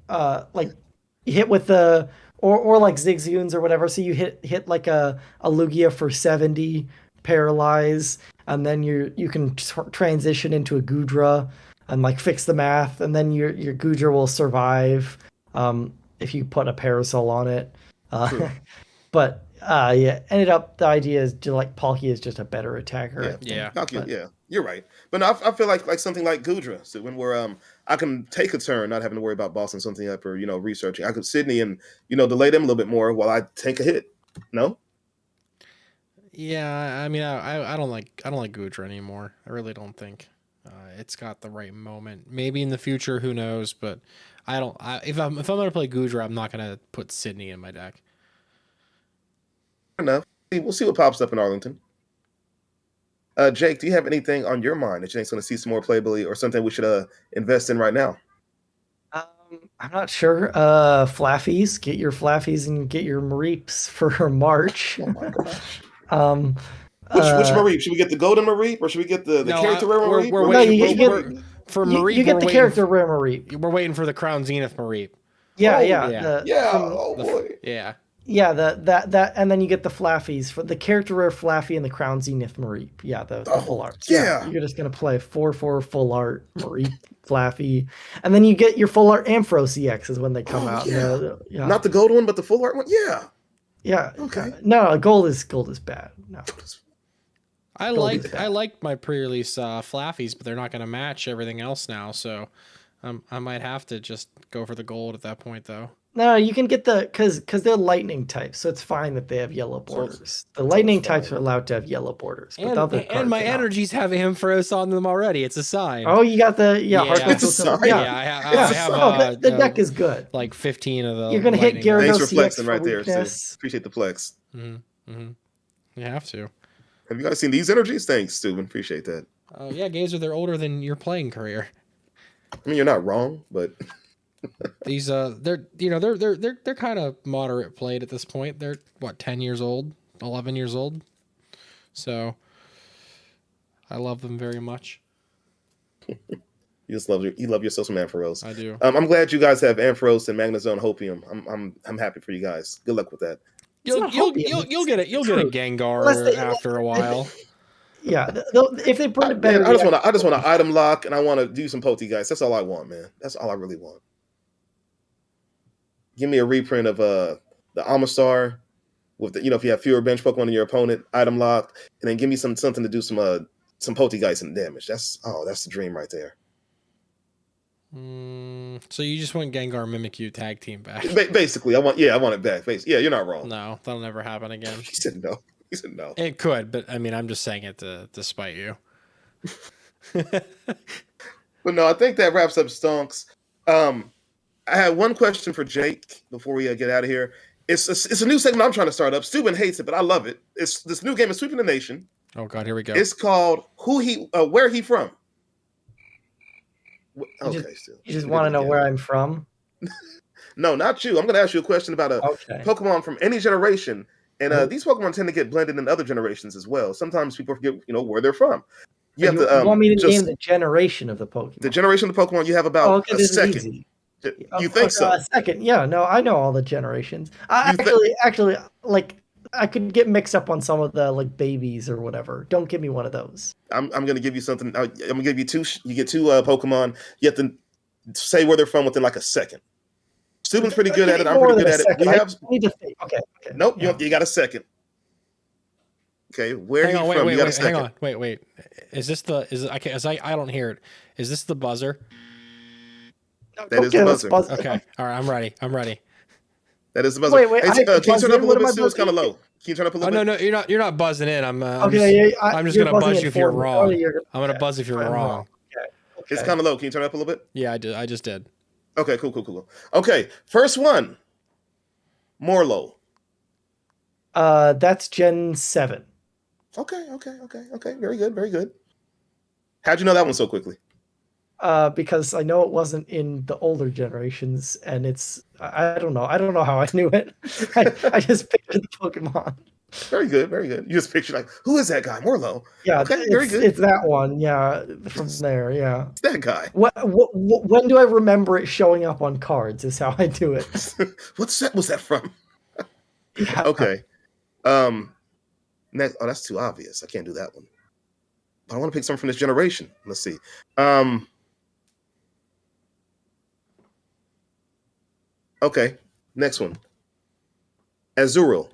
hit with the or like Zigzagoons or whatever. So you hit like a Lugia for 70, paralyze, and then you can transition into a Gudra and like fix the math, and then your Gudra will survive if you put a Parasol on it. But ended up the idea is to like Palkia is just a better attacker. Yeah. You're right. But no, I feel like something like Gudra, so where I can take a turn, not having to worry about bossing something up or researching. I could Sydney and delay them a little bit more while I take a hit. No. Yeah, I mean, I don't like Gudra anymore. I really don't think it's got the right moment. Maybe in the future, who knows? But I don't. If I'm gonna play Gudra, I'm not gonna put Sydney in my deck. Fair enough. We'll see what pops up in Arlington. Jake, do you have anything on your mind that you think's going to see some more playability or something we should invest in right now? I'm not sure. Flaffies. Get your Flaffies and get your Mareeps for March. Oh my gosh. Which Mareep? Should we get the golden Mareep or should we get the character rare Mareep? We're waiting for Mareep. You get the character rare Mareep. We're waiting for the Crown Zenith Mareep. Yeah. Oh boy. Yeah, that, and then you get the Flaffies for the character rare Flaffy and the Crown Zenith Mareep. Yeah, the full art. Yeah, you're just gonna play 4/4 full art Mareep, Flaffy, and then you get your full art Ampharos EXs when they come out. Yeah. Not the gold one, but the full art one. Yeah. Yeah. Okay. No, gold is bad. No. I like my pre-release Flaffies, but they're not gonna match everything else now, so I might have to just go for the gold at that point, though. No, you can get because they're lightning types, so it's fine that they have yellow borders. The lightning types are allowed to have yellow borders. But and my energies have Ampharos on them already. It's a sign. Oh, you got the It's a sign. I have the deck is good. Like 15 of the. You're gonna hit Gyarados. Thanks for flexing right there, Stu. Appreciate the flex. You have to. Have you guys seen these energies? Thanks, Steven. Appreciate that. Oh yeah, Gazer, they're older than your playing career. I mean, you're not wrong, but. These they're kind of moderate played at this point. They're 10 years old, 11 years old. So I love them very much. You love yourself some Ampharos. I do. I'm glad you guys have Ampharos and Magnezone Hopium. I'm happy for you guys. Good luck with that. You'll get it. You'll get a Gengar after a while. Yeah, if they bring it better. I just want to item lock and I want to do some Pokey guys. That's all I want, man. That's all I really want. Give me a reprint of the Amistar with the, if you have fewer bench Pokemon than your opponent, item locked, and then give me something to do some Poltegeist and damage. That's the dream right there. So you just want Gengar Mimikyu tag team back? Basically, I want it back. Yeah, you're not wrong. No, that'll never happen again. He said no. It could, but I mean, I'm just saying it to spite you. But no, I think that wraps up Stonks. I had one question for Jake before we get out of here. It's a new segment I'm trying to start up. Steuben hates it, but I love it. It's this new game is sweeping the nation. Oh God, here we go. It's called where he from. Okay, you just want to know where I'm from? No, not you. I'm going to ask you a question about a Pokemon from any generation, And these Pokemon tend to get blended in other generations as well. Sometimes people forget, where they're from. You want me to name the generation of the Pokemon? The generation of the Pokemon, you have about a second. Easy. You think so? A second. Yeah, no, I know all the generations. Actually, like, I could get mixed up on some of the, like, babies or whatever. Don't give me one of those. I'm going to give you something. I'm going to give you two. You get two Pokemon. You have to say where they're from within like a second. Steuben's pretty good at it. I'm pretty good at it. I need to think. Okay. Nope, yeah. You got a second. Okay, where are you from? You got a second. Hang on. Wait. Is this I don't hear it. Is this the buzzer? That is the buzzer. Okay. All right, I'm ready. That is the buzzer. Wait. Hey, can you turn up a little bit? It's kind of low. Can you turn up a little bit? No, you're not buzzing in. I'm just gonna buzz you if you're wrong. I'm gonna buzz if you're wrong. Okay. It's kind of low. Can you turn it up a little bit? Yeah, I just did. Okay, cool. Okay, first one. Morlo. That's Gen 7. Okay. Very good. How'd you know that one so quickly? Because I know it wasn't in the older generations, and I don't know how I knew it. I just pictured the Pokemon. Very good. You just picture like, who is that guy? Morlo. Yeah, okay, very good. It's that one. Yeah, from there. Yeah, it's that guy. When do I remember it showing up on cards? Is how I do it. What set was that from? Yeah. Okay. Next. Oh, that's too obvious. I can't do that one. But I want to pick something from this generation. Let's see. Okay. Next one. Azurill.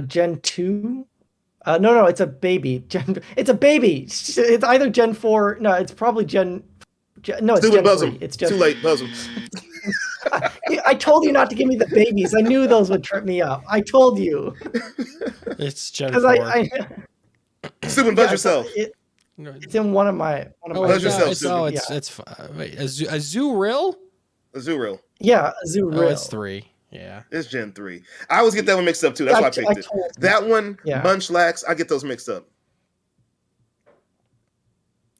Gen 2? No, it's a baby. It's a baby. It's either Gen 4. No, it's probably Gen. No, it's Gen 3. It's Gen. Too late. Buzz them. I told you not to give me the babies. I knew those would trip me up. I told you. It's Gen 4. Steuben, buzz yourself. It's in one of my. Buzz yourself. It's wait, Azurill? Azurill. Yeah, Azurill. Oh, it's 3. Yeah, it's Gen 3. I always get that one mixed up too. That's why I picked it. That one, Munchlax, I get those mixed up.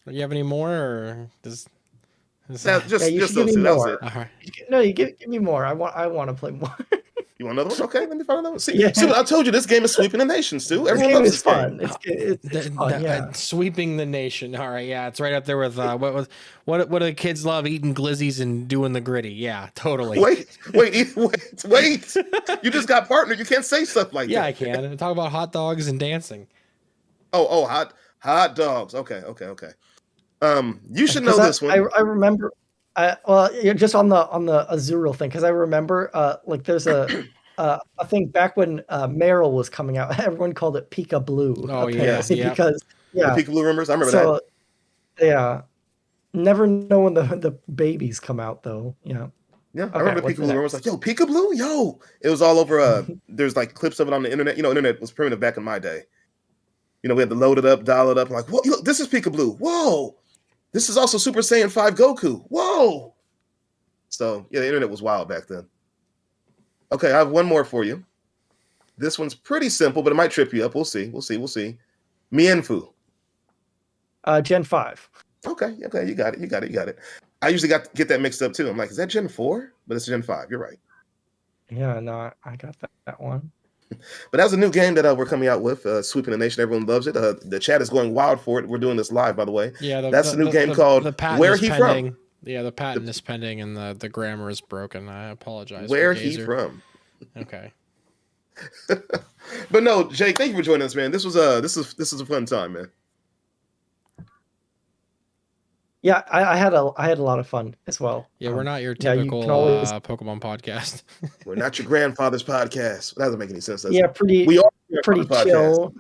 Do you have any more, or just those two. That was it. Right. No, you give me more. I want to play more. You want another one? Okay, let me find another one. See, I told you this game is sweeping the nation, Stu. Everyone loves this fun. Game. It's fun. Yeah. Sweeping the nation. All right, yeah, it's right up there with what do the kids love? Eating glizzies and doing the gritty. Yeah, totally. Wait! You just got partnered. You can't say stuff like that. Yeah, I can. Talk about hot dogs and dancing. Oh, hot dogs. Okay. You should know this one. I remember. Just on the Azurill thing, because I remember like there's a thing back when Meryl was coming out. Everyone called it Pika Blue. Oh yeah, because the Pika Blue rumors. I remember that. Yeah, never know when the babies come out though. Yeah. Yeah, I remember Pika Blue rumors like, yo, Pika Blue, yo. It was all over. There's like clips of it on the internet. Internet was primitive back in my day. We had to load it up, dial it up. I'm like, whoa, look, this is Pika Blue. Whoa. This is also Super Saiyan 5 Goku. Whoa! So, yeah, the internet was wild back then. Okay, I have one more for you. This one's pretty simple, but it might trip you up. We'll see. Mienfoo. Gen 5. Okay, you got it. I usually get that mixed up, too. I'm like, is that Gen 4? But it's Gen 5. You're right. Yeah, no, I got that one. But that was a new game that we're coming out with, Sweeping the Nation. Everyone loves it. The chat is going wild for it. We're doing this live, by the way. Yeah, that's a new game called Where He From. Yeah, the patent is pending and the grammar is broken. I apologize. Where He From. Okay. But no, Jake, thank you for joining us, man. This was a fun time, man. Yeah, I had a lot of fun as well. Yeah, we're not your typical Pokemon podcast. We're not your grandfather's podcast. That doesn't make any sense. We are pretty chill.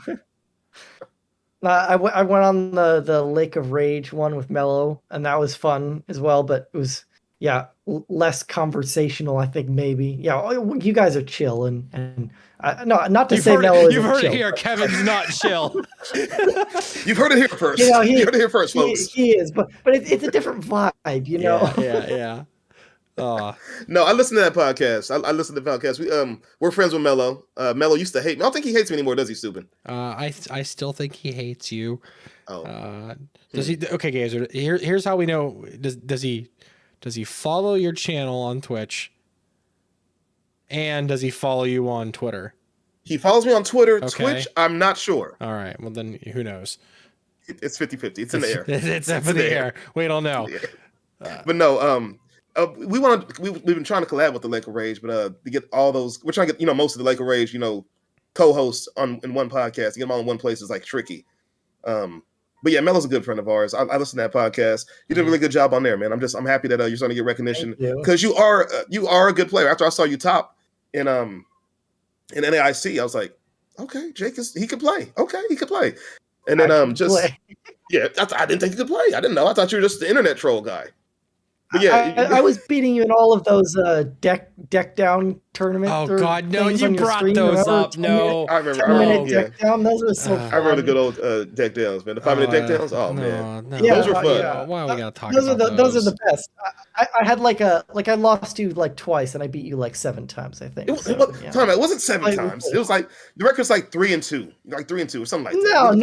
I went on the Lake of Rage one with Mello, and that was fun as well. But it was less conversational. I think maybe you guys are chill and no, not to say Mello is. You've heard chill, it here. Kevin's not chill. You've heard it here first. You heard it here first, folks. He is, but it's a different vibe, you know. Yeah. No, I listen to that podcast. I listen to the podcast. We're friends with Mello. Mello used to hate me. I don't think he hates me anymore, does he, Steuben? I still think he hates you. Oh. Does he? Okay, guys. Here's how we know. Does he follow your channel on Twitch? And does he follow you on Twitter? He follows me on Twitter. Okay. Twitch, I'm not sure. All right. Well, then who knows? It's 50-50. It's in the air. It's up in the air. We don't know. But no, we've been trying to collab with the Lake of Rage, but to get all those, we're trying to get, most of the Lake of Rage, co-hosts in one podcast. To get them all in one place is like tricky. But yeah, Melo's a good friend of ours. I listen to that podcast. You did a really good job on there, man. I'm happy that you're starting to get recognition because you are a good player. After I saw you top in NAIC, I was like, okay, Jake he could play. Okay, he could play. And then I didn't think you could play. I didn't know. I thought you were just the internet troll guy. But yeah, I was beating you in all of those deck down tournaments. Oh God, no! You brought those up. No, I remember. Deck down. Those were so fun. I remember the good old deck downs, man. The 5-minute deck downs. Oh man, those were fun. Yeah. Why are we gotta talk about those? Those are the best. I had I lost you like twice, and I beat you like 7 times. I think. It wasn't 7 times. It was like the record's like 3-2, like 3-2 or something like that.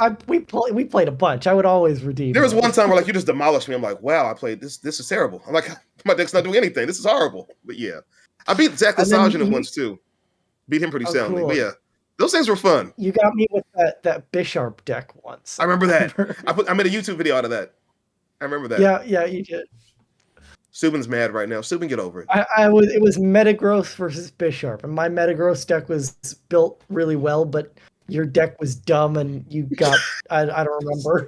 No. We played a bunch. I would always redeem. There was one time where you just demolished me. I'm like, wow, I played this. This is terrible. I'm like, my deck's not doing anything. This is horrible. But yeah, I beat Zach Lesage in once too. Beat him pretty soundly. Cool. But yeah, those things were fun. You got me with that Bisharp deck once. I remember that. I made a YouTube video out of that. I remember that. Yeah, you did. Subin's mad right now. Subin, get over it. It was Metagross versus Bisharp, and my Metagross deck was built really well, but your deck was dumb, and you got I don't remember.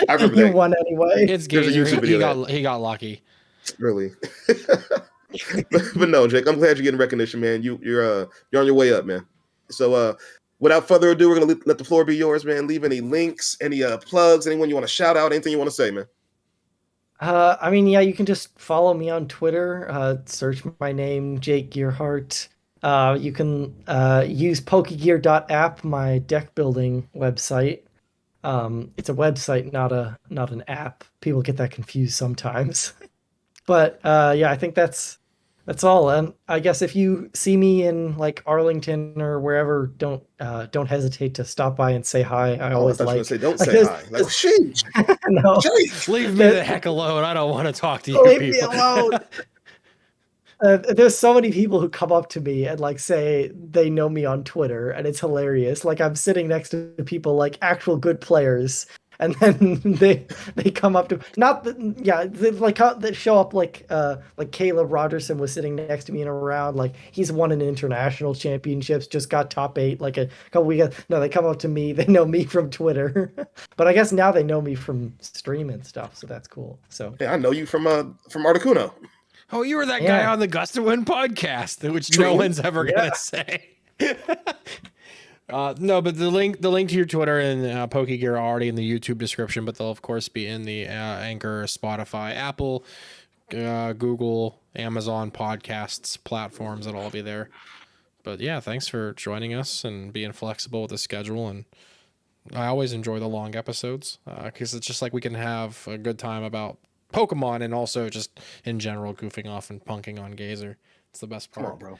I remember you won anyway. It's Gazer. He got lucky. Really. but no, Jake, I'm glad you're getting recognition, man. You're on your way up, man. So without further ado, we're gonna let the floor be yours, man. Leave any links, any plugs, anyone you want to shout out, anything you want to say, man. You can just follow me on Twitter. Search my name, Jake Gearheart. You can use pokegear.app, my deck building website. It's a website, not an app. People get that confused sometimes. But I think that's all. And I guess if you see me in like Arlington or wherever, don't hesitate to stop by and say hi. I always don't say hi. Like, sheesh. No, leave me the heck alone. I don't want to talk to you. Leave me alone. There's so many people who come up to me and like say they know me on Twitter, and it's hilarious. Like I'm sitting next to people like actual good players, and then they come up to they show up like Caleb Rogerson was sitting next to me in a round, like he's won an international championships, just got top 8 like a couple weeks. No, they come up to me, they know me from Twitter, but I guess now they know me from stream and stuff, so that's cool. So yeah, I know you from Articuno. Oh, you were that guy on the Gust podcast, which no one's ever gonna say. No, but the link to your Twitter and PokeGear are already in the YouTube description, but they'll of course be in the Anchor, Spotify, Apple, Google, Amazon podcasts platforms. It'll all be there. But yeah, thanks for joining us and being flexible with the schedule. And I always enjoy the long episodes because it's just like we can have a good time about Pokemon and also just in general goofing off and punking on Gazer. It's the best part. Come on, bro.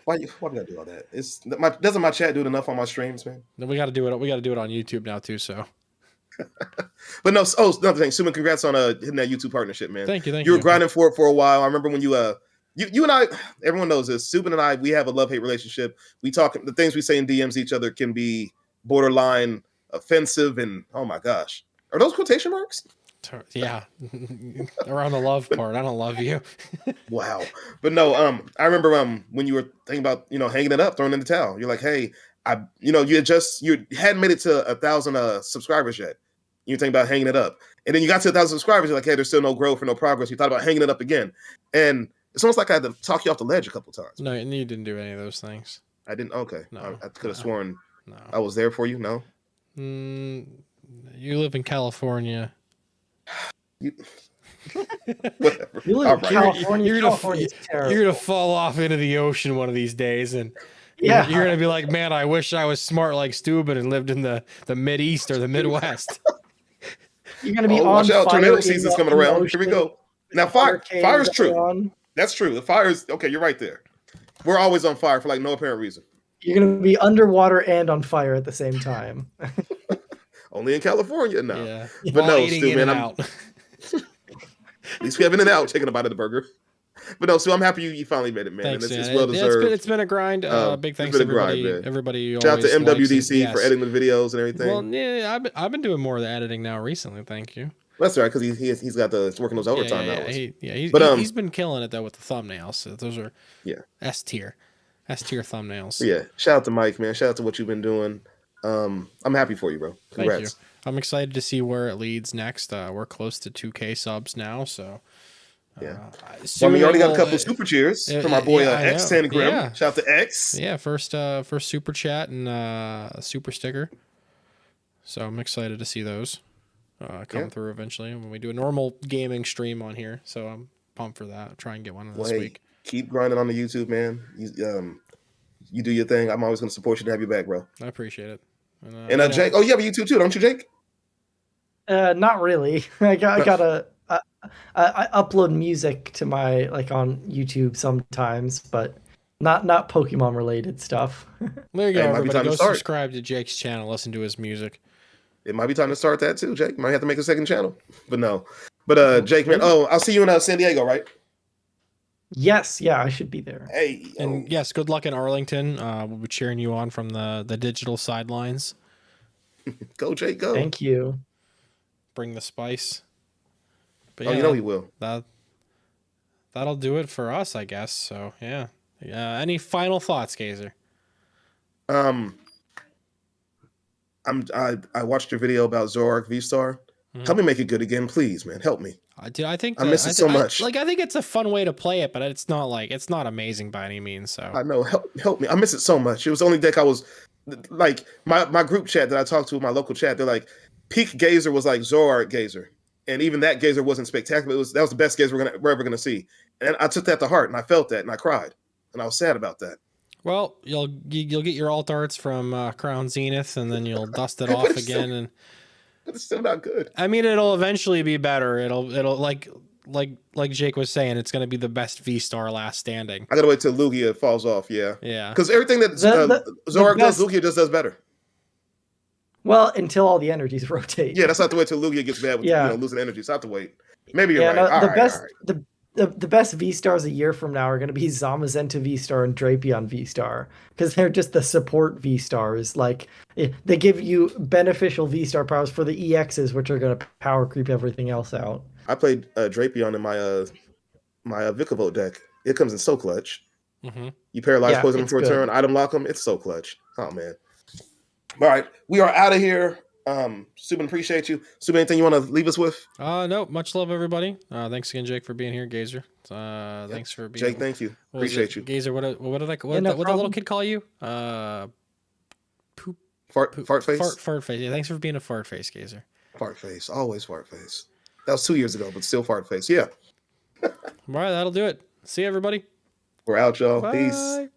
Why we gotta do all that? Doesn't my chat do it enough on my streams, man? We gotta do it. We gotta do it on YouTube now too. So, but no. Another thing, Suman, congrats on hitting that YouTube partnership, man. Thank you. You were grinding for it for a while. I remember when you and I, everyone knows this. Subin and I, we have a love-hate relationship. We talk. The things we say in DMs each other can be borderline offensive, and oh my gosh, are those quotation marks? Yeah, around the love part. I don't love you. Wow. But no, I remember when you were thinking about hanging it up, throwing in the towel. You're like, hey, you hadn't made it to 1,000 subscribers yet. You're thinking about hanging it up, and then you got to 1,000 subscribers. You're like, hey, there's still no growth or no progress. You thought about hanging it up again, and it's almost like I had to talk you off the ledge a couple times. No, and you didn't do any of those things. I didn't. Okay. No, I could have sworn. No, I was there for you. No. You live in California. Whatever. You live in California. You're gonna fall off into the ocean one of these days, and you're gonna be like, man, I wish I was smart like Steuben and lived in the Mid-East or the Midwest. You're gonna be on watch out, fire. Tornado season's coming around. Here we go. Now fire is true. That's true. The fire is okay. You're right there. We're always on fire for like no apparent reason. You're gonna be underwater and on fire at the same time. Only in California, no. Yeah. But while no, Stu, man, out. At least we have In-N-Out taking a bite of the burger. But no, so I'm happy you finally made it, man. Thanks, and man. It's well deserved. It's been a grind. Big thanks to everybody. Shout out to MWDC for editing the videos and everything. Well, yeah, I've been doing more of the editing now recently. Thank you. That's right, because he's got he's working those overtime hours. He's been killing it though with the thumbnails. So those are S tier thumbnails. Yeah, shout out to Mike, man. Shout out to what you've been doing. I'm happy for you, bro. Congrats. Thank you. I'm excited to see where it leads next. We're close to 2K subs now, so yeah. Well, I mean, you already got a couple super cheers from our boy X10 Grim. Yeah. Shout out to X. Yeah, first super chat and super sticker. So I'm excited to see those come through eventually when we do a normal gaming stream on here. So I'm pumped for that. I'll try and get one this week. Keep grinding on the YouTube, man. You do your thing. I'm always going to support you and have you back, bro. I appreciate it. And Jake, you have a YouTube too, don't you, Jake? Not really. I upload music to my on YouTube sometimes, but not Pokemon related stuff. There you go, everybody. Go subscribe to Jake's channel. Listen to his music. It might be time to start that too, Jake. Might have to make a second channel, but no. But Jake, man. Oh, I'll see you in San Diego, right? Yes, yeah, I should be there. Hey, and yes, good luck in Arlington. We'll be cheering you on from the digital sidelines. Go, Jake, go. Thank you. Bring the spice. But you know he will. That'll do it for us, I guess. So yeah. Any final thoughts, Gazer? I watched your video about Zoroark V-Star. Help me make it good again, please, man. Help me. I think I miss it so much. I think it's a fun way to play it, but it's not amazing by any means. So I know. Help me. I miss it so much. It was the only deck I was like my group chat that I talked to, my local chat. They're like, peak Gazer was like Zoroark Gazer, and even that Gazer wasn't spectacular. That was the best Gazer we're ever gonna see, and I took that to heart, and I felt that, and I cried, and I was sad about that. Well, you'll get your alt arts from Crown Zenith, and then you'll dust it off again, but it's still not good. I mean, it'll eventually be better. It'll like Jake was saying, it's going to be the best V-Star last standing. I got to wait till Lugia falls off. Yeah. Because everything that Zoroark does, Lugia just does better. Well, until all the energies rotate. Yeah, that's not the way till Lugia gets bad with losing energy. So I have to wait. Maybe you're right. The best V-Stars a year from now are going to be Zamazenta V-Star and Drapion V-Star, because they're just the support V-Stars. Like, they give you beneficial V-Star powers for the EXs, which are going to power creep everything else out. I played Drapion in my Vikavolt deck. It comes in so clutch. Mm-hmm. You paralyze poison for a turn, item lock them. It's so clutch. Oh, man. All right. We are out of here. Subin, appreciate you. Subin, anything you want to leave us with? No, much love, everybody. Thanks again, Jake, for being here. Gazer, thanks for being. Jake, thank you. Appreciate you. Gazer, what did that little kid call you? Fart face. Fart face. Yeah, thanks for being a fart face, Gazer. Fart face, always fart face. That was 2 years ago, but still fart face. Yeah. All right, that'll do it. See you, everybody. We're out, y'all. Bye. Peace.